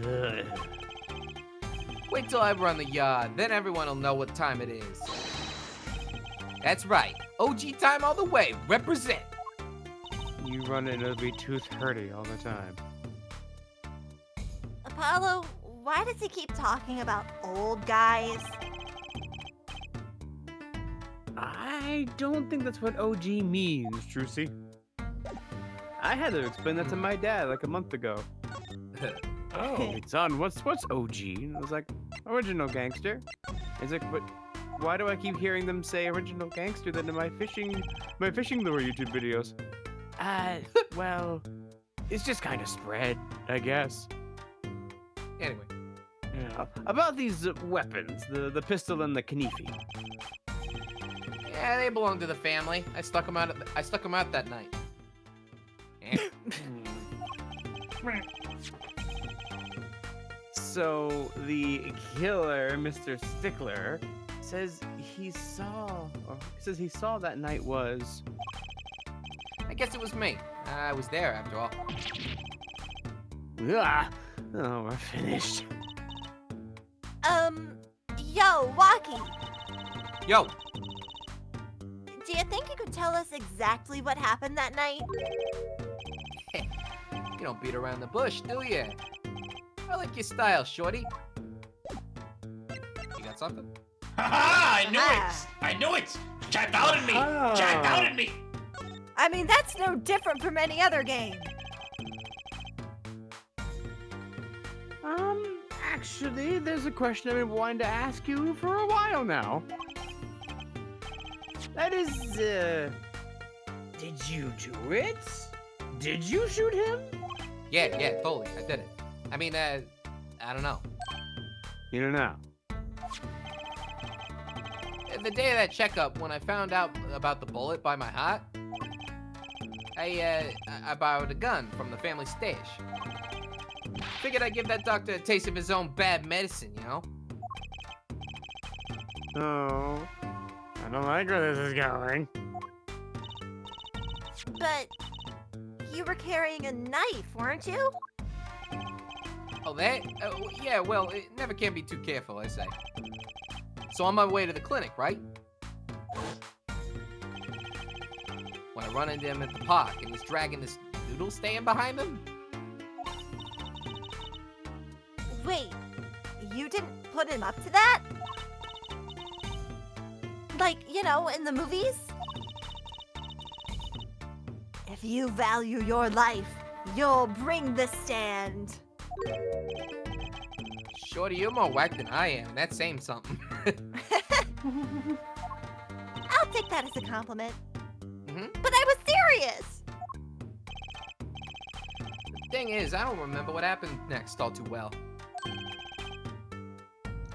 E: Ugh.
B: Wait till I run the yard, then everyone will know what time it is. That's right, OG time all the way, represent.
E: You run it, it'll be tooth hurty all the time.
F: Apollo, why does he keep talking about old guys?
E: I don't think that's what OG means, Trucy. I had to explain that to my dad like a month ago.
D: Oh.
E: Hey, son, what's OG? And I was like, original gangster. He's like, but why do I keep hearing them say original gangster then in my fishing lure YouTube videos? Well, it's just kind of spread, I guess.
B: Anyway,
E: Yeah. About these weapons, the pistol and the knife.
B: yeah, they belong to the family. I stuck them out that night. Eh.
E: So the killer, Mr. Stickler, says he saw that night was.
B: I guess it was me. I was there after all.
E: Ah, oh, we're finished.
F: Yo, Walkie,
B: Yo,
F: do you think you could tell us exactly what happened that night?
B: you don't beat around the bush, do you? I like your style, shorty. You got something?
A: Ha! I knew it! I knew it! Jacked out at me! Jacked out at me!
C: I mean, that's no different from any other game.
E: Actually, there's a question I've been wanting to ask you for a while now. That is, did you do it? Did you shoot him?
B: Yeah, totally. I did it. I mean, I don't know.
E: You don't know.
B: The day of that checkup, when I found out about the bullet by my heart, I borrowed a gun from the family stash. Figured I'd give that doctor a taste of his own bad medicine, you know?
E: Oh, I don't like where this is going.
F: But you were carrying a knife, weren't you?
B: Oh, that? Yeah, well, it never can be too careful, I say. So on my way to the clinic, right? When I run into him at the park and he's dragging this noodle stand behind him.
F: Wait, you didn't put him up to that? Like, you know, in the movies? If you value your life, you'll bring the stand.
B: Shorty, you're more whack than I am, and that's saying something.
F: I'll take that as a compliment.
B: Mhm.
F: But I was serious!
B: The thing is, I don't remember what happened next all too well.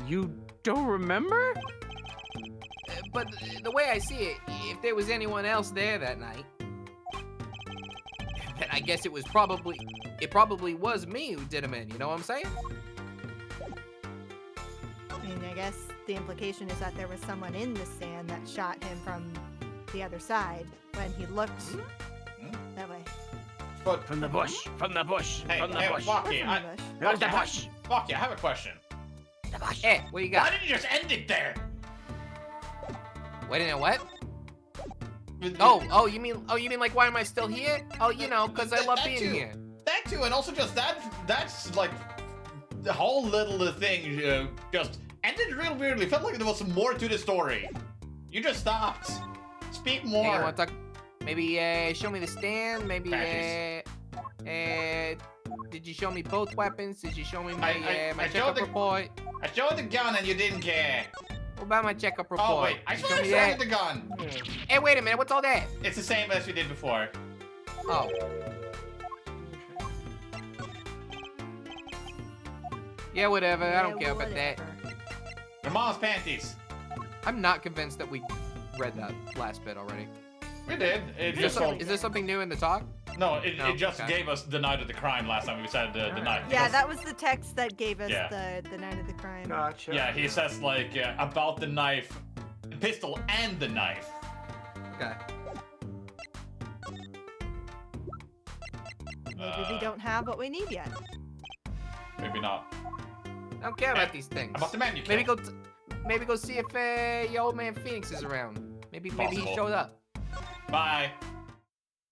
E: You don't remember?
B: But the way I see it, if there was anyone else there that night, then I guess it probably was me who did him in, you know what I'm saying?
C: I mean, I guess the implication is that there was someone in the stand that shot him from the other side when he looked that way.
A: But
E: From the bush, from the bush,
A: hey,
E: from the
A: hey,
E: bush.
A: Walkie,
C: From the bush.
E: There's the bush.
A: Walkie, I have a question.
E: The bush.
B: Hey, what you
A: Why
B: got?
A: didn't you just end it there?
B: Wait a minute, what? Oh, you mean like why am I still here? Oh, you know, cause I love
A: That
B: being
A: too.
B: here.
A: That too, and also just that's like the whole little thing just ended real weirdly. Felt like there was some more to the story. You just stopped. Speak
B: Hey,
A: more.
B: you wanna Maybe show me the stand. Maybe did you show me both weapons? Did you show me my my
A: showed
B: checkup
A: the-
B: report?
A: I showed the gun and you didn't care.
B: What about my checkup report?
A: Oh wait, I
B: Did you
A: should
B: show
A: have
B: me
A: showed the gun.
B: Hey, wait a minute. What's all that?
A: It's the same as we did before.
B: Oh. Yeah, whatever. I don't care about that.
A: Your mom's panties.
B: I'm not convinced that we read that last bit already.
A: We did. It
B: Is
A: just
B: there something new in the talk?
A: no, it just
B: okay.
A: gave us the night of the crime last time we said the night.
C: Yeah, that was the text that gave us
A: Yeah.
C: the night of the crime.
G: Gotcha.
A: Yeah, he says like about the knife, the pistol and the knife.
B: Okay.
C: Maybe we don't have what we need yet.
A: Maybe not.
B: I don't care about these things.
A: About the man you
B: Maybe
A: killed.
B: maybe go see if your old man Phoenix is around. Maybe he
A: Possible.
B: showed up.
A: Bye.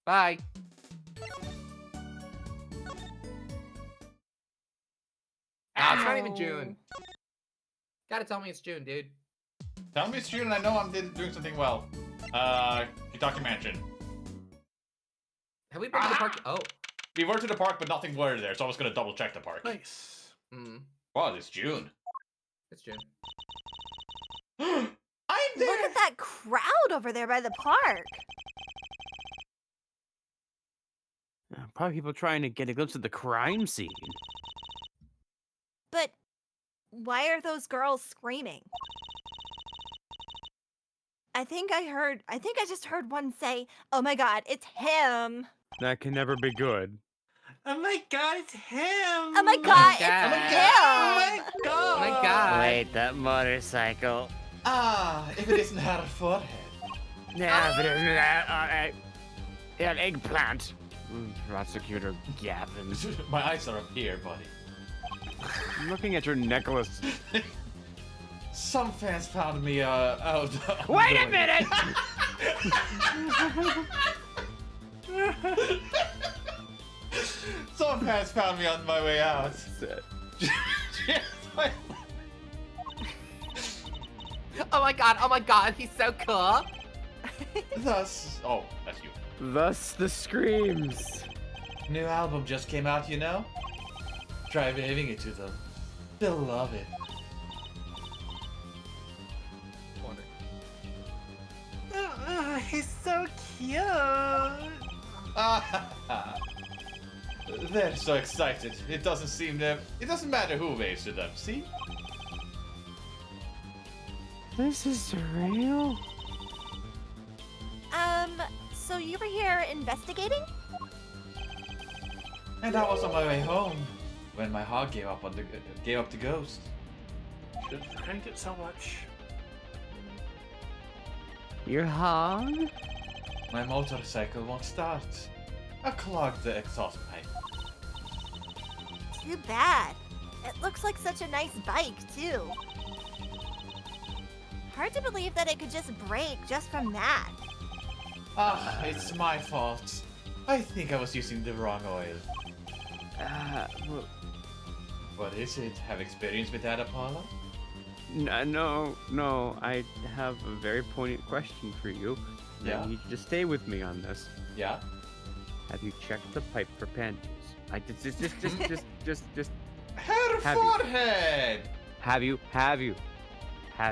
B: Bye. Ah, it's not even June. Gotta tell me it's June, dude.
A: Tell me it's June and I know I'm doing something well. Kentucky Mansion.
B: Have we been to the park? Oh.
A: We were to the park, but nothing were there, so I was gonna double check the park.
G: Nice.
B: Mm,
A: Wow, it's June.
B: it's June.
A: I'm there.
F: Look at that crowd over there by the park.
E: Probably people trying to get a glimpse of the crime scene.
F: But why are those girls screaming? I think I just heard one say, "Oh my god, it's him."
E: That can never be good.
G: Oh my god, it's him!
F: Oh my god,
B: God.
F: it's
G: Oh my
F: him.
G: god!
B: Oh my god.
E: Wait, that motorcycle.
A: Ah, if it isn't her forehead.
E: Yeah, but isn't that an eggplant? Prosecutor Gavin.
A: My eyes are up here, buddy.
E: I'm looking at your necklace.
A: Some fans found me out.
E: Wait a minute!
A: Some fans found me on my way out.
B: Oh my god, he's so cool.
A: Thus, oh, that's you.
E: Thus the screams.
A: New album just came out, you know? Try waving it to them. They'll love it.
G: Oh, he's so cute.
A: They're so excited. It doesn't matter who waves to them, see?
E: This is real?
F: So you were here investigating?
A: And I was on my way home when my heart gave up the ghost.
G: Should hate it so much.
E: Your hog?
A: My motorcycle won't start. I clogged the exhaust pipe.
F: Too bad. It looks like such a nice bike, too. Hard to believe that it could just break just from that.
A: Ah, it's my fault. I think I was using the wrong oil.
E: Well,
A: What is it? Have experience with that, Apollo?
E: no. I have a very poignant question for you.
A: Yeah?
E: I need you to stay with me on this.
A: Yeah?
E: Have you checked the pipe for panties? I just.
A: Her
E: Have you?
A: forehead!
E: Have you?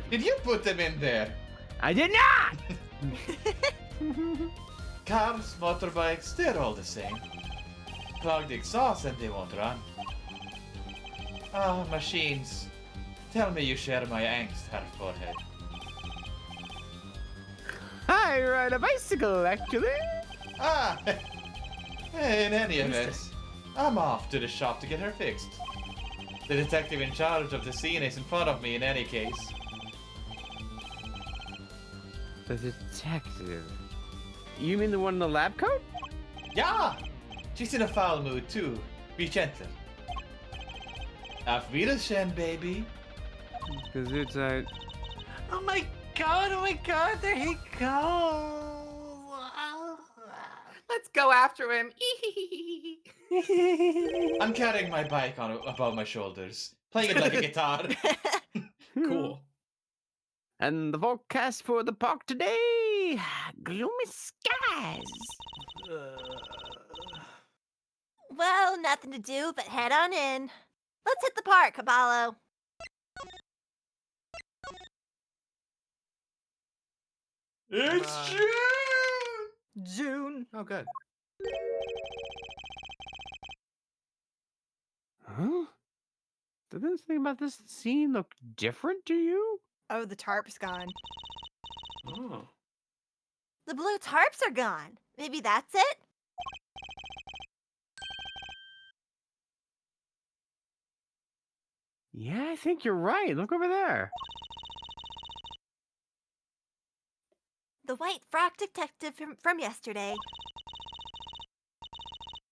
A: Did you put them in there?
E: I did not!
A: Cars, motorbikes, they're all the same. Clog the exhaust and they won't run. Ah, machines. Tell me you share my angst, Her forehead.
E: I ride a bicycle, actually.
A: Ah! In any event, I'm off to the shop to get her fixed. The detective in charge of the scene is in front of me in any case.
E: The detective. You mean the one in the lab coat?
A: Yeah! She's in a foul mood too. Be gentle. Auf Wiedersehen, baby.
E: Because it's
G: Oh my god, there he goes.
B: Let's go after him.
A: I'm carrying my bike on above my shoulders, playing it like a guitar.
B: Cool.
E: And the forecast for the park today say? Gloomy skies.
F: Well, nothing to do but head on in. Let's hit the park, Caballo.
A: It's June!
B: June. Oh, good.
E: Huh? Does this thing about this scene look different to you?
C: Oh, the tarp's gone.
D: Oh.
F: The blue tarps are gone. Maybe that's it?
E: Yeah, I think you're right. Look over there.
F: The white frock detective from yesterday.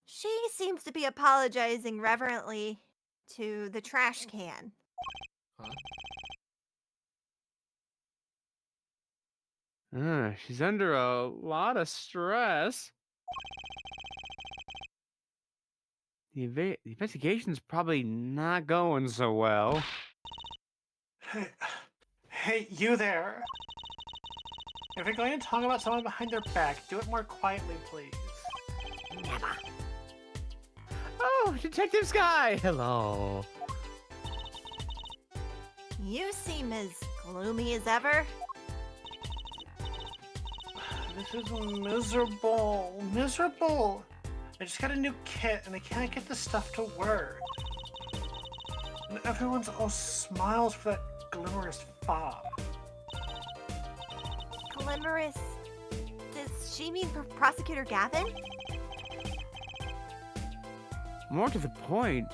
F: She seems to be apologizing reverently to the trash can.
B: Huh?
E: She's under a lot of stress. The investigation's probably not going so well.
G: Hey, you there. If you're going to talk about someone behind their back, do it more quietly, please.
E: Oh, Detective Sky! Hello.
F: You seem as gloomy as ever.
G: This is miserable. Miserable. I just got a new kit and I can't get the stuff to work. And everyone's all smiles for that glimmerous fob.
F: Glimmerous. Does she mean Prosecutor Gavin?
E: More to the point,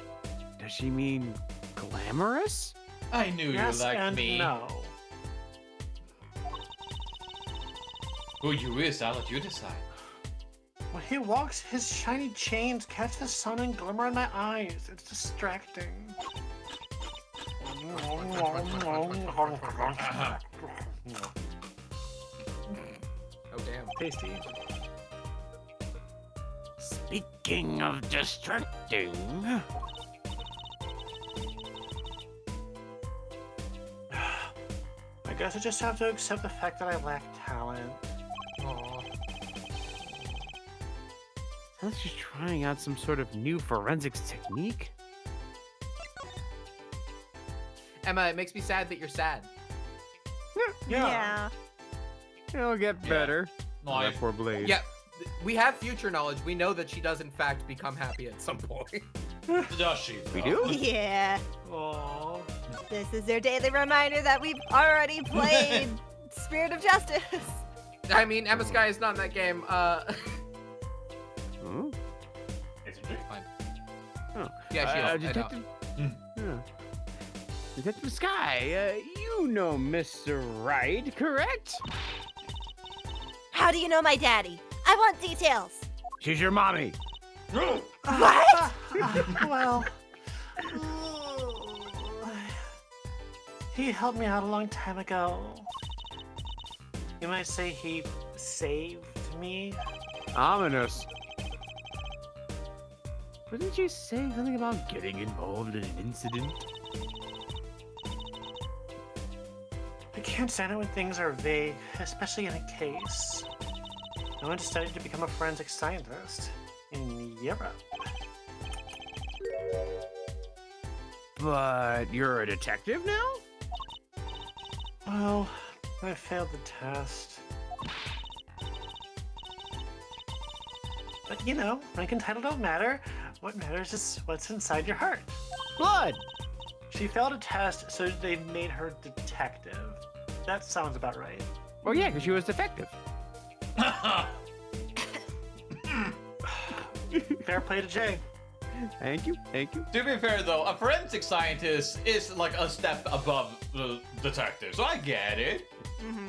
E: does she mean glamorous?
A: I knew
G: Yes
A: you liked
G: and
A: me.
G: no.
A: Who you is, I'll let you decide.
G: When he walks, his shiny chains catch the sun and glimmer in my eyes. It's distracting.
B: Oh, damn.
G: Tasty.
E: Speaking of distracting,
G: I guess I just have to accept the fact that I lack talent.
B: Aw.
E: sounds like she's trying out some sort of new forensics technique.
B: Emma, it makes me sad that you're sad.
G: Yeah.
E: It'll get
A: Yeah.
E: better.
A: No,
E: Oh, that poor Blade.
B: Yeah, we have future knowledge. We know that she does, in fact, become happy at some point.
A: does she?
E: We
A: though?
E: do?
F: Yeah.
G: Aww.
F: This is their daily reminder that we've already played Spirit of Justice.
B: I mean, Emma Sky is not in that game.
E: Hmm?
A: Isn't it?
B: Fine.
E: Oh.
B: Yeah, she is. I know.
E: Detective...
A: Hmm.
E: Yeah. Detective Sky, you know Mr. Right, correct?
F: How do you know my daddy? I want details.
E: She's your mommy.
F: What?
G: Well, he helped me out a long time ago. You might say he saved me.
E: Ominous. Wasn't she saying something about getting involved in an incident?
G: I can't stand it when things are vague, especially in a case. I went to study to become a forensic scientist in Europe.
E: But you're a detective now?
G: Well, I failed the test. But you know, rank and title don't matter. What matters is what's inside your heart.
E: Blood!
G: She failed a test, so they made her detective. That sounds about right.
E: Well, yeah, because she was defective.
G: Fair play to Jay.
E: Thank you, thank you.
A: To be fair, though, a forensic scientist is like a step above the detective, so I get it.
F: Mm-hmm.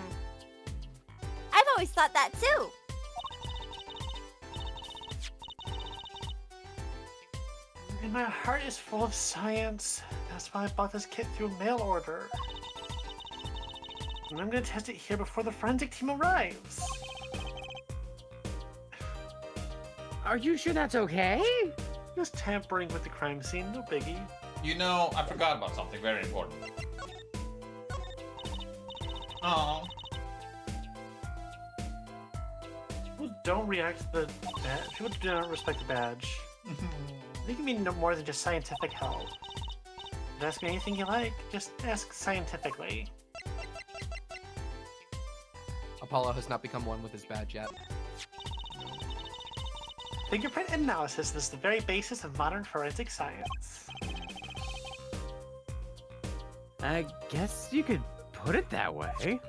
F: I've always thought that too.
G: And my heart is full of science. That's why I bought this kit through mail order. And I'm gonna test it here before the forensic team arrives.
E: Are you sure that's okay?
G: Just tampering with the crime scene, no biggie.
A: You know, I forgot about something very important. Oh.
G: don't react to the badge. People do not respect the badge. They can mean no more than just scientific help. Ask me anything you like, just ask scientifically.
B: Apollo has not become one with his badge yet.
G: Fingerprint analysis is the very basis of modern forensic science.
E: I guess you could put it that way.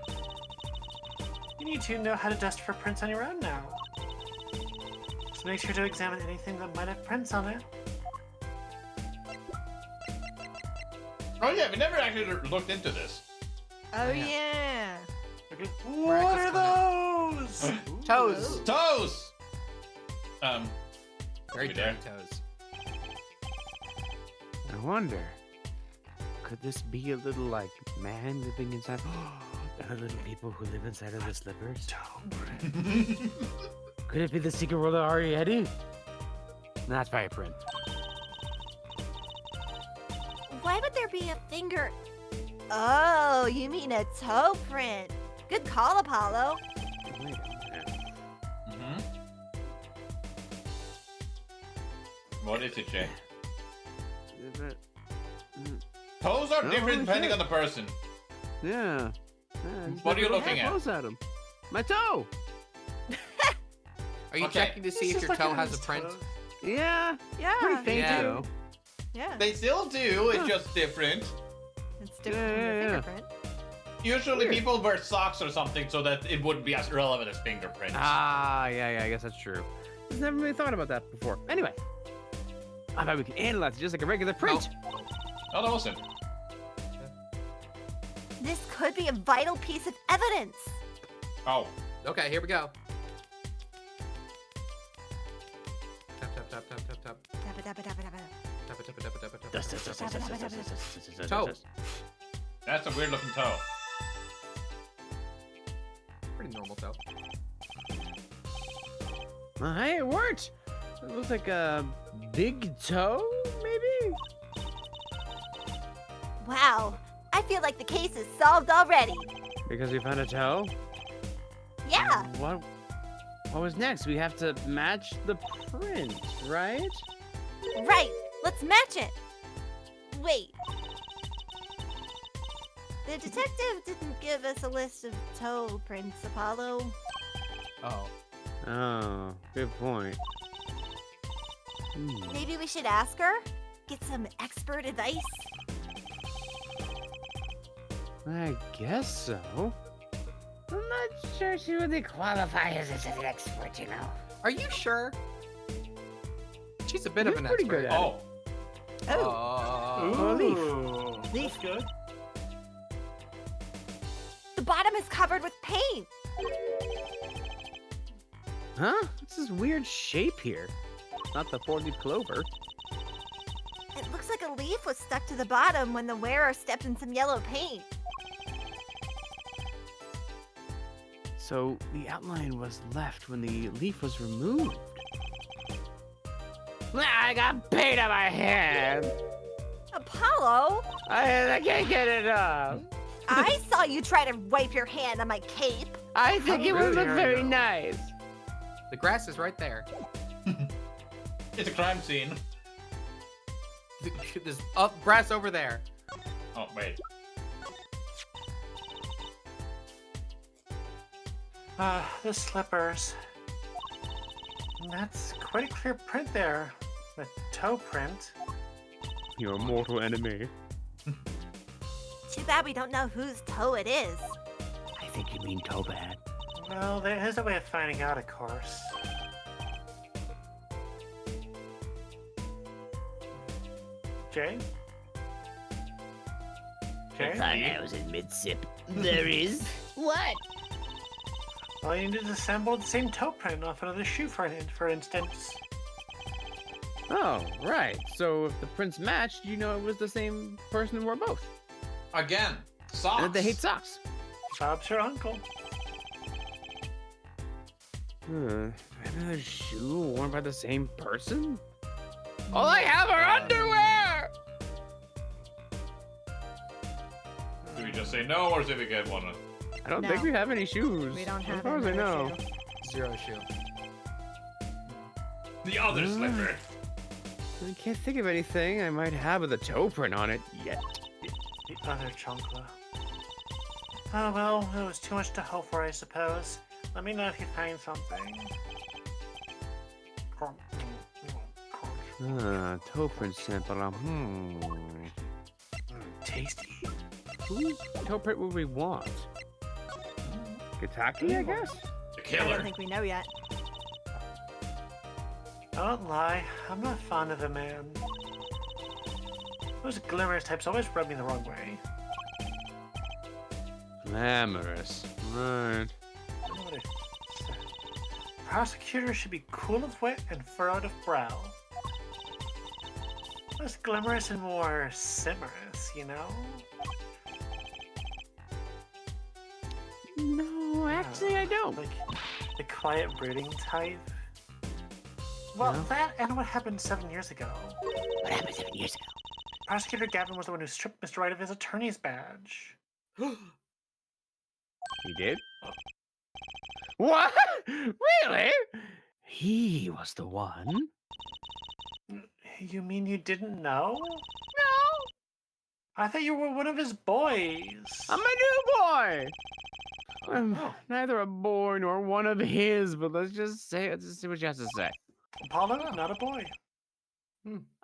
G: You need to know how to dust for prints on your own now. So make sure to examine anything that might have prints on it.
A: Oh yeah, we never actually looked into this.
C: Oh yeah.
G: Okay. What are those?
B: Toes.
A: Toes!
B: Very
A: we there?
B: dirty toes.
E: I wonder, could this be a little like man living inside? Are the little people who live inside of the slippers? Could it be the secret world of Ariete? Not by a print.
F: Why would there be a finger? Oh, you mean a toe print. Good call, Apollo.
E: Wait a minute.
A: What is it, Jay?
E: Is it-
A: Toes are
E: Oh,
A: different
E: holy
A: depending
E: shit.
A: on the person.
E: Yeah. Just
A: What are you
E: look
A: looking at?
E: close at him. My toe.
B: Are you
A: Okay.
B: checking to see if your toe has a print?
E: Yeah.
C: Yeah.
E: Pretty faint
B: Yeah.
E: toe.
C: Yeah.
A: They still do, it's just different.
C: It's different from your
E: Yeah.
C: fingerprint.
A: Usually
E: Weird.
A: people wear socks or something so that it wouldn't be as relevant as fingerprints.
E: Ah, yeah, I guess that's true. I've never really thought about that before. Anyway, I bet we can analyze it just like a regular print.
A: Oh, that wasn't.
F: This could be a vital piece of evidence.
A: Oh.
B: Okay, here we go. Tap, tap, tap, tap, tap, tap.
F: Dabba, dabba, dabba, dabba.
B: Tap, tap, tap, tap, tap, tap.
E: Dust, dust, dust, dust, dust, dust, dust, dust, dust,
B: Toe.
E: dust.
A: That's a weird looking toe.
B: Pretty normal toe.
E: Hey, it worked. It looks like a big toe, maybe?
F: Wow, I feel like the case is solved already.
E: Because we found a toe?
F: Yeah,
E: What was next? We have to match the print, right?
F: right. Let's match it. Wait. The detective didn't give us a list of toe prints, Apollo.
B: Oh.
E: Oh, good point.
F: Maybe we should ask her? Get some expert advice?
E: I guess so. I'm not sure she would qualify as an expert, you know.
B: Are you sure? She's a bit of
E: You're
B: an
E: pretty
B: expert.
E: good at it.
A: Oh.
B: Oh.
G: Ooh,
F: Leaf.
G: that's good.
F: The bottom is covered with paint.
E: Huh? What's this weird shape here? Not the 4-leaf clover.
F: It looks like a leaf was stuck to the bottom when the wearer stepped in some yellow paint.
E: So the outline was left when the leaf was removed. I got paint on my hand.
F: Apollo,
E: I can't get it off.
F: I saw you try to wipe your hand on my cape.
E: I think it would
B: Really?
E: look very
G: There you go.
E: nice.
B: The grass is right there.
A: It's a crime scene.
B: There's grass over there.
A: Oh, wait.
G: The slippers. That's quite a clear print there. The toe print.
E: Your mortal enemy.
F: Too bad we don't know whose toe it is.
E: I think you mean Tobad.
G: Well, there is a way of finding out, of course. Jay? Jay?
E: I was in mid-sip. There is? What?
G: Well, you need to assemble the same toe print off another shoe, for instance.
E: Oh, right. So if the prints matched, you know it was the same person who wore both.
A: Again, socks.
E: And that they hate socks.
G: Bob's your uncle.
E: Another shoe worn by the same person? All I have are underwear!
A: Do we just say no, or do we get one?
E: I don't
C: No.
E: think we have any shoes.
C: We don't have
E: As far as I
C: another
E: know.
C: shoe.
B: 0 shoe.
A: The other slipper.
E: I can't think of anything I might have with a toe print on it yet.
G: The other chancla. Oh well, it was too much to hope for, I suppose. Let me know if you find something.
E: Toe print sample.
G: Tasty.
E: Whose toe print would we want? Kataki, I guess?
A: The
C: I
A: killer.
C: don't think we know yet.
G: Don't lie, I'm not fond of the man. Those glamorous types always rub me the wrong way.
E: Glamorous. Right.
G: I don't know what I said. Prosecutor should be cool of wit and furrowed of brow. Less glamorous and more simmerous, you know?
E: No, actually, I don't.
G: Like the quiet brooding type. Well,
E: No.
G: that and what happened 7 years ago.
E: What happened 7 years ago?
G: Prosecutor Gavin was the one who stripped Mr. Wright of his attorney's badge.
E: He did? What? Really? He was the one?
G: You mean you didn't know?
E: No,
G: I thought you were one of his boys.
E: I'm a new boy. I'm
G: Oh.
E: neither a boy nor one of his, but let's just see what you have to say.
G: Apollo, not a boy.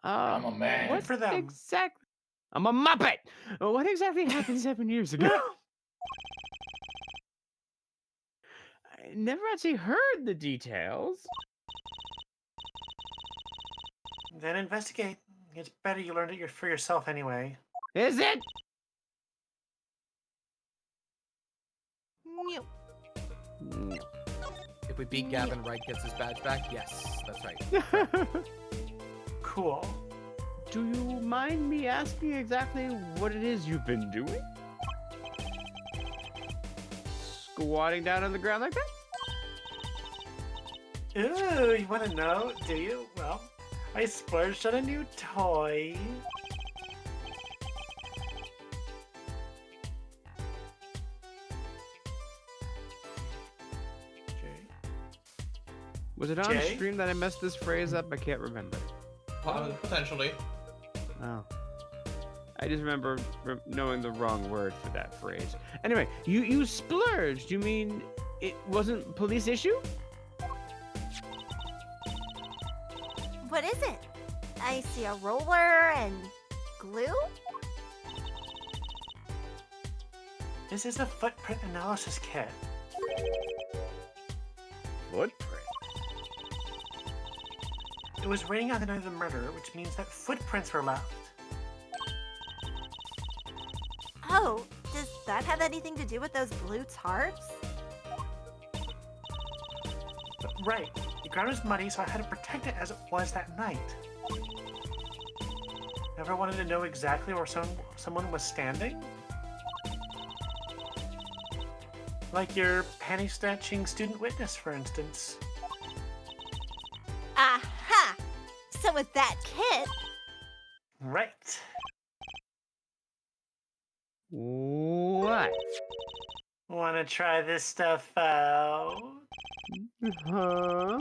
A: I'm a man.
E: What
G: for them.
E: exactly? I'm a muppet. What exactly happened 7 years ago? I never actually heard the details.
G: Then investigate. It's better you learned it for yourself anyway.
E: Is it? Mm.
B: If we beat Gavin, Wright gets his badge back? Yes, that's right.
G: Cool.
E: Do you mind me asking exactly what it is you've been doing? Squatting down on the ground like that?
G: Ooh, you want to know? Do you? Well, I splurged on a new toy.
E: Was it on
G: Jay?
E: stream that I messed this phrase up? I can't remember.
B: Potentially.
E: Oh. I just remember knowing the wrong word for that phrase. Anyway, you splurged. You mean it wasn't police issue?
F: What is it? I see a roller and glue?
G: This is a footprint analysis kit.
E: Footprint.
G: It was raining on the night of the murder, which means that footprints were left.
F: Oh, does that have anything to do with those blue tarps?
G: Right. The ground was muddy, so I had to protect it as it was that night. Ever wanted to know exactly where someone was standing? Like your panty-snatching student witness, for instance.
F: Aha! So with that kit,
G: Right.
E: What?
G: Wanna try this stuff out?
E: Huh?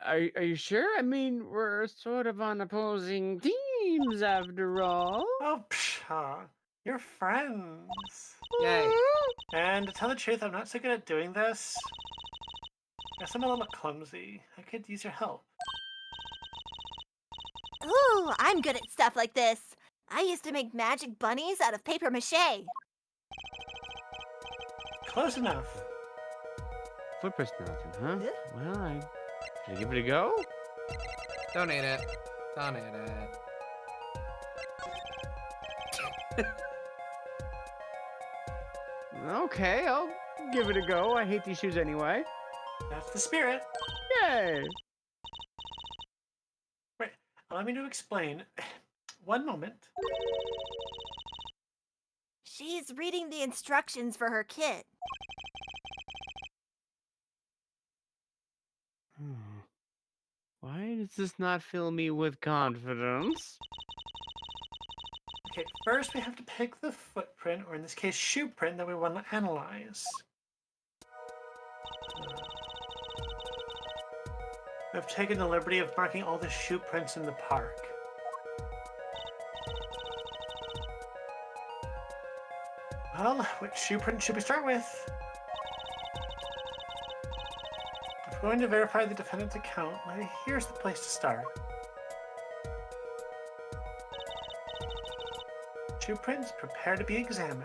E: Are you sure? I mean, we're sort of on opposing teams after all.
G: Oh, pshaw. You're friends.
B: Yay.
G: And to tell the truth, I'm not so good at doing this. Guess I'm a little clumsy. I could use your help.
F: ooh, I'm good at stuff like this. I used to make magic bunnies out of paper mache.
G: Close enough.
E: Footprint nothing, huh?
F: Yeah.
E: Well, should I give it a go?
B: Donate it. Donate it.
E: Okay, I'll give it a go. I hate these shoes anyway.
G: That's the spirit.
E: Yay!
G: Wait, allow me to explain. One moment.
F: She's reading the instructions for her kit.
E: Why does this not fill me with confidence?
G: Okay, first we have to pick the footprint, or in this case, shoe print, that we want to analyze. I've taken the liberty of marking all the shoe prints in the park. Well, which shoe print should we start with? If we're going to verify the defendant's account, here's the place to start. Shoe prints, prepare to be examined.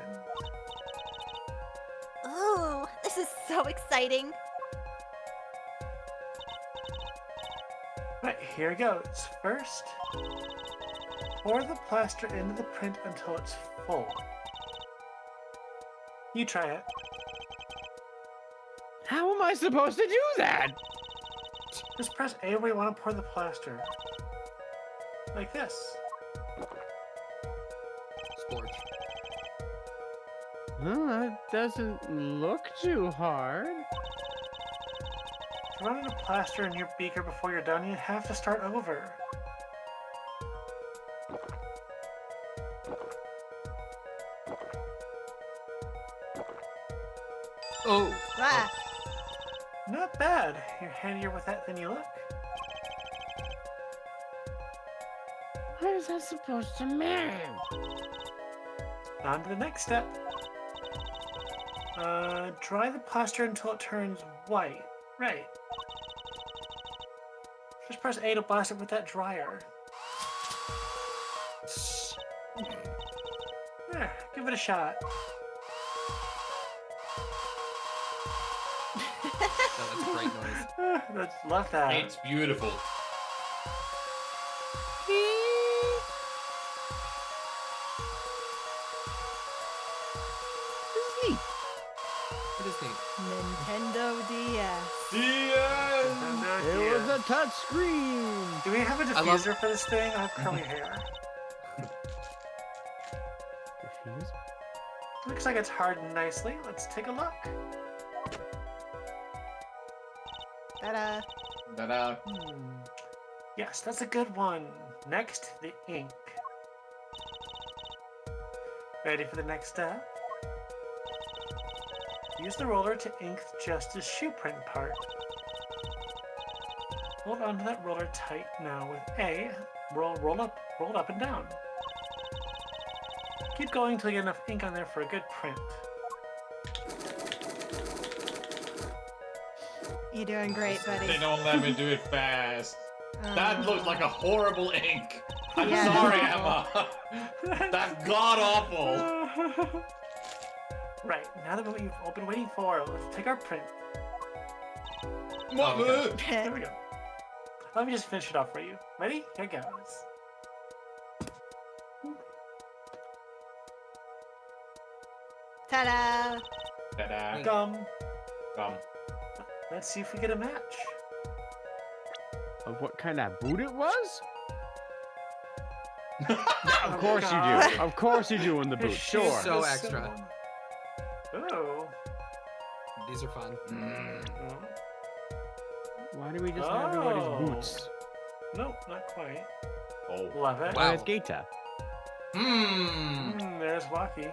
F: Ooh, this is so exciting.
G: Right, here goes. First, pour the plaster into the print until it's full. You try it.
E: How am I supposed to do that?
G: Just press A where you want to pour the plaster. Like this.
B: Scorch.
E: Well, that doesn't look too hard.
G: If you run out of plaster in your beaker before you're done, you have to start over.
B: Oh.
F: Ah,
G: Not bad. You're handier with that than you look.
E: What is that supposed to mean?
G: On to the next step. Dry the plaster until it turns white. Right. Just press A to blast it with that dryer. There, give it a shot.
B: Oh, that's a great noise.
G: Love that.
A: It's beautiful.
B: What is neat?
C: Nintendo DS.
E: It was a touch screen.
G: Do we have a
B: I love-
G: diffuser for this thing? I have curly hair.
E: Diffuse?
G: Looks like it's hardened nicely. Let's take a look.
F: ta-da.
A: Ta-da.
G: Yes, that's a good one. Next, the ink. Ready for the next step? Use the roller to ink just the shoe print part. Hold onto that roller tight now with A. Roll it up and down. Keep going until you get enough ink on there for a good print.
C: You're doing great, buddy.
A: They don't let me do it fast. That looks like a horrible ink. I'm
C: Yeah,
A: sorry,
C: that's
A: Emma. That's god awful.
G: Right, now that what you've all been waiting for, let's take our print.
B: Oh, okay.
G: There we go. Let me just finish it off for you. Ready? Here it goes.
F: Ta-da.
A: Ta-da.
G: Gum.
A: Come.
G: Let's see if we get a match.
E: Of what kind of boot it was?
G: Oh,
E: Of course you
G: God.
E: do. Of course you do in the
G: His
E: boot.
G: shoes
E: Sure.
B: So
G: are
B: extra.
G: Ooh.
B: These are fun.
E: Why do we just have everybody's
G: Oh.
E: boots?
G: Nope, not quite.
A: Oh.
G: Love it.
B: Wow.
E: Where's Gaeta?
G: There's Waki.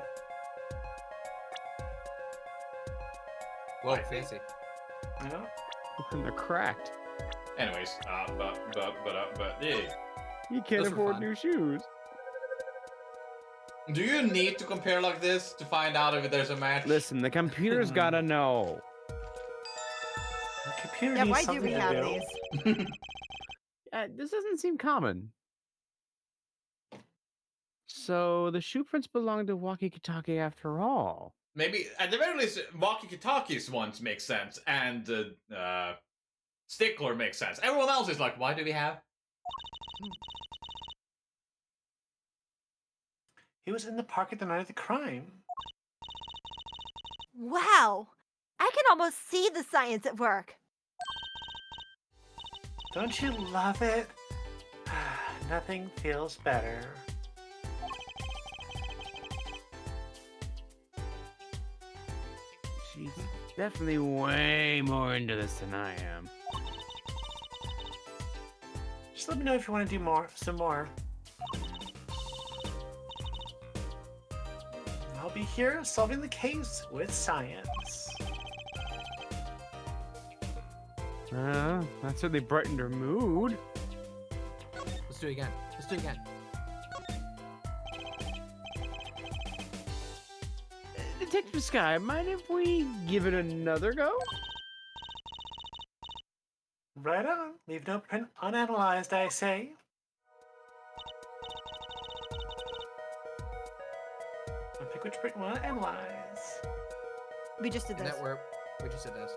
B: Whoa, fancy.
G: Yeah.
E: And they're cracked.
A: Anyways, but, yeah.
E: You can't
B: Those were
E: afford
B: fun.
E: new shoes.
A: Do you need to compare like this to find out if there's a match?
E: Listen, the computer's gotta know.
G: The computer
C: Yeah,
G: needs
C: why do
G: something
C: we
G: to
C: have
G: do.
C: these?
E: This doesn't seem common. So the shoe prints belong to Waki Kitake after all.
A: Maybe at the very least, Waki Kitaki's ones make sense, and Stickler makes sense. Everyone else is like, why do we have?
G: He was in the park at the night of the crime.
F: Wow. I can almost see the science at work.
G: Don't you love it? Nothing feels better.
E: She's definitely way more into this than I am.
G: Just let me know if you want to do some more. I'll be here solving the case with science.
E: That certainly brightened her mood.
B: Let's do it again. Let's do it again.
E: Detective Sky, mind if we give it another go?
G: Right on. Leave no print unanalyzed, I say. I'll pick which print we want to analyze.
C: We just did this.
B: Network. We just did this.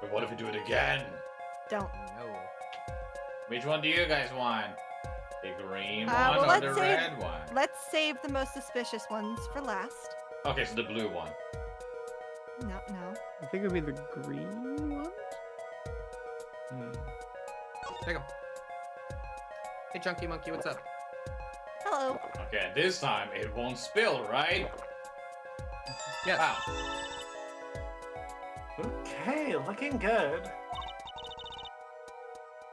A: But what if we do it again?
C: Don't.
B: No.
A: Which one do you guys want? The green
C: well,
A: one or
C: let's
A: the
C: say-
A: red one?
C: Let's save the most suspicious ones for last.
A: Okay, so the blue one.
C: No.
E: I think it would be the green one.
B: Take 'em. Hey, Chunky Monkey, what's up?
C: Hello.
A: Okay, this time it won't spill, right?
B: Yes.
A: Wow.
G: Okay, looking good.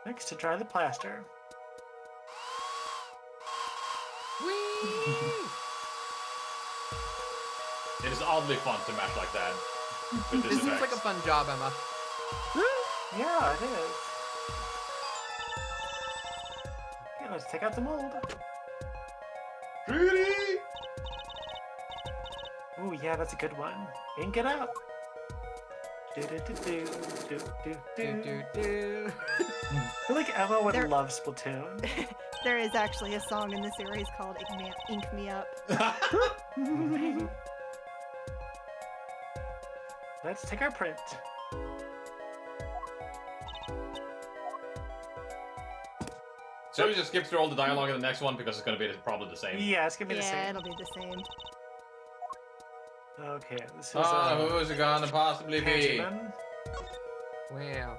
G: Next to dry the plaster.
B: Whee!
A: It is oddly fun to mash like that. With
B: This seems like a fun job, Emma.
G: Yeah, it is. Okay, let's take out the mold.
A: Pretty!
G: Ooh, yeah, that's a good one. Ink it up. Do do do do do do
B: Do,
G: do.
B: do, do.
G: I feel like Emma would
C: There-
G: love Splatoon.
C: There is actually a song in the series called Ink Me Up.
G: Let's take our print.
A: So we just skip through all the dialogue in the next one because it's gonna be probably the same.
G: Yeah, it's gonna be the
C: Yeah,
G: same.
C: it'll be the same.
G: Okay, this is
A: Who's it gonna possibly be?
G: Benjamin.
B: Wow.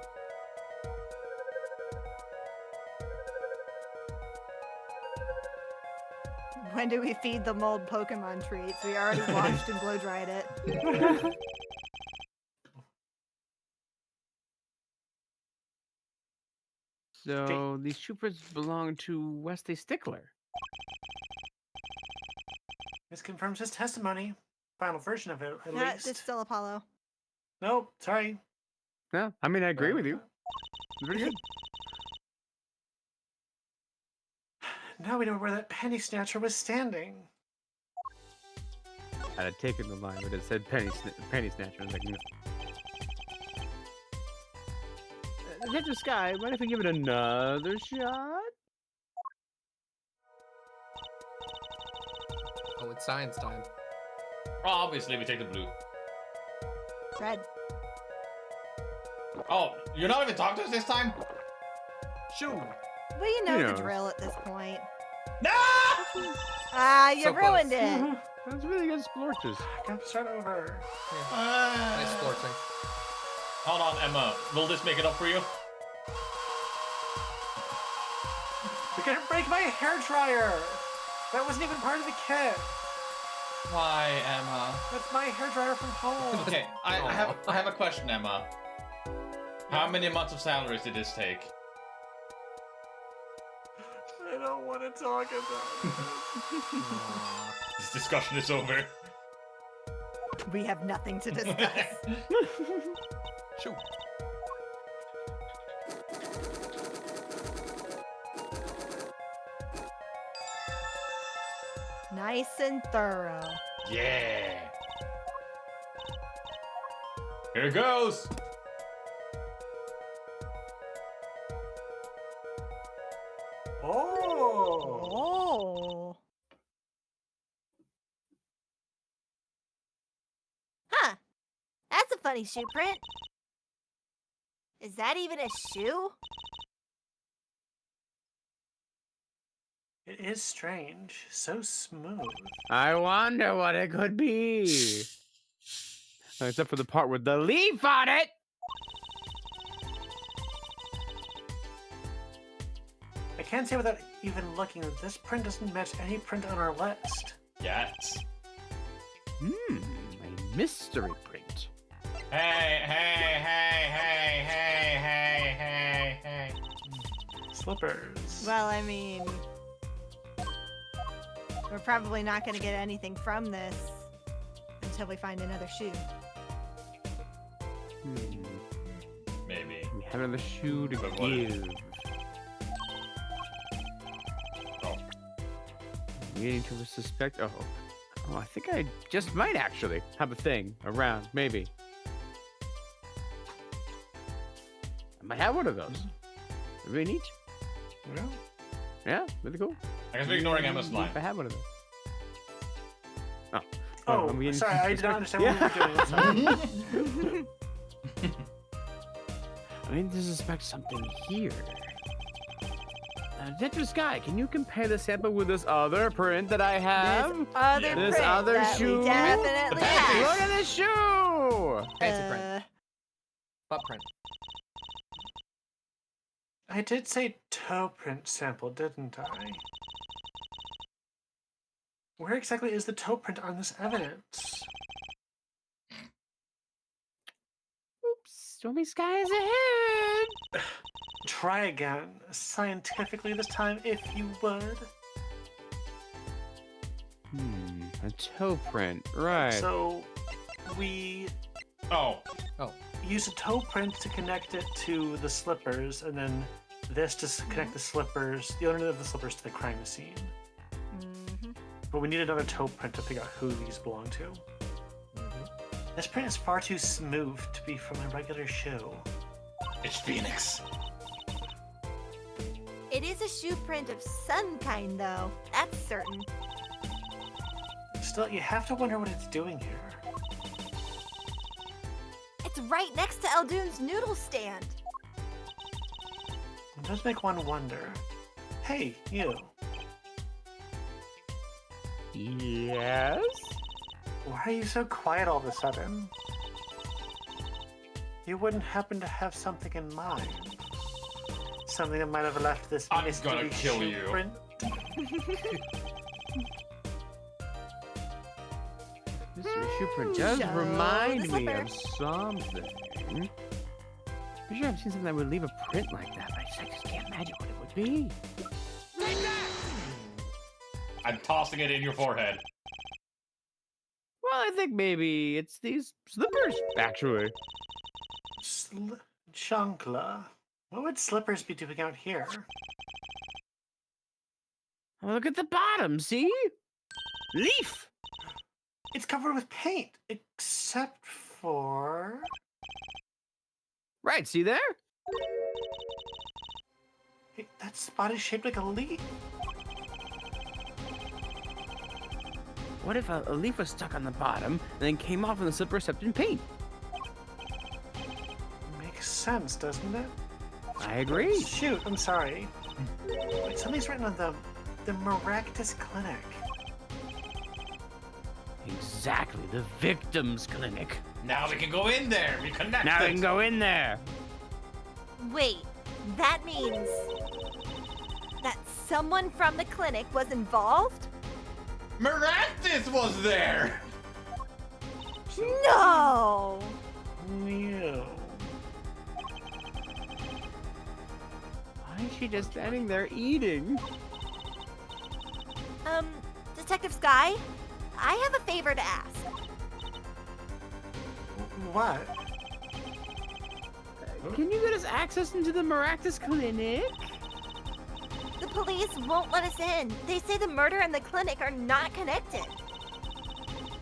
C: When do we feed the mold Pokemon treats? We already washed and blow dried it.
E: So these troopers belong to Wesley Stickler.
G: This confirms his testimony. Final version of it, at
C: It's
G: least.
C: still Apollo.
G: Nope, sorry.
E: No, I mean I agree with you. It's pretty good.
G: Now we know where that penny snatcher was standing.
E: I'd have taken the line, but it said penny snatcher. I was like, no. Detective Sky, mind if we give it another shot?
B: Oh, it's science time.
A: Obviously, we take the blue.
C: Red.
A: Oh, you're not even talking to us this time?
B: Shoo!
C: Well, you know
E: Who
C: the
E: knows?
C: drill at this point.
A: No!
C: Ah, you
B: So
C: ruined
B: close.
C: it.
E: That's really good splorches.
G: Gotta start over.
B: Nice splorching.
A: Hold on, Emma. Will this make it up for you?
G: You're gonna break my hair dryer! That wasn't even part of the kit.
A: Why, Emma?
G: That's my hair dryer from home.
A: Okay, I have a question, Emma. How many months of salaries did this take?
G: I don't want to talk about it.
A: This discussion is over.
C: We have nothing to discuss.
B: Shoo!
C: Nice and thorough.
A: Yeah. Here it goes.
G: Oh!
C: Oh.
F: Huh. That's a funny shoe print. Is that even a shoe?
G: It is strange. So smooth.
E: I wonder what it could be. Except for the part with the leaf on it.
G: I can't say without even looking that this print doesn't match any print on our list.
A: Yes.
E: A mystery print.
A: Hey, hey, hey, hey, hey, hey, hey, hey.
G: Slippers.
C: Well, I mean, we're probably not going to get anything from this until we find another shoe.
A: Maybe.
E: We have another shoe to
A: But what-
E: give.
A: Oh.
E: Meaning to suspect. Oh, I think I just might actually have a thing around. Maybe. I might have one of those. Really neat.
G: Yeah.
E: Yeah, really cool.
A: I guess we're ignoring Emma's line.
E: If I have one of those. Oh.
G: Oh,
E: I'm getting
G: sorry, I did not understand what you were doing. I'm sorry.
E: I need to suspect something here. Detective Sky, can you compare the sample with this other print that I have?
F: This other
E: This
F: print
E: other
F: that
E: shoe?
F: we definitely
A: The
F: have.
E: Look at this shoe!
B: Fancy print.
F: Uh,
B: Butt print.
G: I did say toe print sample, didn't I? Where exactly is the toe print on this evidence?
E: Oops, Stormy Sky is ahead.
G: Try again, scientifically this time, if you would.
E: A toe print, right.
G: So, we
A: Oh,
G: use a toe print to connect it to the slippers, and then this to connect the slippers, the owner of the slippers, to the crime scene.
F: mhm.
G: But we need another toe print to figure out who these belong to.
B: Mm-hmm.
G: This print is far too smooth to be from a regular shoe.
A: it's Phoenix.
F: It is a shoe print of some kind, though. That's certain.
G: Still, you have to wonder what it's doing here.
F: It's right next to Eldoon's noodle stand.
G: It does make one wonder. Hey, you.
E: Yes?
G: Why are you so quiet all of a sudden? You wouldn't happen to have something in mind? Something that might have left this
A: I'm
G: mystery
A: gonna kill
G: shoe
A: you.
G: print?
E: This shoe print does
F: Show
E: remind
F: the
E: me
F: slipper.
E: of something. Pretty sure I've seen something that would leave a print like that, but I just can't imagine what it would be.
A: I'm tossing it in your forehead.
E: Well, I think maybe it's these slippers, actually.
G: Shankla. What would slippers be doing out here?
E: Oh, look at the bottom, see? Leaf!
G: It's covered with paint, except for...
E: Right, see there?
G: Hey, that spot is shaped like a leaf.
E: What if a leaf was stuck on the bottom and then came off and the slipper stepped in paint?
G: Makes sense, doesn't it?
E: I agree.
G: Shoot, I'm sorry. Wait, something's written on the Maractus Clinic.
E: Exactly, the victim's clinic.
A: Now we can go in there. We connect
E: Now we
A: it.
E: can go in there.
F: Wait, that means that someone from the clinic was involved?
A: Maractus was there.
F: No!
G: No.
E: Why is she just standing there eating?
F: Detective Sky, I have a favor to ask.
G: What?
E: Can you get us access into the Maractus Clinic?
F: The police won't let us in. They say the murder and the clinic are not connected.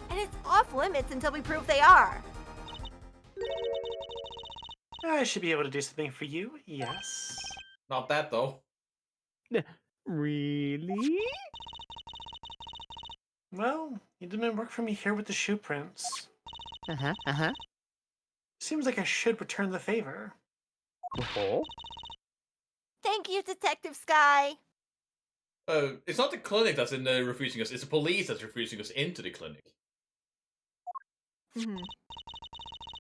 F: And it's off limits until we prove they are.
G: I should be able to do something for you, yes.
A: Not that though.
E: Really?
G: Well, you didn't work for me here with the shoe prints.
E: Uh-huh.
G: Seems like I should return the favor.
E: Oh?
F: Thank you, Detective Sky.
A: It's not the clinic that's refusing us. It's the police that's refusing us into the clinic.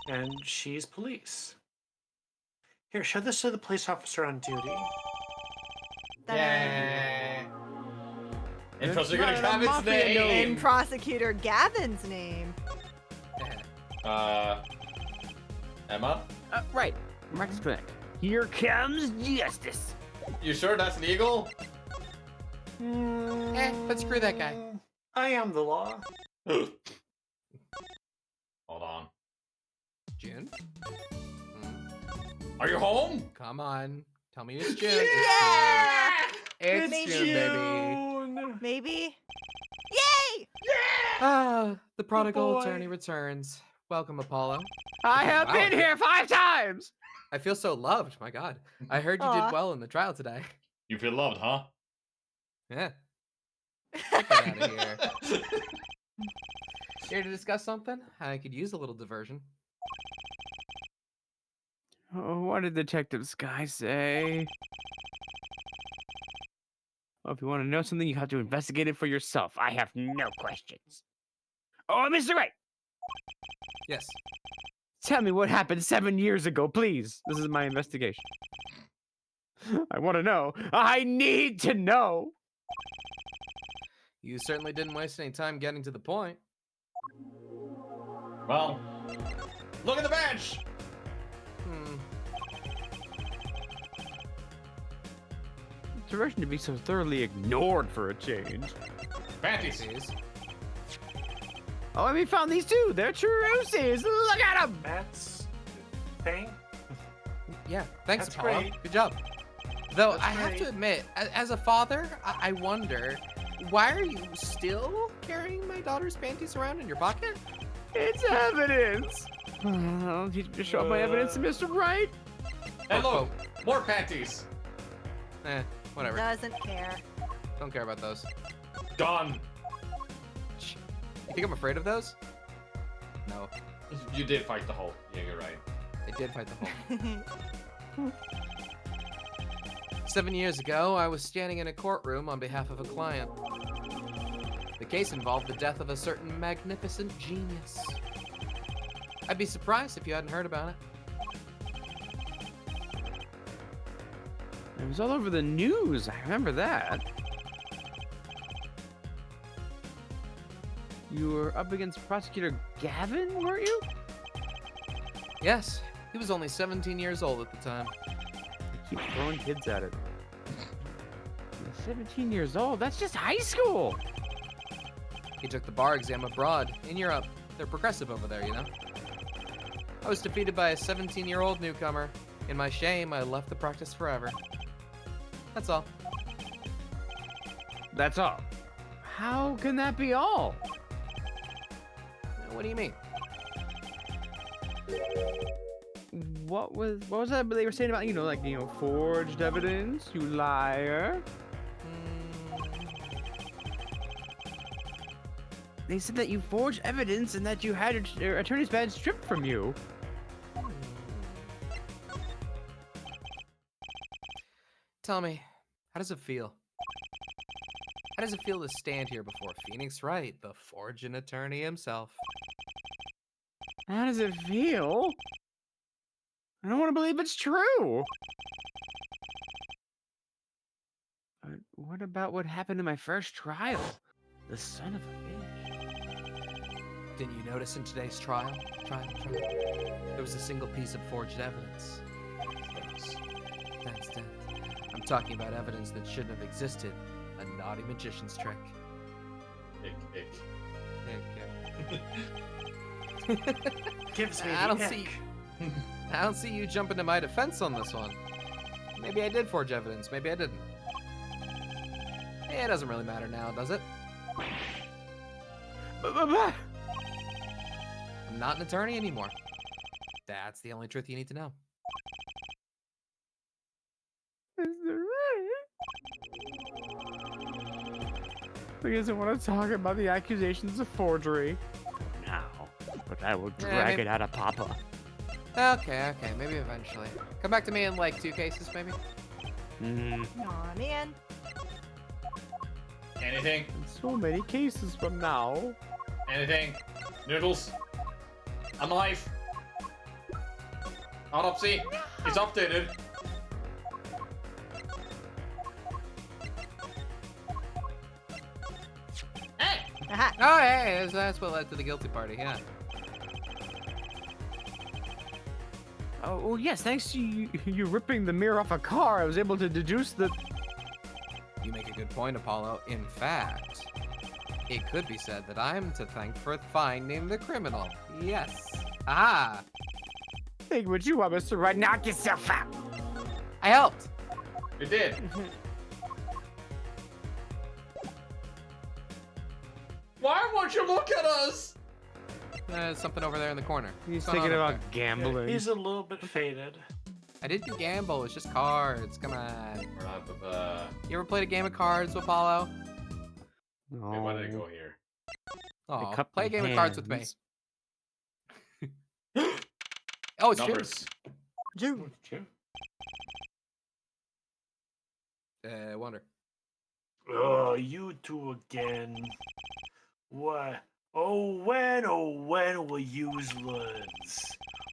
G: And she's police. Here, show this to the police officer on duty.
A: Yeah. And
E: That's
A: Prosecutor
E: not a
A: Gavin's
E: mafia
F: In
A: name.
F: Prosecutor Gavin's name.
A: Emma,
E: Right. Maractus Clinic. Here comes justice.
A: you sure that's legal?
B: But screw that guy.
G: I am the law.
A: Hold on.
B: June?
A: Are you home?
B: Come on. Tell me it's June.
F: Yeah!
B: It's
F: Maybe.
B: June, baby.
F: Maybe. Yay!
B: Ah, the prodigal
G: boy.
B: attorney returns. Welcome, Apollo.
E: I have
B: Wow.
E: been here 5 times.
B: I feel so loved. My God. I heard you
F: Aw.
B: did well in the trial today.
A: You feel loved, huh?
B: Yeah. Get that out of here. Here to discuss something? I could use a little diversion.
E: Oh, what did Detective Sky say? Oh, if you want to know something, you have to investigate it for yourself. I have no questions. Oh, Mr. Wright,
B: Yes.
E: tell me what happened 7 years ago, please. This is my investigation. I want to know. I need to know.
B: You certainly didn't waste any time getting to the point.
A: Well, look at the bench.
B: Hmm.
E: Direction to be so thoroughly ignored for a change.
A: Panties.
B: Please.
E: Oh, and we found these two. They're Truces. Look at them.
G: That's thing.
B: Yeah, thanks,
G: That's
B: Apollo.
G: great.
B: Good job. Though
G: That's
B: I have to
G: great.
B: admit, as a father, I wonder, why are you still carrying my daughter's panties around in your pocket?
E: It's evidence. I'll teach you to show my evidence to Mr. Wright.
A: Hey, look, more panties.
B: Whatever.
F: Doesn't care.
B: Don't care about those.
A: Done.
B: You think I'm afraid of those? No.
A: You did fight the Hulk. Yeah, you're right.
B: I did fight the Hulk. 7 years ago, I was standing in a courtroom on behalf of a client. The case involved the death of a certain magnificent genius. I'd be surprised if you hadn't heard about it.
E: It was all over the news. I remember that. You were up against Prosecutor Gavin, weren't you?
B: Yes, he was only 17 years old at the time.
E: I keep throwing kids at it. 17 years old? That's just high school.
B: He took the bar exam abroad, in Europe. They're progressive over there, you know? I was defeated by a 17-year-old newcomer. In my shame, I left the practice forever. That's all.
E: That's all. How can that be all?
B: What do you mean?
E: What was that they were saying about, forged evidence, you liar? They said that you forged evidence and that you had your attorney's badge stripped from you.
B: Tell me, how does it feel? How does it feel to stand here before Phoenix Wright, the forging attorney himself?
E: How does it feel? I don't want to believe it's true. But what about what happened in my first trial? The son of a bitch.
B: Didn't you notice in today's trial? There was a single piece of forged evidence. That's. I'm talking about evidence that shouldn't have existed. A naughty magician's trick.
A: Ick.
G: Gives me
B: I
G: the
B: don't see.
G: ick.
B: I don't see you jumping to my defense on this one. Maybe I did forge evidence. Maybe I didn't. It doesn't really matter now, does it? I'm not an attorney anymore. That's the only truth you need to know.
E: He doesn't want to talk about the accusations of forgery. Now, but I will drag it out of Papa.
B: Okay, maybe eventually. Come back to me in like 2 cases, maybe?
F: Aw, man.
A: Anything?
E: So many cases from now.
A: Anything? Noodles? A knife? Autopsy? It's updated. Hey!
F: Aha.
B: Oh, hey, that's what led to the guilty party, yeah.
E: Oh, yes, thanks to you ripping the mirror off a car, I was able to deduce that...
B: You make a good point, Apollo. In fact, it could be said that I'm to thank for finding the criminal. Yes. Aha!
E: Think what you want, Mr. Right. Knock yourself out.
B: I helped.
A: You did. Why won't you look at us?
B: There's something over there in the corner.
E: He's
B: What's going
E: thinking
B: on up
E: about
B: there?
E: gambling.
G: He's a little bit faded.
B: I didn't gamble. It's just cards. Come on.
A: Wait,
B: You ever played a game of cards, Apollo?
A: why did I go here?
B: Oh,
E: cup
B: play a
E: in
B: game of cards with me.
E: hands.
B: Oh, it's
A: Numbers.
B: June.
G: June.
B: Wonder.
D: Oh, you two again. What? Oh, when will yous learns?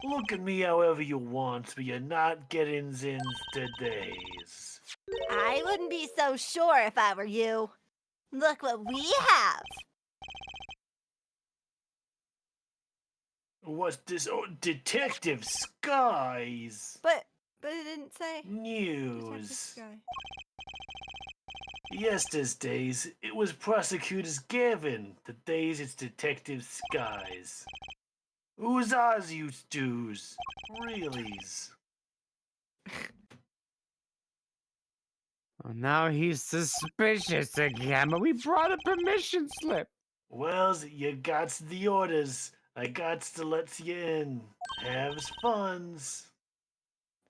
D: Look at me however you want, but you're not getting in today's.
F: I wouldn't be so sure if I were you. Look what we have.
D: What's this? Oh, Detective Skies
C: But it didn't say. Detective
D: News.
C: Sky.
D: Yesterday's, it was Prosecutor's Gavin. The days it's Detective Skies. Who's ours, you stews? Reallys.
E: Oh, now he's suspicious again, but we brought a permission slip.
D: Wells, you gots the orders. I gots to let you in. Haves funs.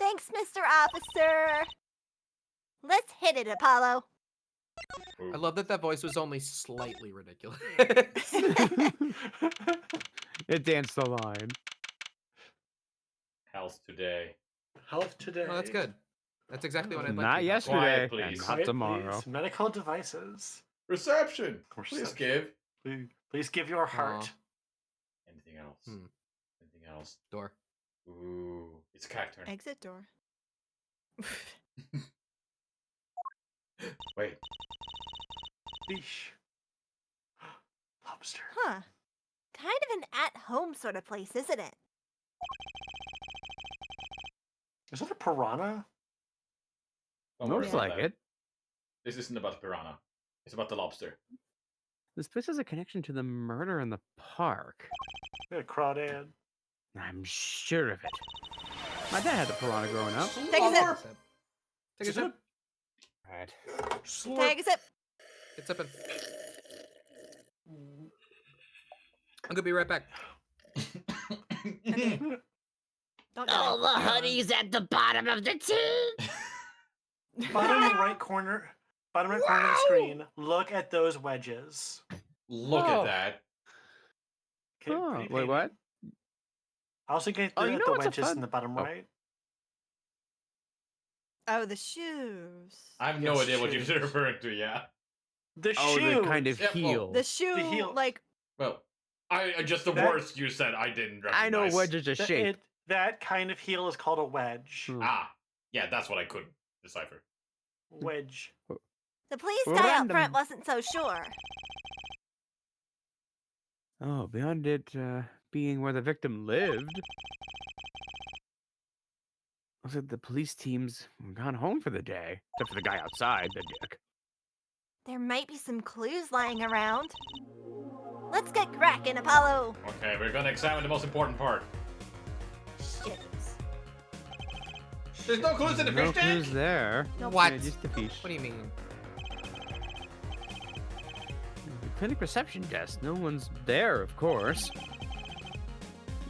F: Thanks, Mr. Officer. Let's hit it, Apollo.
B: I love that voice was only slightly ridiculous.
E: It danced the line.
A: Health today.
G: Health today.
B: Oh, that's good. That's exactly what I'd like.
E: Not
B: to do.
E: yesterday,
A: Quiet,
E: and
A: please.
E: not
G: Quiet,
E: tomorrow.
G: please. Medical devices.
A: Reception. Please
G: Reception.
A: give.
G: Please give your heart.
A: Anything else?
B: Hmm.
A: Anything else?
B: Door.
A: Ooh, it's a character.
C: Exit door.
A: Wait.
G: Fish. Lobster.
F: Huh. Kind of an at-home sort of place, isn't it?
G: Is that a piranha?
A: Don't worry
E: Looks
A: about
E: like
A: that.
E: it.
A: This isn't about the piranha. It's about the lobster.
E: This place has a connection to the murder in the park.
G: Yeah, crawdad.
E: I'm sure of it. My dad had a piranha growing up.
C: Take a sip.
B: Take a sip.
E: Right.
C: Take a sip.
B: It's sipping. I'm gonna be right back.
C: Okay. Don't die.
F: All the honey's at the bottom of the tea.
G: Bottom right corner. Bottom right corner of the screen. Look at those wedges.
A: Look
E: Oh.
A: at that.
G: Okay,
E: Oh,
G: pretty
E: wait,
G: painting.
E: what?
G: I also get
E: Oh, you
G: the
E: know what's a
G: wedges
E: fun-
G: in the bottom
E: Oh.
G: right.
C: Oh, the shoes.
A: I have no
G: Yes,
A: idea what
G: shoes.
A: you're referring to, yeah.
G: The
E: Oh,
G: shoes.
E: the kind of
A: Yeah, well,
E: heel.
C: The shoe,
G: heel.
C: like,
A: Well, I just the
G: That-
A: words you said I didn't recognize.
E: I know wedges are
G: That-
E: shape.
G: that kind of heel is called a wedge.
E: Hmm.
A: Ah, yeah, that's what I couldn't decipher.
G: Wedge.
F: The police guy out
E: Random.
F: front wasn't so sure.
E: Oh, beyond it being where the victim lived. Looks like the police team's gone home for the day. Except for the guy outside, the dick.
F: There might be some clues lying around. Let's get cracking, Apollo.
A: Okay, we're gonna examine the most important part.
F: Shit.
A: There's no clues in the
E: No
A: fish
E: clues
A: tank?
E: there.
B: What?
E: Yeah, just the fish.
B: What do you mean?
E: The clinic reception desk. No one's there, of course.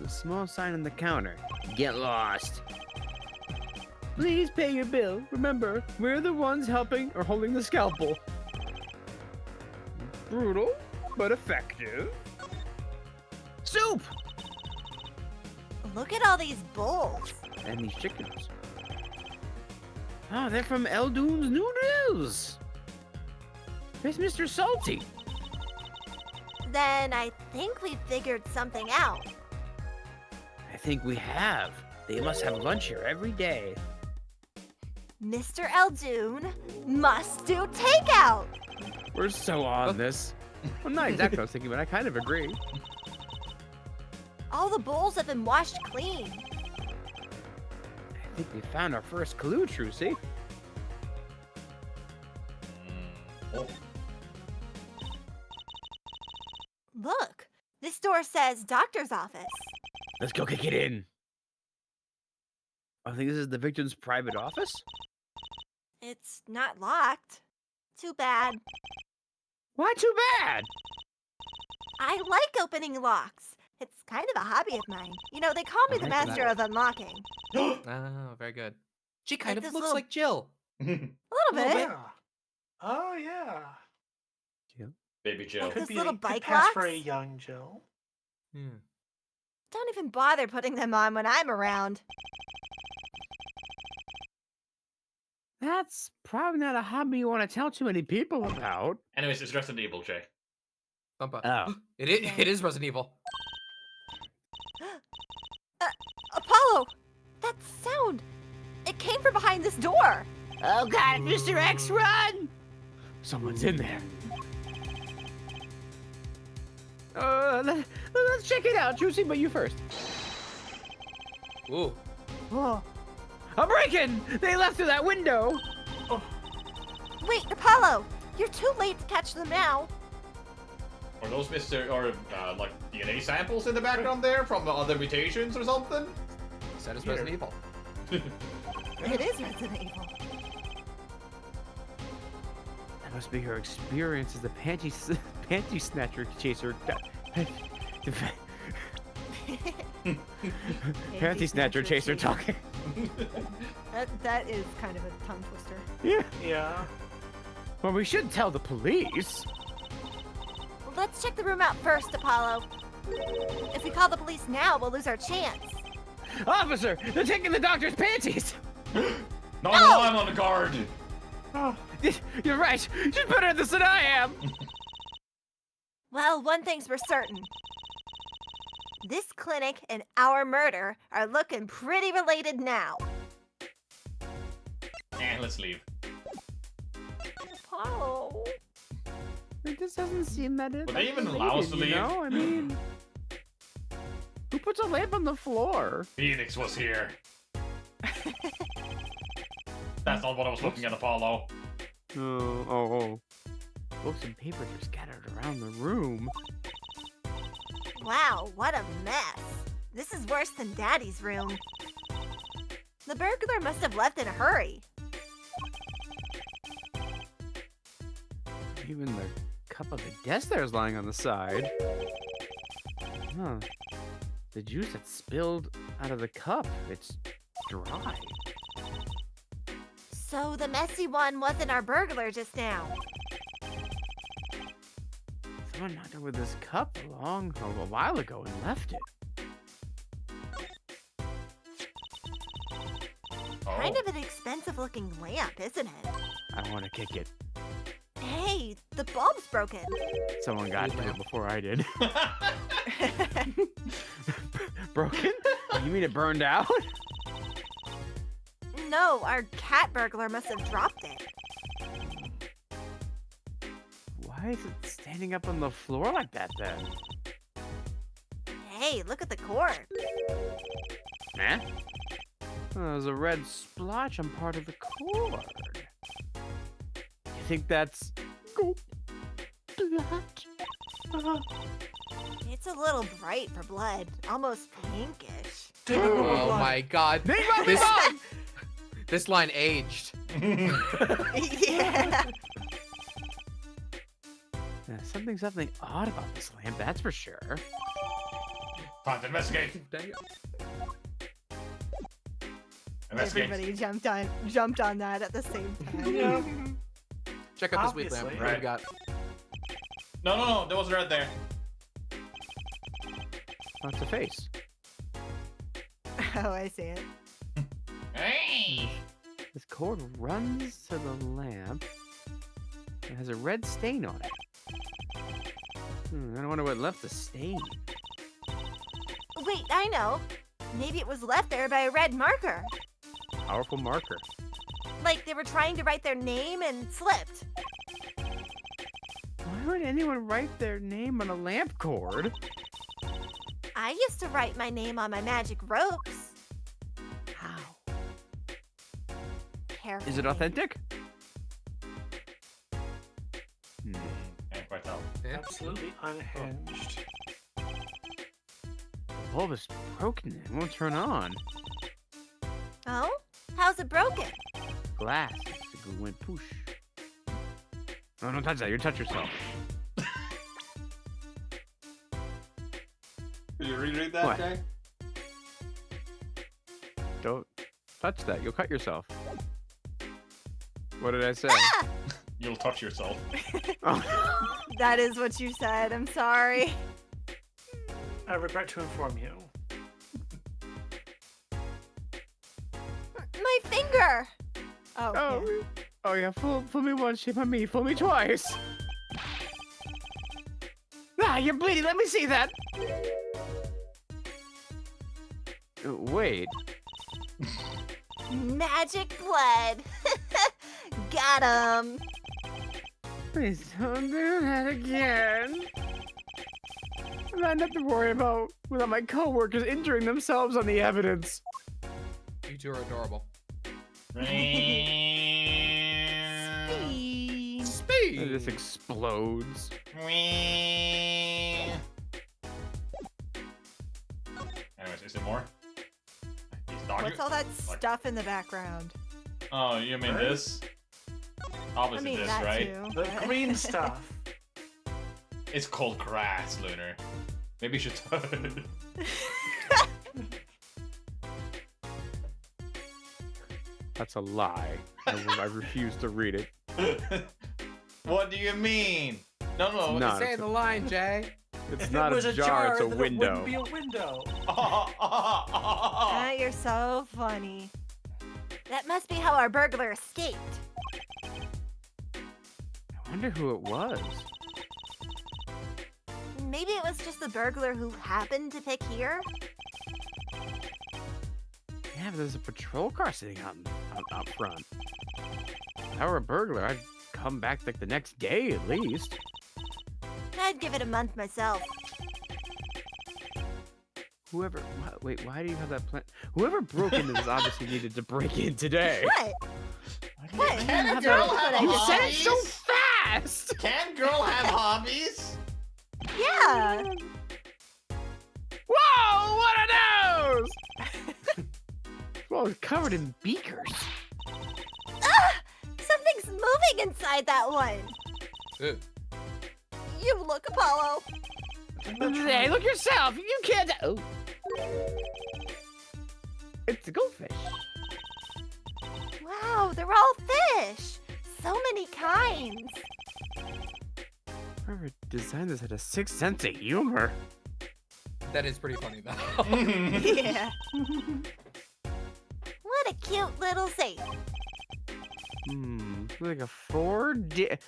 E: The small sign on the counter. Get lost. Please pay your bill. Remember, we're the ones helping or holding the scalpel. Brutal, but effective. Soup!
F: Look at all these bowls.
E: And these chickens. Oh, they're from Eldoon's Noodles. It's Mr. Salty.
F: Then I think we figured something out.
E: I think we have. They must have lunch here every day.
F: Mr. Eldoon must do takeout.
E: We're so on this. Well, not exactly what I was thinking, but I kind of agree.
F: All the bowls have been washed clean.
E: I think we found our first clue, Trucy.
A: Oh,
F: Look, this door says doctor's office.
E: Let's go kick it in. I think this is the victim's private office?
F: It's not locked. Too bad.
E: Why too bad?
F: I like opening locks. It's kind of a hobby of mine. You know, they call me
B: I
F: the
B: like
F: master
B: that.
F: of unlocking.
B: Oh, very good. She kind
F: Like
B: of
F: this
B: looks
F: little-
B: like Jill.
F: A little
G: Oh,
F: bit.
G: yeah. Oh, yeah.
A: Baby Jill.
F: This
G: Could
F: little
G: could
F: bike
G: pass for a
F: locks?
G: young Jill.
B: Hmm.
F: Don't even bother putting them on when I'm around.
E: That's probably not a hobby you want to tell too many people about.
A: Anyways, it's Resident Evil, Jay.
B: Bumpa.
E: Oh.
B: It is Resident Evil.
F: Apollo! That sound! It came from behind this door!
E: Oh god, Mr. X, run! Someone's in there. Let's check it out, Juicy, but you first.
B: Ooh.
F: Whoa.
E: A break-in! They left through that window!
F: Wait, Apollo! You're too late to catch them now.
A: Are those like DNA samples in the background there from other mutations or something?
B: Said it's Resident Evil.
F: It is Resident Evil.
E: That must be her experience as the panty snatcher chaser. Panty snatcher chaser talking.
C: That is kind of a tongue twister.
E: Yeah.
G: Yeah.
E: Well, we should tell the police.
F: Well, let's check the room out first, Apollo. If we call the police now, we'll lose our chance.
E: Officer, they're taking the doctor's panties.
A: Not while I'm on the guard.
G: Oh,
E: You're right. She's better at this than I am.
F: Well, one thing's for certain. This clinic and our murder are looking pretty related now.
A: Let's leave.
F: Apollo.
E: It just doesn't seem that it.
A: Would they even allow us to leave?
E: You know? I mean, who puts a lamp on the floor?
A: Phoenix was here. That's not what I was looking at, Apollo.
E: Oh. Books and papers are scattered around the room.
F: Wow, what a mess. This is worse than Daddy's room. The burglar must have left in a hurry.
E: Even the cup of the desk there is lying on the side. Huh. The juice that spilled out of the cup, it's dry.
F: So the messy one wasn't our burglar just now.
E: Someone knocked over this cup a while ago and left it.
F: Kind of an expensive looking lamp, isn't it?
E: I want to kick it.
F: Hey, the bulb's broken.
E: Someone got to it before I did. Broken? You mean it burned out?
F: No, our cat burglar must have dropped it.
E: Why is it standing up on the floor like that then?
F: Hey, look at the cord.
E: Nah. Oh, there's a red splotch on part of the cord. You think that's blood?
F: It's a little bright for blood, almost pinkish.
G: typical
B: Oh
G: blood.
B: my god. This, this line aged.
F: Yeah.
E: Yeah, something's odd about this lamp, that's for sure.
A: Time to investigate.
B: Dang it.
A: Investigate.
C: Everybody jumped on that at the same time.
G: Yeah.
B: Check out this weed lamp.
G: Obviously.
B: What do we got?
A: No, there wasn't right there.
E: Oh, it's a face.
C: Oh, I see it.
A: Hey!
E: This cord runs to the lamp. It has a red stain on it. I wonder what left the stain.
F: Wait, I know. Maybe it was left there by a red marker.
E: Powerful marker.
F: Like they were trying to write their name and slipped.
E: Why would anyone write their name on a lamp cord?
F: I used to write my name on my magic ropes.
E: How?
F: Carefully.
E: Is it authentic?
A: Can't quite tell.
B: Yeah.
G: Absolutely unhinged.
E: The bulb is broken. It won't turn on.
F: Oh? How's it broken?
E: Glass. It went poosh. No, don't touch that. You touch yourself.
H: Did you reread that,
E: What?
H: Jay?
E: Don't touch that. You'll cut yourself. What did I say?
H: You'll touch yourself.
E: Oh.
C: That is what you said. I'm sorry.
G: I regret to inform you.
F: My finger!
C: Oh,
E: Oh,
C: yeah.
E: oh yeah. Fool me once, shame on me. Fool me twice. Ah, you're bleeding. Let me see that. Wait.
F: Magic blood! Got him!
E: Please don't do that again. I have to worry about without my coworkers injuring themselves on the evidence.
B: You two are adorable.
F: Speed.
E: It
B: Speed.
E: just explodes.
H: Anyways, is there more? These dog-
C: What's all that
H: like-
C: stuff in the background?
H: Oh, you mean this?
C: I
H: Obviously
C: mean,
H: this,
C: that
H: right?
C: too.
G: The
C: but-
G: green stuff.
H: It's called grass, Lunar. Maybe you should.
E: That's a lie. I refuse to read it.
H: What do you mean? No.
E: No.
B: Say the line, Jay.
E: It's
G: If
E: not
G: it was
E: a jar, it's a
G: then
E: window.
G: It wouldn't be a window.
C: Ah, you're so funny.
F: That must be how our burglar escaped.
E: I wonder who it was.
F: Maybe it was just the burglar who happened to pick here?
E: Yeah, but there's a patrol car sitting out front. If I were a burglar, I'd come back like the next day at least.
F: I'd give it a month myself.
E: Whoever, wait, why do you have that plan? Whoever broke into this obviously needed to break in today.
F: What? What?
H: Can a
F: That's
H: girl
F: what
H: have
F: I
E: You
F: did.
E: said it so
H: hobbies?
E: fast!
H: Can girl have hobbies?
F: Yeah.
E: Whoa, what are those? Well, it's covered in beakers.
F: Something's moving inside that one.
B: Ew.
F: You look, Apollo.
E: Hey, look yourself. You can't. Oh. It's a goldfish.
F: Wow, they're all fish. So many kinds.
E: Whoever designed this had a sixth sense of humor.
B: That is pretty funny though.
F: Yeah. What a cute little safe.
E: Like a four-digit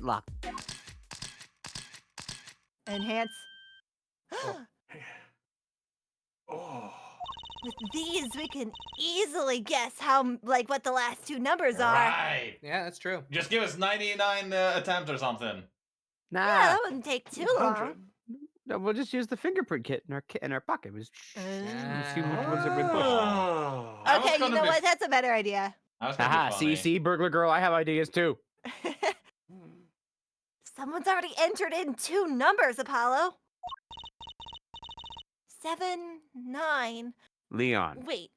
E: lock.
C: Enhance.
G: Oh.
F: With these, we can easily guess how, like, what the last two numbers are.
H: Right.
B: Yeah, that's true.
H: Just give us 99 attempts or something.
E: Nah,
F: Yeah, that wouldn't take too long.
G: 100.
E: no, we'll just use the fingerprint kit in our pocket. We'll see which ones have been pushed.
G: Oh.
H: I was
F: Okay, you
H: gonna
F: know
H: be-
F: what? That's a better idea.
H: That was gonna be
E: Haha,
H: funny.
E: see, burglar girl, I have ideas too.
F: Someone's already entered in two numbers, Apollo. 7, 9.
E: Leon.
F: Wait.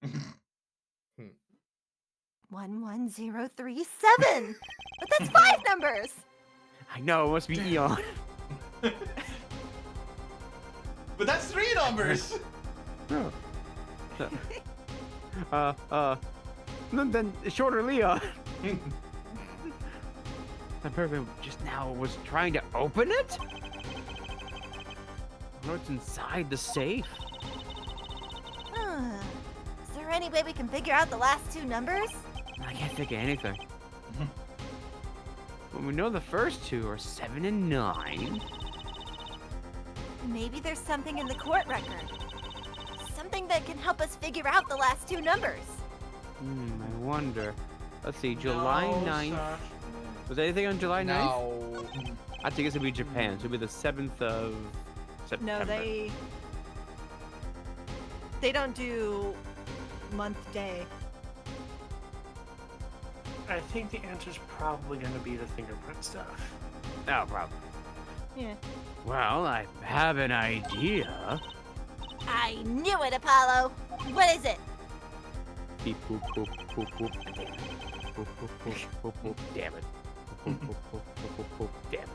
B: Hmm.
F: 11037. But that's 5 numbers.
E: I know, it must be Eon.
H: But that's 3 numbers.
E: No. Then shorter Leon. The person just now was trying to open it? What's inside the safe?
F: Is there any way we can figure out the last two numbers?
E: I can't think of anything. Well, we know the first two are 7 and 9.
F: Maybe there's something in the court record. Something that can help us figure out the last two numbers.
E: I wonder. Let's see, July 9th. Was there anything on July 9th?
B: No.
E: I think it's gonna be Japan. So it'll be the 7th of September.
C: No, they don't do month day.
G: I think the answer's probably going to be the fingerprint stuff.
E: No problem.
C: Yeah.
E: Well, I have an idea.
F: I knew it, Apollo. What is it?
E: Beep boop boop boop boop. Boop boop boop boop boop. Damn it. Boop boop boop boop boop boop. Damn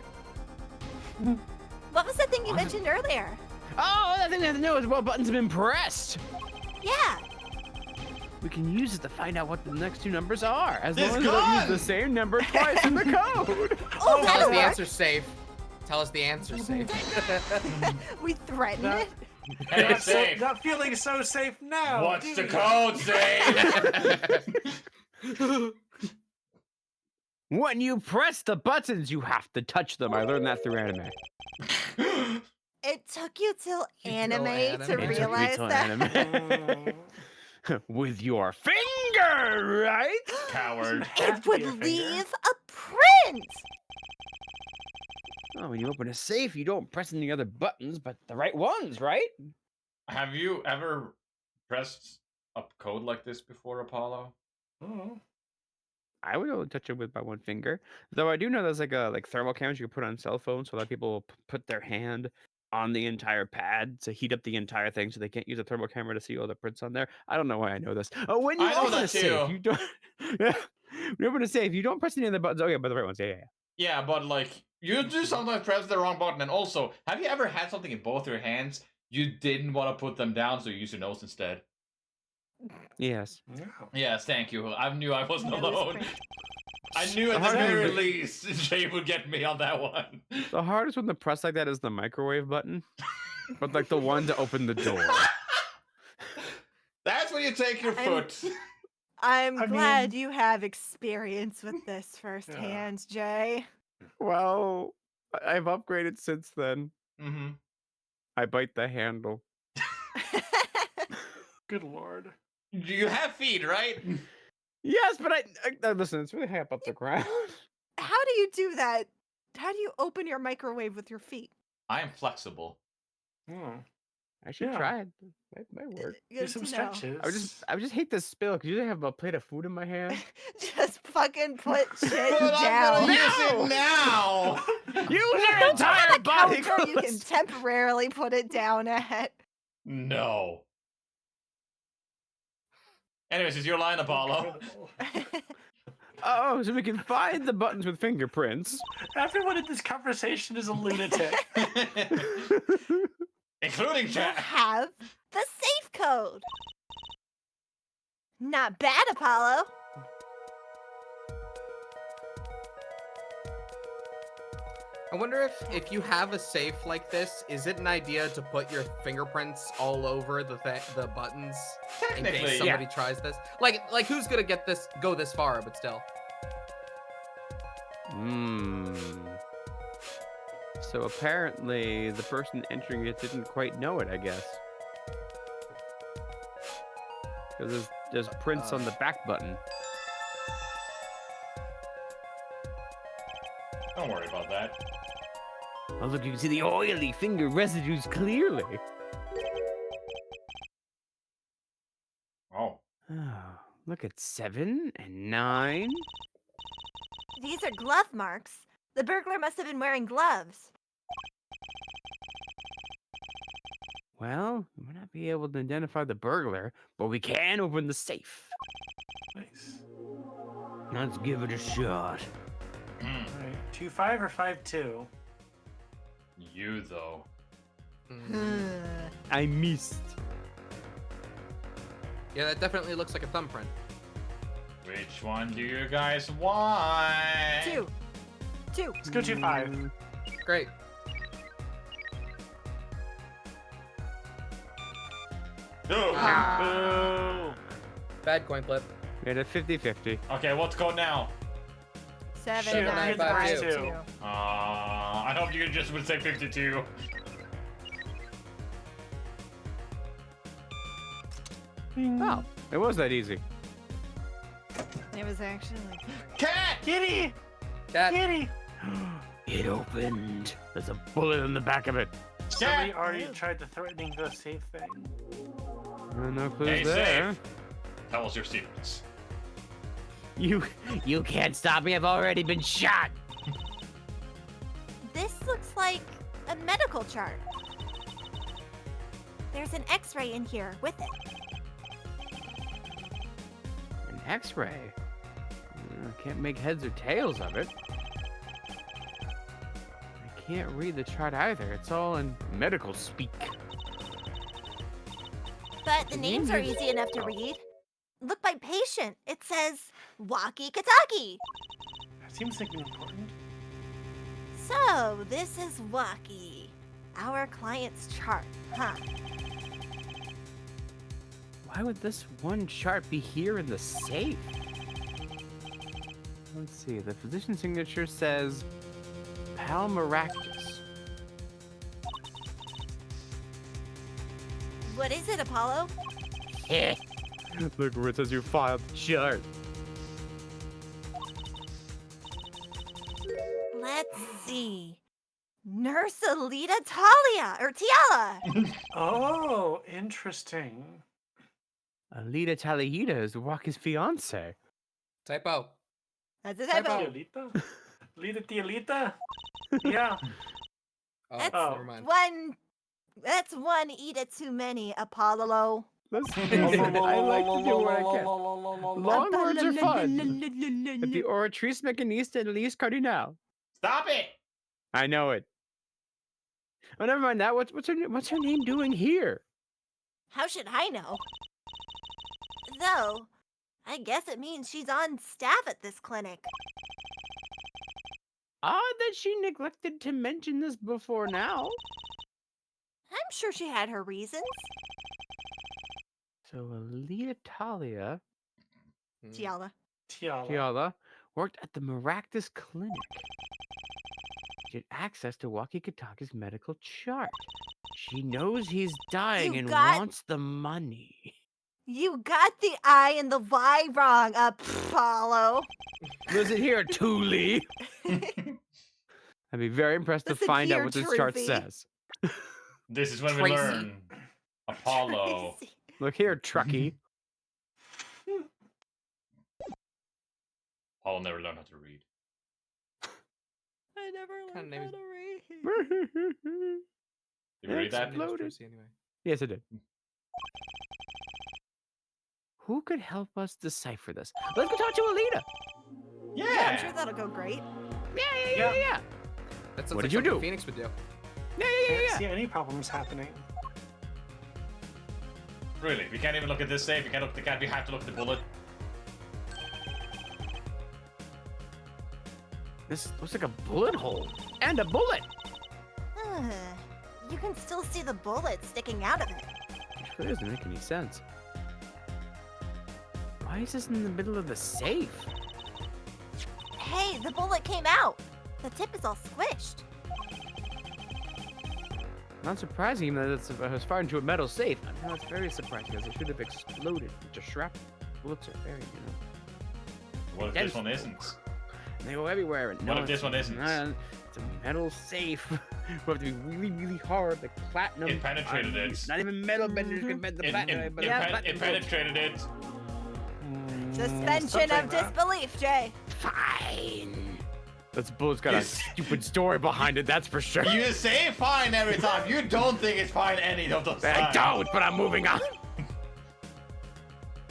E: it.
F: What was the thing you
E: What?
F: mentioned earlier?
E: Oh, that thing I have to know is what buttons have been pressed.
F: Yeah.
E: We can use it to find out what the next two numbers are, as long
H: It's
E: as we don't use
H: gone!
E: the same number twice in the code.
F: Oh,
B: Tell us
F: that'll
B: the
F: work.
B: answer's safe. Tell us the answer's safe.
F: We threatened
G: That-
F: it.
H: Hey,
G: Not, so,
H: safe.
G: not feeling so safe now.
A: What's
G: do
A: the
G: you?
A: code say?
E: When you press the buttons, you have to touch them. I learned that through anime.
F: It took you till
B: Till
F: anime to
B: anime. It took me
F: realize
E: till
F: that.
E: anime. With your finger, right?
A: Coward.
G: Have
F: It
G: to
F: would
G: be a finger.
F: leave a print.
E: Oh, when you open a safe, you don't press any other buttons, but the right ones, right?
H: Have you ever pressed a code like this before, Apollo?
G: Oh.
E: I would only touch it with my one finger. Though I do know there's like thermal cameras you can put on cell phones, so that people will put their hand on the entire pad to heat up the entire thing, so they can't use a thermal camera to see all the prints on there. I don't know why I know this. Oh, when you
H: I know
E: open
H: that
E: a safe,
H: too.
E: you don't. When you open a safe, you don't press any of the buttons. Oh yeah, but the right ones. Yeah.
H: Yeah, but like you do sometimes press the wrong button. And also, have you ever had something in both your hands? You didn't want to put them down, so you used your nose instead.
E: Yes.
G: No.
H: Yes, thank you. I knew I wasn't
F: Nose
H: alone.
F: print.
H: I knew at the
E: Hard to
H: very
E: do.
H: least Jay would get me on that one.
E: The hardest one to press like that is the microwave button, but like the one to open the door.
H: That's when you take your
C: I'm-
H: foot.
C: I'm
G: I
C: glad
G: mean-
C: you have experience with this firsthand, Jay.
E: Well, I've upgraded since then.
H: Mm-hmm.
E: I bite the handle.
G: Good lord.
H: You have feet, right?
E: Yes, but I listen. It's really high up the ground.
C: How do you do that? How do you open your microwave with your feet?
H: I am flexible.
G: Oh.
E: I should
G: Yeah.
E: try it. That might work.
G: Do
C: Good
G: some
C: to know.
G: stretches.
E: I would just hate this spill because usually I have a plate of food in my hand.
C: Just fucking put shit
H: But I'm
C: down.
H: gonna use
E: No!
H: it now.
E: Use your
C: Don't have
E: entire
C: a
E: body.
C: counter you can
E: close.
C: temporarily put it down at.
H: No. Anyways, is your line, Apollo?
G: Incredible.
E: Oh, so we can find the buttons with fingerprints.
G: Everyone in this conversation is a lunatic.
H: Including
F: You
H: Jack.
F: have the safe code. Not bad, Apollo.
B: I wonder if you have a safe like this, is it an idea to put your fingerprints all over the buttons in
H: Technically,
B: case somebody tries this? Like who's gonna go this far? But still,
E: Hmm. So apparently the person entering it didn't quite know it, I guess. Because there's prints on the back button.
H: Don't worry about that.
E: Oh, look, you can see the oily finger residues clearly.
H: Oh.
E: Oh, look at 7 and 9.
F: These are glove marks. The burglar must have been wearing gloves.
E: Well, we might not be able to identify the burglar, but we can open the safe.
G: Nice.
E: Let's give it a shot.
G: Alright. 2-5 or 5-2?
H: You though.
E: I missed.
B: yeah, that definitely looks like a thumbprint.
H: Which one do you guys want?
F: 2.
G: Let's go 2-5.
B: Great.
H: No.
G: Boo!
B: Bad coin flip.
E: We had a 50-50.
H: Okay, what's code now?
C: 7,
G: Shit,
C: 9,
B: nine,
C: 5,
B: five,
C: 2.
G: two.
H: I hope you just would say 52.
E: Oh, it was that easy.
C: It was actually like.
H: Cat!
G: Kitty!
B: Cat.
G: Kitty!
E: It opened. There's a bullet in the back of it.
G: Somebody
H: Cat!
G: already tried the threatening the safe thing.
E: No clues
H: Hey,
E: there.
H: safe. Tell us your secrets.
E: You can't stop me. I've already been shot.
F: This looks like a medical chart. There's an x-ray in here with it.
E: X-ray. Can't make heads or tails of it. I can't read the chart either. It's all in medical speak.
F: But the
E: The
F: names are
E: names-
F: easy enough to read. Look by patient. It says Walkie-Kataki.
G: That seems like important.
F: So, this is Waki, our client's chart, huh?
E: Why would this one chart be here in the safe? Let's see. The physician signature says Palmaractus.
F: What is it, Apollo?
E: Look where it says you filed the chart.
F: Let's see. Nurse Alita Talia, or Tiala.
G: Oh, interesting.
E: Alita Talihita is Waki's fiance.
B: Typo.
F: That's a
B: Typo.
F: typo.
G: Tialita? Lita Tialita? Yeah.
B: Oh,
F: That's
B: never mind.
F: That's one Ida too many, Apollo.
E: Listen, I like to do what I can. Long words are fun. At the Oratrice Mechanista Elise Cardinal.
H: Stop it!
E: I know it. Oh, never mind that. What's her name doing here?
F: How should I know? Though, I guess it means she's on staff at this clinic.
E: Odd that she neglected to mention this before now.
F: I'm sure she had her reasons.
E: So Alita Talia
B: Hmm.
F: Tiala.
E: Tiala worked at the Maractus Clinic. She had access to Wakikataki's medical chart. She knows he's dying
F: You
E: and
F: got-
E: wants the money.
F: You got the I and the Y wrong, Apollo.
E: Listen here, Thule. I'd be very impressed to
F: Listen
E: find
F: here,
E: out what this chart
F: Truthie.
E: says.
H: This is when we
B: Tracy.
H: learn. Apollo.
E: Look here, Trucky.
H: Apollo never learned how to read.
F: I never
B: Kinda
F: learned
B: name
F: how
B: is-
F: to read.
H: Did you read that?
B: Name's
E: Exploded.
B: Tracy anyway.
E: Yes, I did. Who could help us decipher this? Let's go talk to Alita.
F: Yeah,
H: Yeah!
F: I'm sure that'll go great.
E: Yeah.
B: That sounds
E: What
B: like
E: did you
B: something
E: do?
B: Phoenix would do.
G: Can't see any problems happening.
H: Really? We can't even look at this safe. We can't look. We have to look at the bullet.
E: This looks like a bullet hole and a bullet.
F: You can still see the bullet sticking out of it.
E: Which really doesn't make any sense. Why is this in the middle of the safe?
F: Hey, the bullet came out. The tip is all squished.
E: Not surprising that it was fired into a metal safe. I know it's very surprising because it should have exploded into shrapnel. Bullets are very,
H: What if this one isn't?
E: they go everywhere. And
H: What
E: no,
H: if this
E: it's
H: one isn't?
E: not. It's a metal safe. We have to be really, really hard, like platinum.
H: It penetrated it.
E: Not even metal benders can bend the platinum. but
H: It penetrated it.
F: Suspension
G: something,
F: of disbelief, Jay.
E: Fine. This bullet's got a
H: Yes.
E: stupid story behind it, that's for sure.
H: You say fine every time. You don't think it's fine any of those times.
E: I don't, but I'm moving on.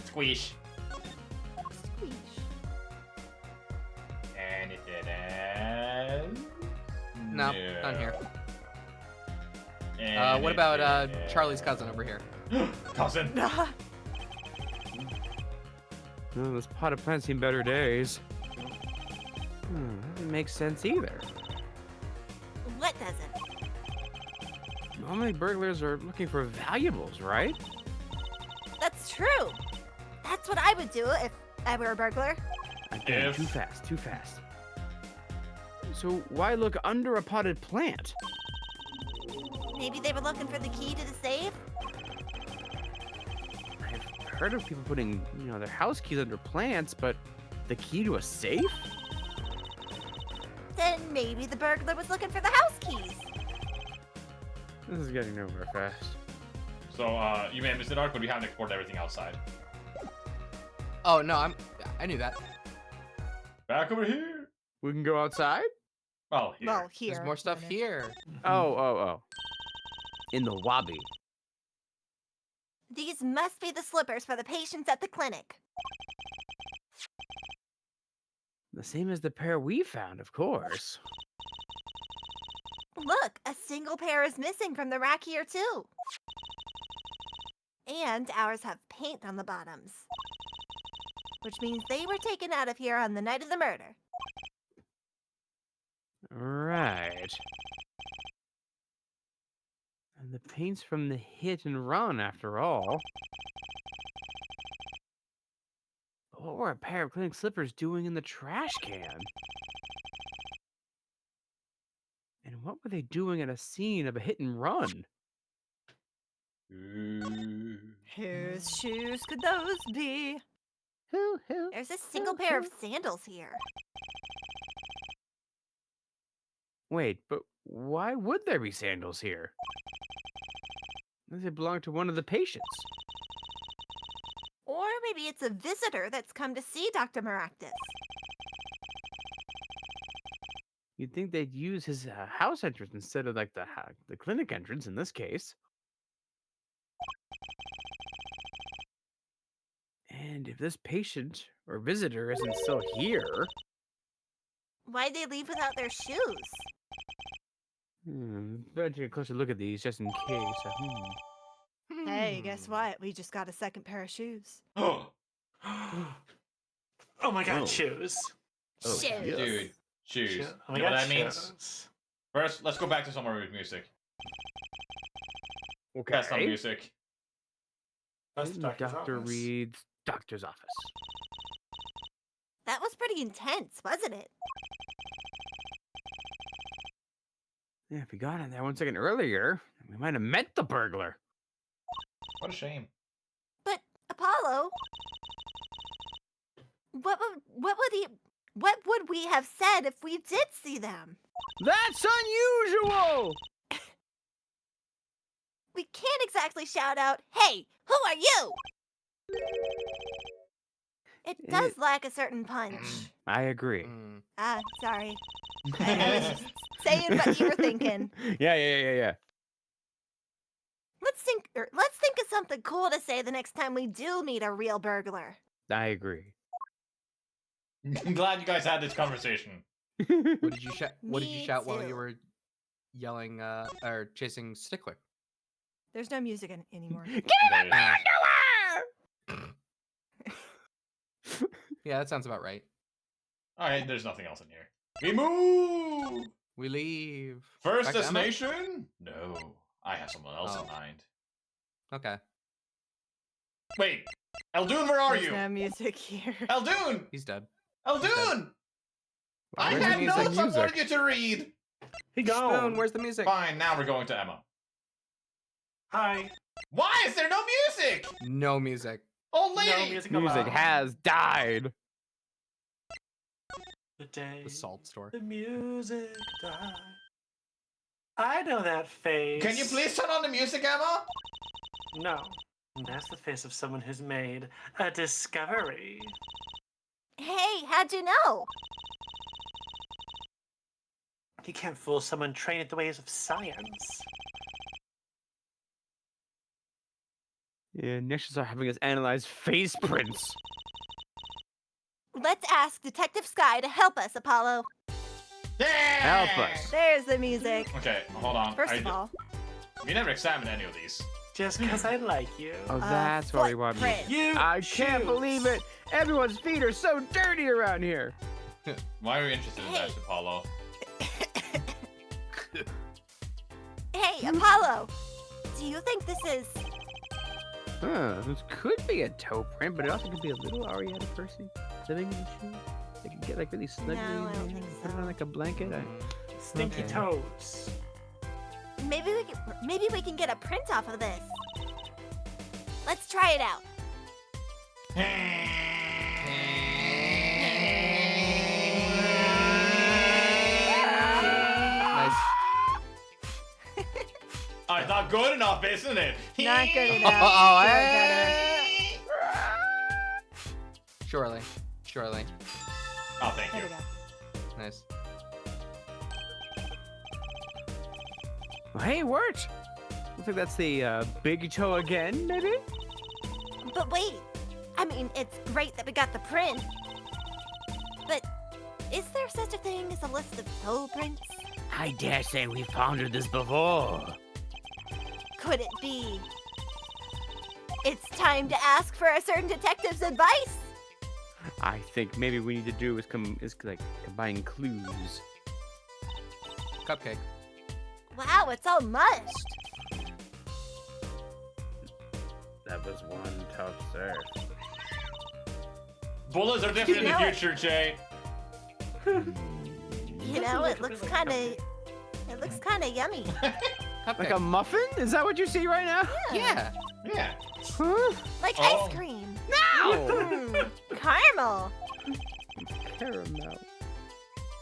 H: Squeeze.
F: Squeeze.
H: Anything else?
B: No, none here.
H: Anything
B: What about
H: else?
B: Charlie's cousin over here?
H: Cousin.
E: Oh, this pot of plant's seen better days. Doesn't make sense either.
F: What doesn't?
E: Normally burglars are looking for valuables, right?
F: That's true. That's what I would do if I were a burglar.
E: Again,
H: If-
E: too fast. So why look under a potted plant?
F: Maybe they were looking for the key to the safe.
E: I've heard of people putting, their house keys under plants, but the key to a safe?
F: Then maybe the burglar was looking for the house keys.
E: This is getting nowhere fast.
H: So, you may have missed it, Ark, but we haven't explored everything outside.
B: Oh no, I knew that.
H: Back over here.
E: We can go outside?
H: Well, here.
F: Well, here.
B: There's more stuff here.
E: Oh. In the lobby.
F: These must be the slippers for the patients at the clinic.
E: The same as the pair we found, of course.
F: Look, a single pair is missing from the rack here, too. And ours have paint on the bottoms. Which means they were taken out of here on the night of the murder.
E: Right. And the paint's from the hit and run, after all. But what were a pair of cleaning slippers doing in the trash can? And what were they doing at a scene of a hit and run?
C: Whose shoes could those be?
E: Who?
F: There's a single pair of sandals here.
E: Wait, but why would there be sandals here? Unless they belong to one of the patients.
F: Or maybe it's a visitor that's come to see Dr. Maractus.
E: You'd think they'd use his house entrance instead of like the clinic entrance in this case. And if this patient or visitor isn't still here,
F: Why'd they leave without their shoes?
E: better take a closer look at these just in case.
C: Hey, guess what? We just got a second pair of shoes.
D: Oh my god,
E: Oh.
D: shoes.
E: Oh,
F: Shoes.
E: yeah.
H: Dude, shoes.
D: Shit. Oh my
H: You know
D: god,
H: what that means?
D: shoes.
H: First, let's go back to somewhere with music.
E: Okay.
H: That's not music.
D: That's the doctor's
E: Dr.
D: office.
E: Reed's doctor's office.
F: That was pretty intense, wasn't it?
E: Yeah, if we got in there 1 second earlier, we might have met the burglar.
H: What a shame.
F: But Apollo, what would we have said if we did see them?
E: That's unusual!
F: We can't exactly shout out, "Hey, who are you?" It does lack a certain punch.
E: I agree.
B: Mm.
F: Ah, sorry. I was just saying what you were thinking.
E: Yeah.
F: Let's think of something cool to say the next time we do meet a real burglar.
E: I agree.
H: I'm glad you guys had this conversation.
B: What did you shout? What did you
F: Me
B: shout while you
F: too.
B: were yelling or chasing Stickler?
C: There's no music anymore.
B: Yeah, that sounds about right.
H: Alright, there's nothing else in here. We move!
B: We leave.
H: First
B: Back to Emma?
H: destination? No. I have someone else
B: Oh.
H: in mind.
B: Okay.
H: Wait, Eldoon, where are
C: There's
H: you?
C: no music here.
H: Eldoon!
B: He's dead.
H: Eldoon! I
E: Where's the
H: had notes I
E: music?
H: wanted you to read!
D: He
B: Spoon,
D: gone.
B: where's the music?
H: Fine, now we're going to Emma.
D: Hi.
H: Why is there no music?
B: No music.
H: Old
D: No
H: lady!
D: music
E: Music
D: allowed.
E: has died.
D: The day
B: The salt store.
D: the music died. I know that face.
H: Can you please turn on the music, Emma?
D: No. That's the face of someone who's made a discovery.
F: Hey, how'd you know?
D: You can't fool someone trained in the ways of science.
E: Yeah, next she'll start having us analyze face prints.
F: Let's ask Detective Sky to help us, Apollo.
H: Yeah!
E: Help us.
F: There's the music.
H: Okay, hold on.
F: First of all,
H: We never examined any of these.
D: Just because I like you.
E: Oh, that's why we want
F: footprint.
E: music.
D: You
E: I can't believe it. Everyone's feet are so dirty around here.
H: Why are you interested in that,
F: Hey.
H: Apollo?
F: Hey, Apollo, do you think this is...
E: This could be a toe print, but it also could be a little Ariana person living in the shoe. They can get like really snugly
F: No, I
E: in
F: don't
E: there,
F: think
E: put it
F: so.
E: on like a blanket.
D: Stinky
E: Okay.
D: toes.
F: Maybe we can get a print off of this. Let's try it out.
B: Nice.
H: Oh, it's not good enough, isn't it?
C: Not good enough.
B: Oh,
C: Feel
B: hey.
C: better.
B: Surely.
H: Oh, thank
C: There
H: you.
C: we go.
B: Nice.
E: Well, hey, it worked. Looks like that's the big toe again, maybe?
F: But wait, I mean, it's great that we got the print. But Is there such a thing as a list of toe prints?
E: I dare say we pondered this before.
F: Could it be? It's time to ask for a certain detective's advice.
E: I think maybe we need to do is combine clues.
B: Cupcake.
F: Wow, it's all mushed.
E: That was one tough serve.
H: Bullets are different in the
F: know it.
H: future, Jay.
F: You know, it looks kind of yummy.
B: Cupcake.
E: Like a muffin? Is that what you see right now?
B: Yeah.
H: Yeah.
E: Huh?
F: Like
H: Oh.
F: ice cream.
E: No!
F: Caramel.
E: Caramel.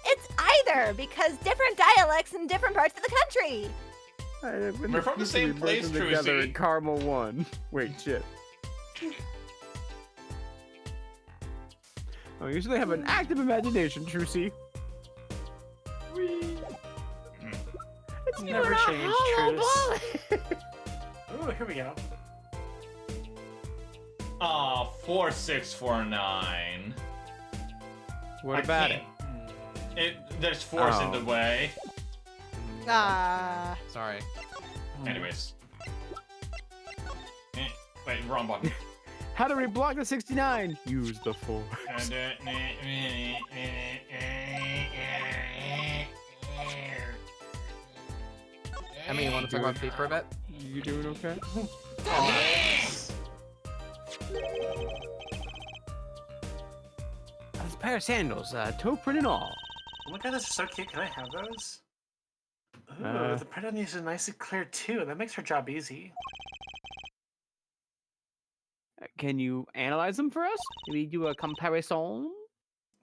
F: It's either because different dialects in different parts of the country.
H: We're from the same place,
E: together
H: Trucy.
E: in Caramel 1. Wait, shit. I usually have an active imagination, Trucy.
G: It's never changed, Truce. Ooh, here we go.
H: Aw, 4649.
E: What about it?
H: There's force in
E: Oh.
H: the way.
C: Ah.
B: Sorry.
H: Anyways. Wait, wrong button.
E: How do we block the 69? Use the 4.
B: I mean, you want to talk about feet for a bit?
E: You doing okay? That's a pair of sandals, toe print and all.
G: Oh my god, those are so cute. Can I have those? Ooh,
E: Uh.
G: the print on these is nice and clear too. That makes her job easy.
E: Can you analyze them for us? Maybe do a comparison?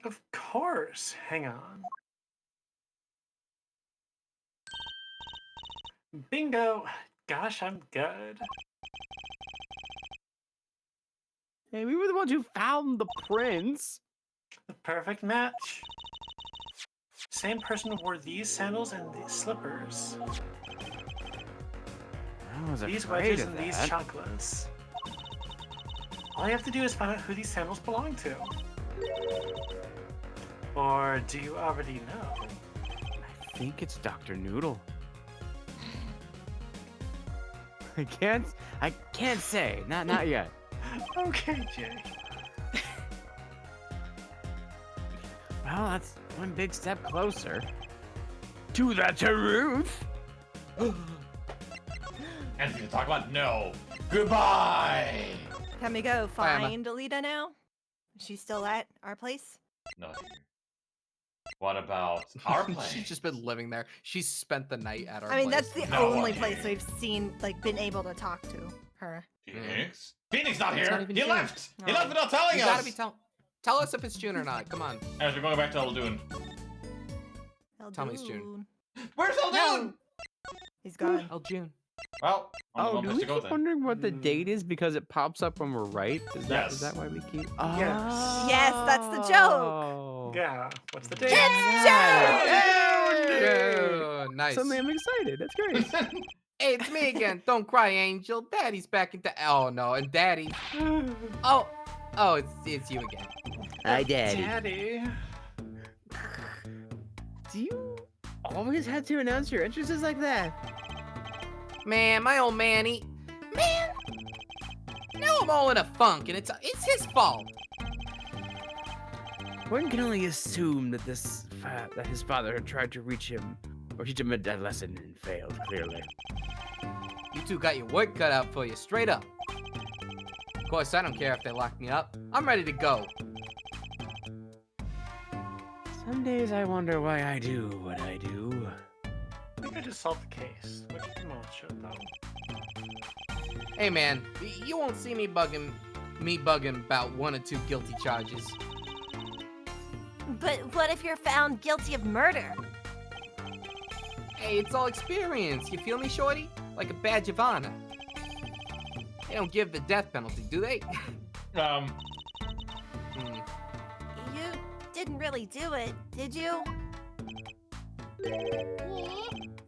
G: Of course. Hang on. Bingo! Gosh, I'm good.
E: Hey, we were the ones who found the prints.
G: The perfect match. Same person wore these sandals and these slippers.
E: I was
G: These
E: afraid
G: wedges
E: of
G: and these
E: that.
G: chocolates. All you have to do is find out who these sandals belong to. Or do you already know?
E: I think it's Dr. Noodle. I can't say. Not yet.
G: Okay, Jay.
E: Well, that's one big step closer to the truth.
H: Anything to talk about? No. Goodbye.
C: Can we go
B: Bye, Emma.
C: find Alita now? Is she still at our place?
H: No. What about our place?
B: She's just been living there. She's spent the night at our
C: I mean,
B: place.
C: that's the
H: No
C: only
H: way.
C: place we've seen, like, been able to talk to her.
H: Phoenix? Phoenix not
B: It's
H: here.
B: not even
H: He
B: June.
H: left. He
C: No.
H: left without telling
B: You
H: us.
B: gotta be tell us if it's June or not. Come on.
H: Anyways, we're going back to Eldoon.
B: Tell me it's June.
H: Where's Eldoon?
C: He's gone.
B: Oh, June.
H: Well, I'm
E: Oh,
H: going
E: do
H: place
E: we
H: to go
E: keep
H: then.
E: wondering what the date is because it pops up when we're right? Is that
H: Yes.
E: why we keep?
G: Yes.
C: Yes, that's the joke.
E: Oh.
G: Yeah. What's the date?
B: June. Nice.
E: Suddenly I'm excited. That's great.
B: Hey, it's me again. Don't cry, Angel. Daddy's back into. Oh no, and Daddy. Oh, it's you again.
E: Hi,
G: Daddy.
E: Do you always have to announce your entrances like that?
B: Man, my old Manny. Man, now I'm all in a funk, and it's his fault.
E: One can only assume that that his father had tried to reach him or teach him a dead lesson and failed. Clearly.
B: You two got your work cut out for you, straight up. Of course, I don't care if they lock me up. I'm ready to go.
E: Some days I wonder why I do what I do.
G: I think I just solved the case. Which most should though.
B: Hey, man, you won't see me bugging about 1 or 2 guilty charges.
F: But what if you're found guilty of murder?
B: Hey, it's all experience. You feel me, shorty? Like a badge of honor. They don't give the death penalty, do they?
H: Um,
B: Hmm.
F: You didn't really do it, did you?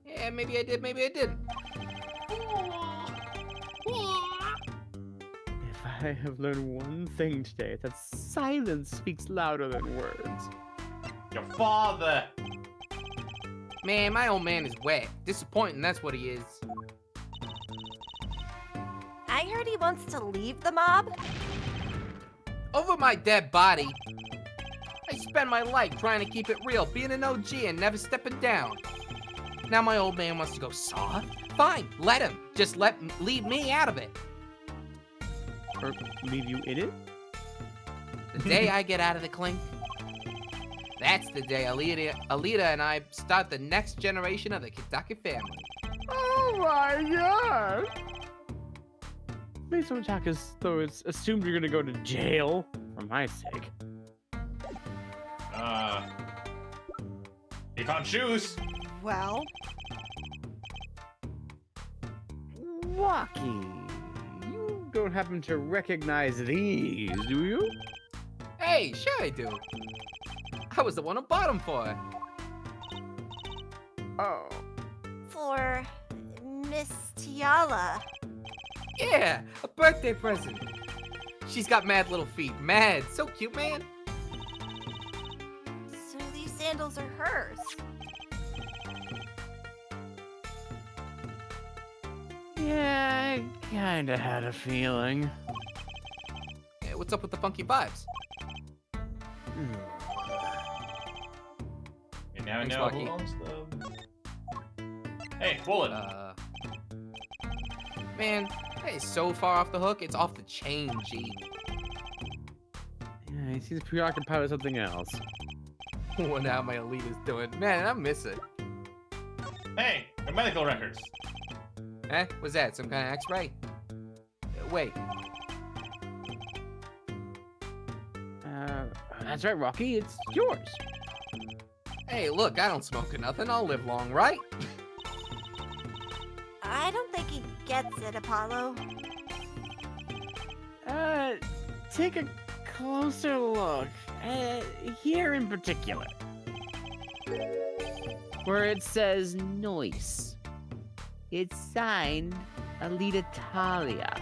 B: Yeah, maybe I did, maybe I didn't.
E: If I have learned one thing today, it's that silence speaks louder than words.
H: you father.
B: Man, my old man is wet. Disappointing, that's what he is.
F: I heard he wants to leave the mob.
B: Over my dead body. I spent my life trying to keep it real, being an OG and never stepping down. Now my old man wants to go soft? Fine, let him. Just leave me out of it.
E: Or leave you in it?
B: The day I get out of the clink, that's the day Alita and I start the next generation of the Kitake family.
E: Oh my god! Please don't talk as though it's assumed you're gonna go to jail for my sake.
H: You can't choose.
C: Well,
E: Waki, you don't happen to recognize these, do you?
B: Hey, sure I do. I was the one who bought them for her.
E: Oh.
F: For Miss Tiala.
B: Yeah, a birthday present. She's got mad little feet. Mad. So cute, man.
F: So these sandals are hers.
E: Yeah, I kinda had a feeling.
B: Hey, what's up with the funky vibes?
H: You now
B: Thanks,
H: know
B: Waki.
H: who owns them. Hey, bullet.
B: Man, that is so far off the hook, it's off the chain, G.
E: Yeah, he seems preoccupied with something else.
B: What now my Alita's doing. Man, I miss it.
H: Hey, the medical records.
B: Eh? What's that? Some kind of x-ray? Wait.
E: That's right, Rocky. It's yours.
B: Hey, look, I don't smoke or nothing. I'll live long, right?
F: I don't think he gets it, Apollo.
E: Take a closer look. Here in particular. Where it says Noise. It's signed Alita Talia.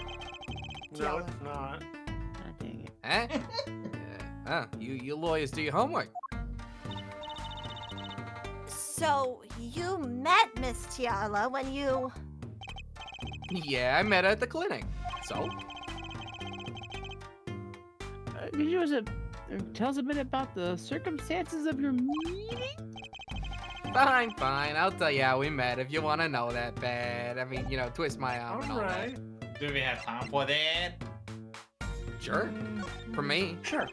G: No, it's not.
E: Ah, dang it.
B: Huh? You lawyers do your homework.
F: So you met Miss Tiala when you...
B: Yeah, I met her at the clinic. So?
E: Could you tell us a bit about the circumstances of your meeting?
B: Fine. I'll tell you how we met if you want to know that bad. I mean, twist my arm and all
G: Alright.
H: Do we have time for that?
B: that. Sure. For me.
G: Sure.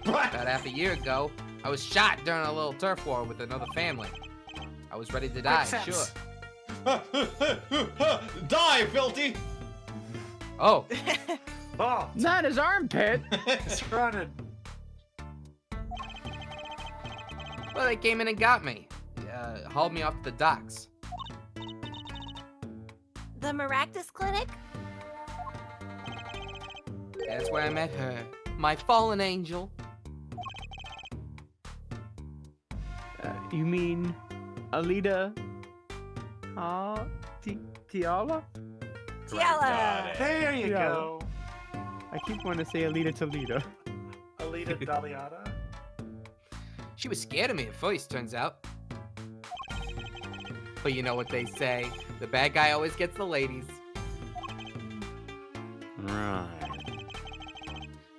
B: About half a year ago, I was shot during a little turf war with another family. I was ready to die,
G: Makes
B: sure.
G: sense.
H: Die, filthy!
B: Oh,
G: Oh,
E: Not his armpit.
G: it's running.
B: well, they came in and got me. Hauled me off to the docks.
F: The Maractus Clinic?
B: That's where I met her. My fallen angel.
E: You mean Alita? Tiala?
F: Tiala!
H: Got it.
G: There you
E: Yeah.
G: go.
E: I keep wanting to say Alita Toledo.
G: Alita Daliata.
B: She was scared of me at first, turns out. But you know what they say. The bad guy always gets the ladies.
E: Right.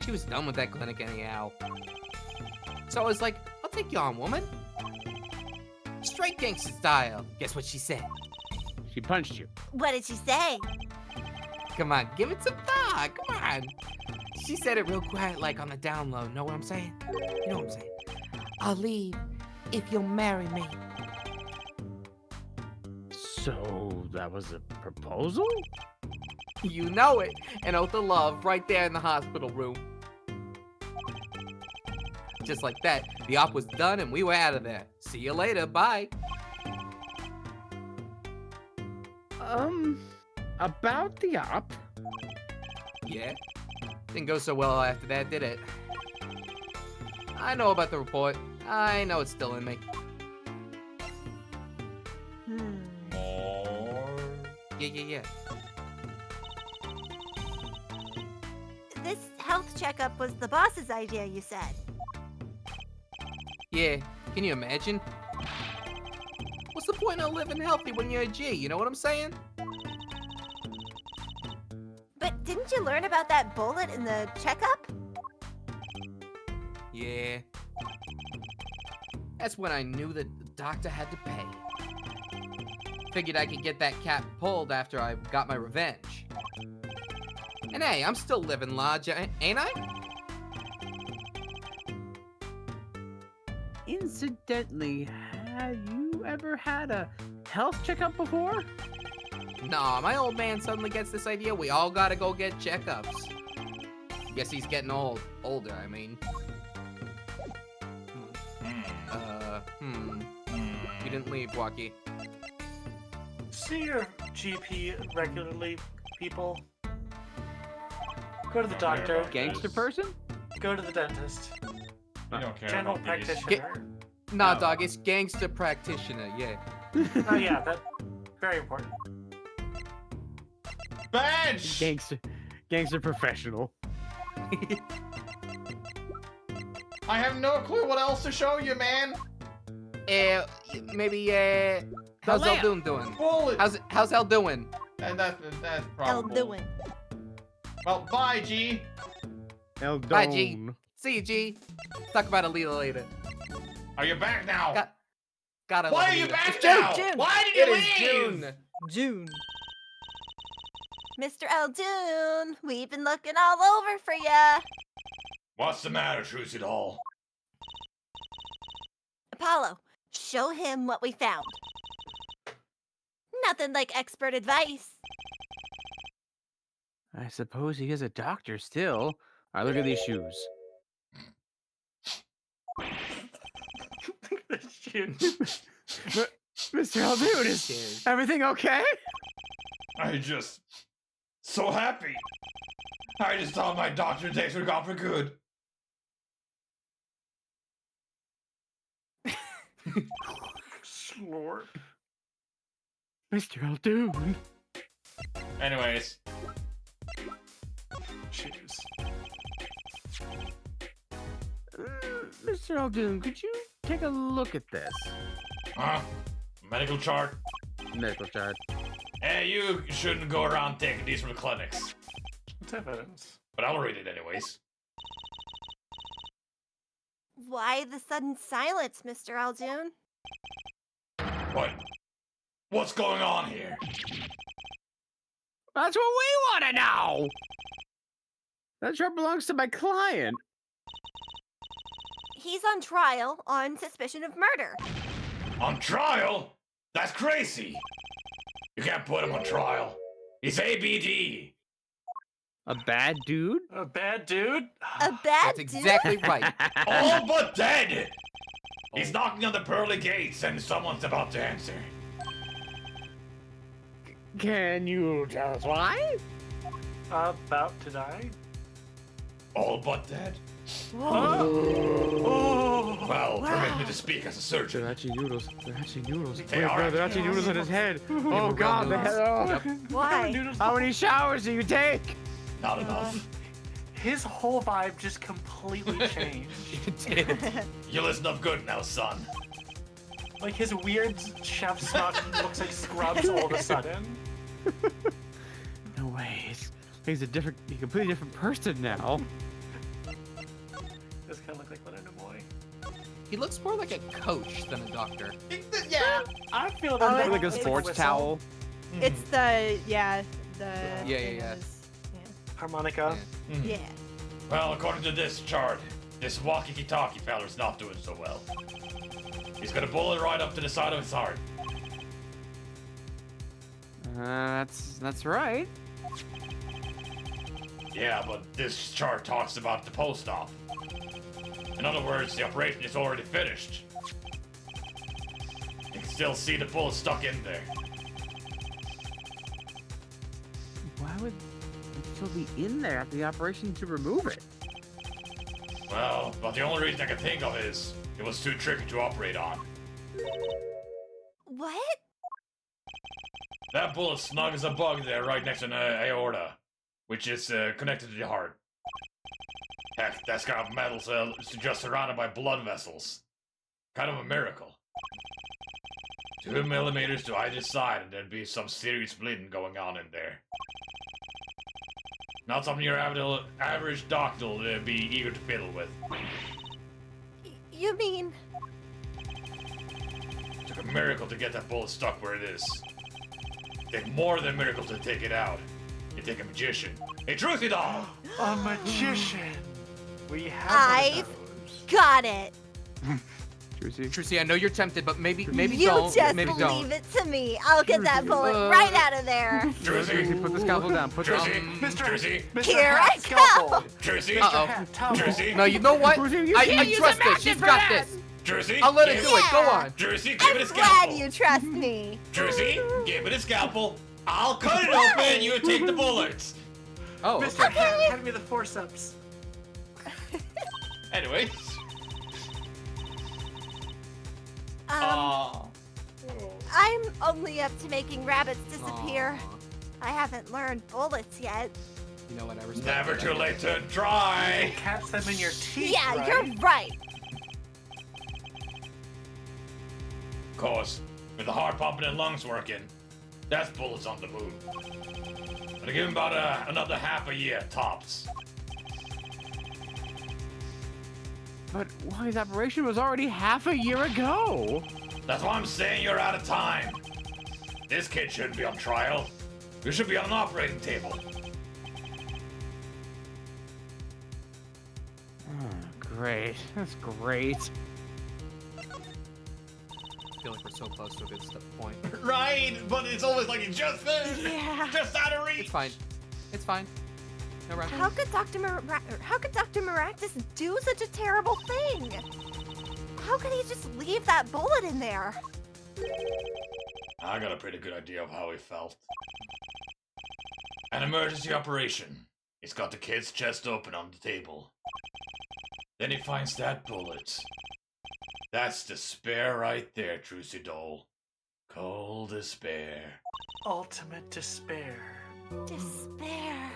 B: She was done with that clinic anyhow. So I was like, I'll take you on, woman. Straight gangster style. Guess what she said?
E: She punched you.
F: What did she say?
B: Come on, give it some thought. Come on. She said it real quiet, like on the down low. Know what I'm saying? You know what I'm saying? I'll leave if you'll marry me.
E: So that was a proposal?
B: You know it. An oath of love right there in the hospital room. Just like that, the op was done and we were out of there. See you later. Bye.
E: About the op?
B: Yeah. Didn't go so well after that, did it? I know about the report. I know it's still in me.
H: More.
B: Yeah.
F: This health checkup was the boss's idea, you said.
B: Yeah, can you imagine? What's the point of living healthy when you're a G, you know what I'm saying?
F: But didn't you learn about that bullet in the checkup?
B: Yeah. That's when I knew that the doctor had to pay. Figured I could get that cap pulled after I got my revenge. And hey, I'm still living large, ain't I?
E: Incidentally, have you ever had a health checkup before?
B: Nah, my old man suddenly gets this idea we all gotta go get checkups. Guess he's getting older, I mean. You didn't leave, Wacky.
G: See your GP regularly, people. Go to the doctor.
E: Gangster person?
G: Go to the dentist.
H: You don't care
G: General
H: about these.
G: practitioner.
B: Nah,
H: No.
B: dog, it's gangster practitioner, yeah.
G: Oh yeah, that's very important.
H: Bench!
E: Gangster professional.
H: I have no clue what else to show you, man.
B: Maybe, how's
E: lamp.
B: Eldoon doing?
H: Bullet.
B: How's El doing?
H: And that's
F: El
H: probably.
F: doing.
H: Well, bye, G.
E: Eldon.
B: Bye, G. See you, G. Talk about Alita later.
H: Are you back now?
B: Gotta
H: Why
B: love
H: are you
B: Alita.
H: back
B: It's June!
H: now?
C: June.
H: Why did
B: It
H: you
B: is
H: leave?
B: June!
C: June.
F: Mr. Eldoon, we've been looking all over for ya.
A: What's the matter, Trucy Doll?
F: Apollo, show him what we found. Nothing like expert advice.
E: I suppose he is a doctor still. Alright, look at these shoes. Mr. Eldoon, is
B: Cheers.
E: everything okay?
A: I just... so happy. I just thought my doctor days were gone for good.
G: Slurp.
E: Mr. Eldoon.
H: Anyways,
G: Shoes.
E: Mr. Eldoon, could you take a look at this?
A: Huh? Medical chart?
E: Medical chart.
A: Hey, you shouldn't go around taking these from the clinics.
G: It's evidence.
A: But I'll read it anyways.
F: Why the sudden silence, Mr. Eldoon?
A: What? What's going on here?
E: That's what we want to know! That chart belongs to my client.
F: He's on trial on suspicion of murder.
A: On trial? That's crazy. You can't put him on trial. He's ABD.
E: A bad dude?
G: A bad dude?
F: A bad
B: That's
F: dude?
B: exactly right.
A: All but dead. He's knocking on the pearly gates and someone's about to answer.
E: Can you tell us why?
G: About to die?
A: All but dead?
G: Oh!
A: Well, permit me to speak as a surgeon.
E: They're actually noodles. They're actually noodles.
A: They
E: Wait,
A: are
E: bro, they're
A: actually
E: actually noodles on his head. Oh
B: real
E: god, the
B: noodles.
E: head. Oh.
B: Yep.
F: Why?
E: How many showers do you take?
A: Not enough.
G: His whole vibe just completely changed.
B: It did.
A: You listen up good now, son.
G: Like his weird chef smock looks like Scrubs all of a sudden.
E: No way. He's a completely different person now.
G: This kind of look like Leonard Boy.
B: He looks more like a coach than a doctor.
H: yeah.
G: I feel
C: Oh,
G: that
E: Like a
C: it's
E: sports
G: whistle,
E: towel.
C: It's the
B: Yeah,
C: thing
B: yeah.
C: is-
G: harmonica.
F: Yeah.
A: Well, according to this chart, this walkie-talkie feller's not doing so well. He's got a bullet right up to the side of his heart.
E: That's right.
A: Yeah, but this chart talks about the post-op. In other words, the operation is already finished. You can still see the bullet stuck in there.
E: Why would it still be in there after the operation to remove it?
A: Well, but the only reason I can think of is it was too tricky to operate on.
F: What?
A: That bullet's snug as a bug there right next to the aorta, which is connected to the heart. Heck, that's got metal cells just surrounded by blood vessels. Kind of a miracle. 2 millimeters to either side, and there'd be some serious bleeding going on in there. Not something your average doctor would be eager to fiddle with.
F: You mean...
A: Took a miracle to get that bullet stuck where it is. Take more than a miracle to take it out. You take a magician. A truthy doll!
G: A magician. We have
F: I've got it.
E: Trucy.
B: Trucy, I know you're tempted, but maybe
F: You
B: don't.
F: just
B: Maybe
F: leave
B: don't.
F: it to me. I'll get that bullet right out of there.
A: Trucy!
E: Trucy, put the scalpel down. Put the
A: Trucy!
G: Mr.
A: Trucy!
F: Here I
G: Scalpel.
A: Trucy!
B: Uh-oh.
A: Trucy!
B: No, you know what?
E: Trucy, you
B: I
E: can't use
B: trust
E: a
B: this.
E: magnet
B: She's
E: for
B: got
E: that.
B: this.
A: Trucy!
B: I'll let her
A: give
B: do it. Go on.
A: Trucy, give
F: I'm
A: it a
F: glad
A: scalpel!
F: you trust me.
A: Trucy, give it a scalpel. I'll cut it open, you take the bullets.
B: Oh,
G: Mr.
B: okay.
G: Hand me the forceps.
A: Anyways.
F: I'm only up to making rabbits disappear.
B: Aw.
F: I haven't learned bullets yet.
B: You know what? I respect
A: Never
B: that.
A: too late to try.
G: Catch them in your teeth.
F: Yeah,
G: right?
F: you're right.
A: Of course, with the heart pumping and lungs working, that's bullets on the move. But I give him about another half a year, tops.
E: But Wally's operation was already half a year ago.
A: That's why I'm saying you're out of time. This kid shouldn't be on trial. You should be on an operating table.
E: Oh, great. That's great.
B: I feel like we're so close to a good point.
A: Right, but it's always like it's just there.
F: Yeah.
A: Just out of reach.
B: It's fine. It's fine. No rush.
F: How could Dr. Maractus do such a terrible thing? How could he just leave that bullet in there?
A: I got a pretty good idea of how he felt. An emergency operation. He's got the kid's chest open on the table. Then he finds that bullet. That's despair right there, Trucy Dole. Cold despair.
G: Ultimate despair.
F: Despair.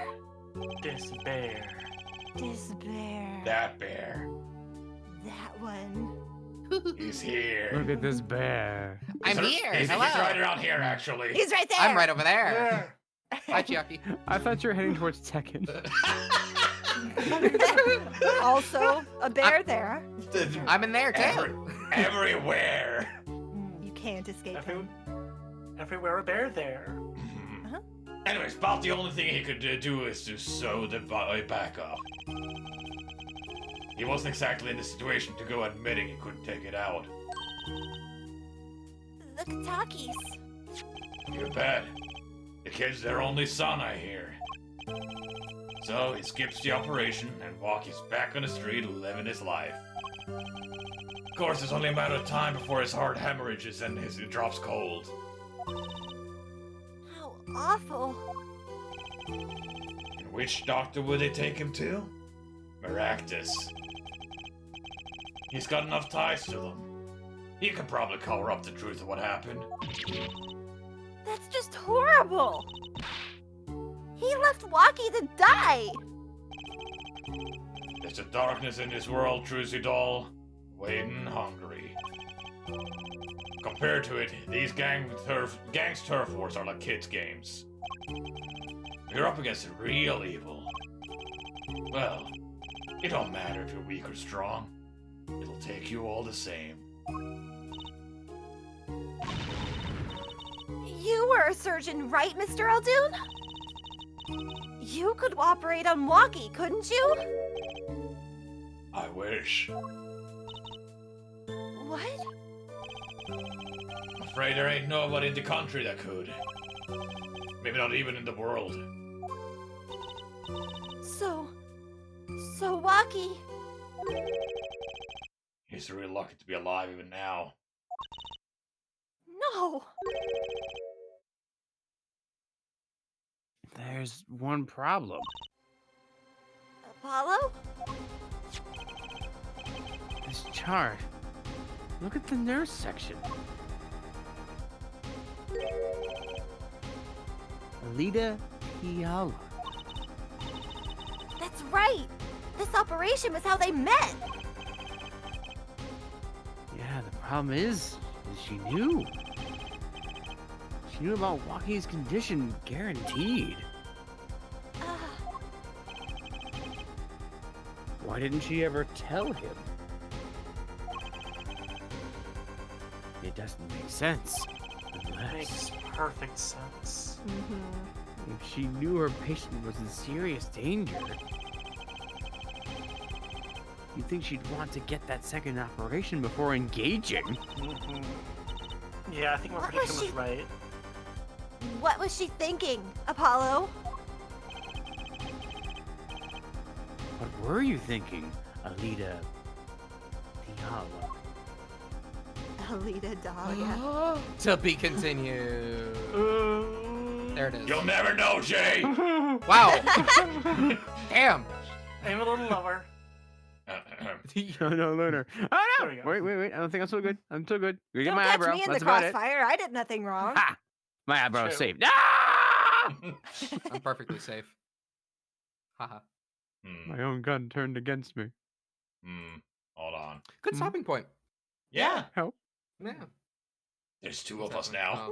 G: Despair.
F: Despair.
A: That bear.
F: That one.
A: He's here.
E: Look at this bear.
B: I'm
A: He's-
B: here.
A: He's
B: Hello.
A: right around here, actually.
F: He's right there.
B: I'm right over there.
G: There.
B: Hi, Chiaki.
E: I thought you were heading towards Tekken.
F: Also, a bear there.
B: I'm in there too.
A: Everywhere.
F: You can't escape him.
G: Everywhere a bear there.
A: Anyways, about the only thing he could do is to sew the body back up. He wasn't exactly in the situation to go admitting he couldn't take it out.
F: The Katakis.
A: You bet. The kid's their only son, I hear. So he skips the operation and walks back on the street living his life. Of course, it's only a matter of time before his heart hemorrhages and he drops cold.
F: How awful.
A: And which doctor would they take him to? Maractus. He's got enough ties to them. He could probably cover up the truth of what happened.
F: That's just horrible. He left Waki to die.
A: There's a darkness in this world, Trucy Doll, waiting hungry. Compared to it, these gangs turf wars are like kids' games. You're up against the real evil. Well, it don't matter if you're weak or strong. It'll take you all the same.
F: You were a surgeon, right, Mr. Eldoon? You could operate on Waki, couldn't you?
A: I wish.
F: What?
A: I'm afraid there ain't nobody in the country that could. Maybe not even in the world.
F: So Waki.
A: He's really lucky to be alive even now.
F: No.
E: There's one problem.
F: Apollo?
E: This chart. Look at the nurse section. Alita Piala.
F: That's right. This operation was how they met.
E: Yeah, the problem is she knew. She knew about Waukes's condition, guaranteed. Why didn't she ever tell him? It doesn't make sense. Unless
G: Makes perfect sense.
E: if she knew her patient was in serious danger, you'd think she'd want to get that second operation before engaging.
G: Yeah, I think my
F: What was
G: prediction was
F: she-
G: right.
F: What was she thinking, Apollo?
E: What were you thinking, Alita Diallo?
F: Alita Dahlia.
B: To be continued. There it is.
A: You'll never know, Jay.
B: Wow. Damn.
G: Aim a little lower.
E: No, Lunar. Oh no!
G: There we go.
E: Wait. I don't think I'm so good. I'm so good. You get
F: Don't
E: my
F: catch
E: eyebrow.
F: me in the
E: That's about it.
F: crossfire. I did nothing wrong.
E: Ha! My eyebrow is
G: True.
E: saved. Ah!
B: I'm perfectly safe. Haha.
E: My own gun turned against me.
A: Hold on.
B: Good stopping point.
A: Yeah.
E: Help.
B: Yeah.
A: There's two of us now.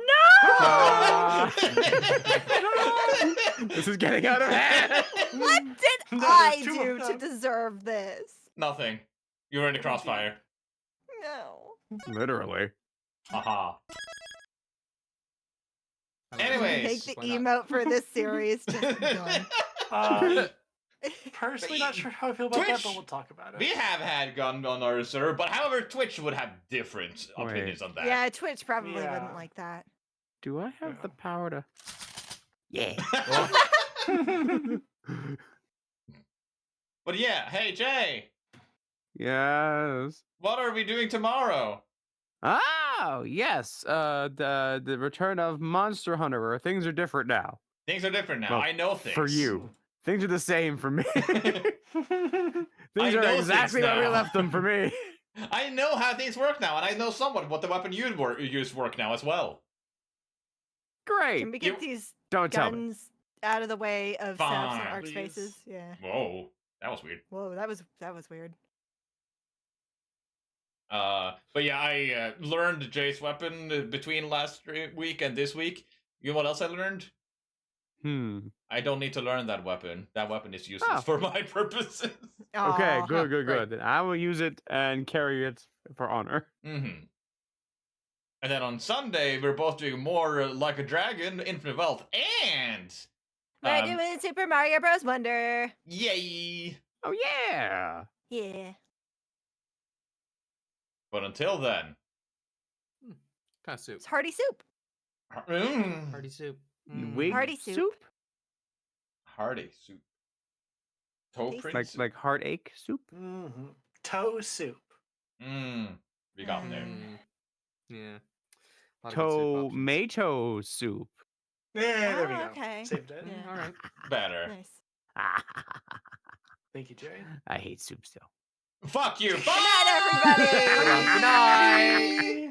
B: Oh.
E: This is getting out of hand.
F: What did
G: No,
F: I
G: there's two
F: do
G: of
F: to
G: them.
F: deserve this?
H: Nothing. You were in the crossfire.
F: No.
E: Literally.
H: Aha.
B: I like
H: Anyways,
F: I think the
B: why not?
F: emote for this series just done.
G: Personally, not sure how I feel about that, but
H: Twitch.
G: we'll talk about it.
H: We have had gun on our server, but however, Twitch would have different
E: Wait.
H: opinions on that.
F: Yeah, Twitch probably
G: Yeah.
F: wouldn't like that.
E: Do I have the power to? Yeah.
H: But yeah, hey Jay,
E: Yes.
H: what are we doing tomorrow?
E: Oh yes. The return of Monster Hunter, where things are different now.
H: Things are different now.
E: Well,
H: I know things.
E: For you, things are the same for me.
H: I
E: Things are
H: know
E: exactly
H: things
E: where we
H: now.
E: left them for me.
H: I know how things work now, and I know somewhat what the weapon you use work now as well.
E: Great.
F: Can we get these
E: Don't tell me.
F: guns out of the way of Saps and
H: Fine.
F: Arc's
G: Please.
F: faces? Yeah.
H: Whoa, that was weird.
F: Whoa, that was weird.
H: But yeah, I learned Jay's weapon between last week and this week. You know what else I learned? I don't need to learn that weapon. That weapon is useless
E: Oh.
H: for my purposes.
E: Okay,
F: Aw.
E: good.
B: great.
E: Then I will use it and carry it for honor.
H: Mm-hmm. And then on Sunday, we're both doing more Like a Dragon, Infinite Wealth, and
F: We're doing Super Mario Bros. Wonder.
H: yay!
E: Oh yeah.
F: Yeah.
H: But until then,
B: Kind of soup.
F: It's hearty soup.
B: Party soup.
E: Wig
F: Hearty soup.
H: Hearty soup. Toe
F: Tasty.
H: print soup.
E: Like heartache soup.
G: Toe soup.
H: We got there.
B: Yeah. A lot of good soup options.
G: Yeah,
E: Tomato soup.
G: there we
F: Oh,
G: go.
F: okay.
G: Saved it.
F: Yeah.
B: All right.
H: Better.
F: Nice.
G: Thank you, Jay.
E: I hate soup still.
H: Fuck you!
F: Good night, everybody.
B: Good night.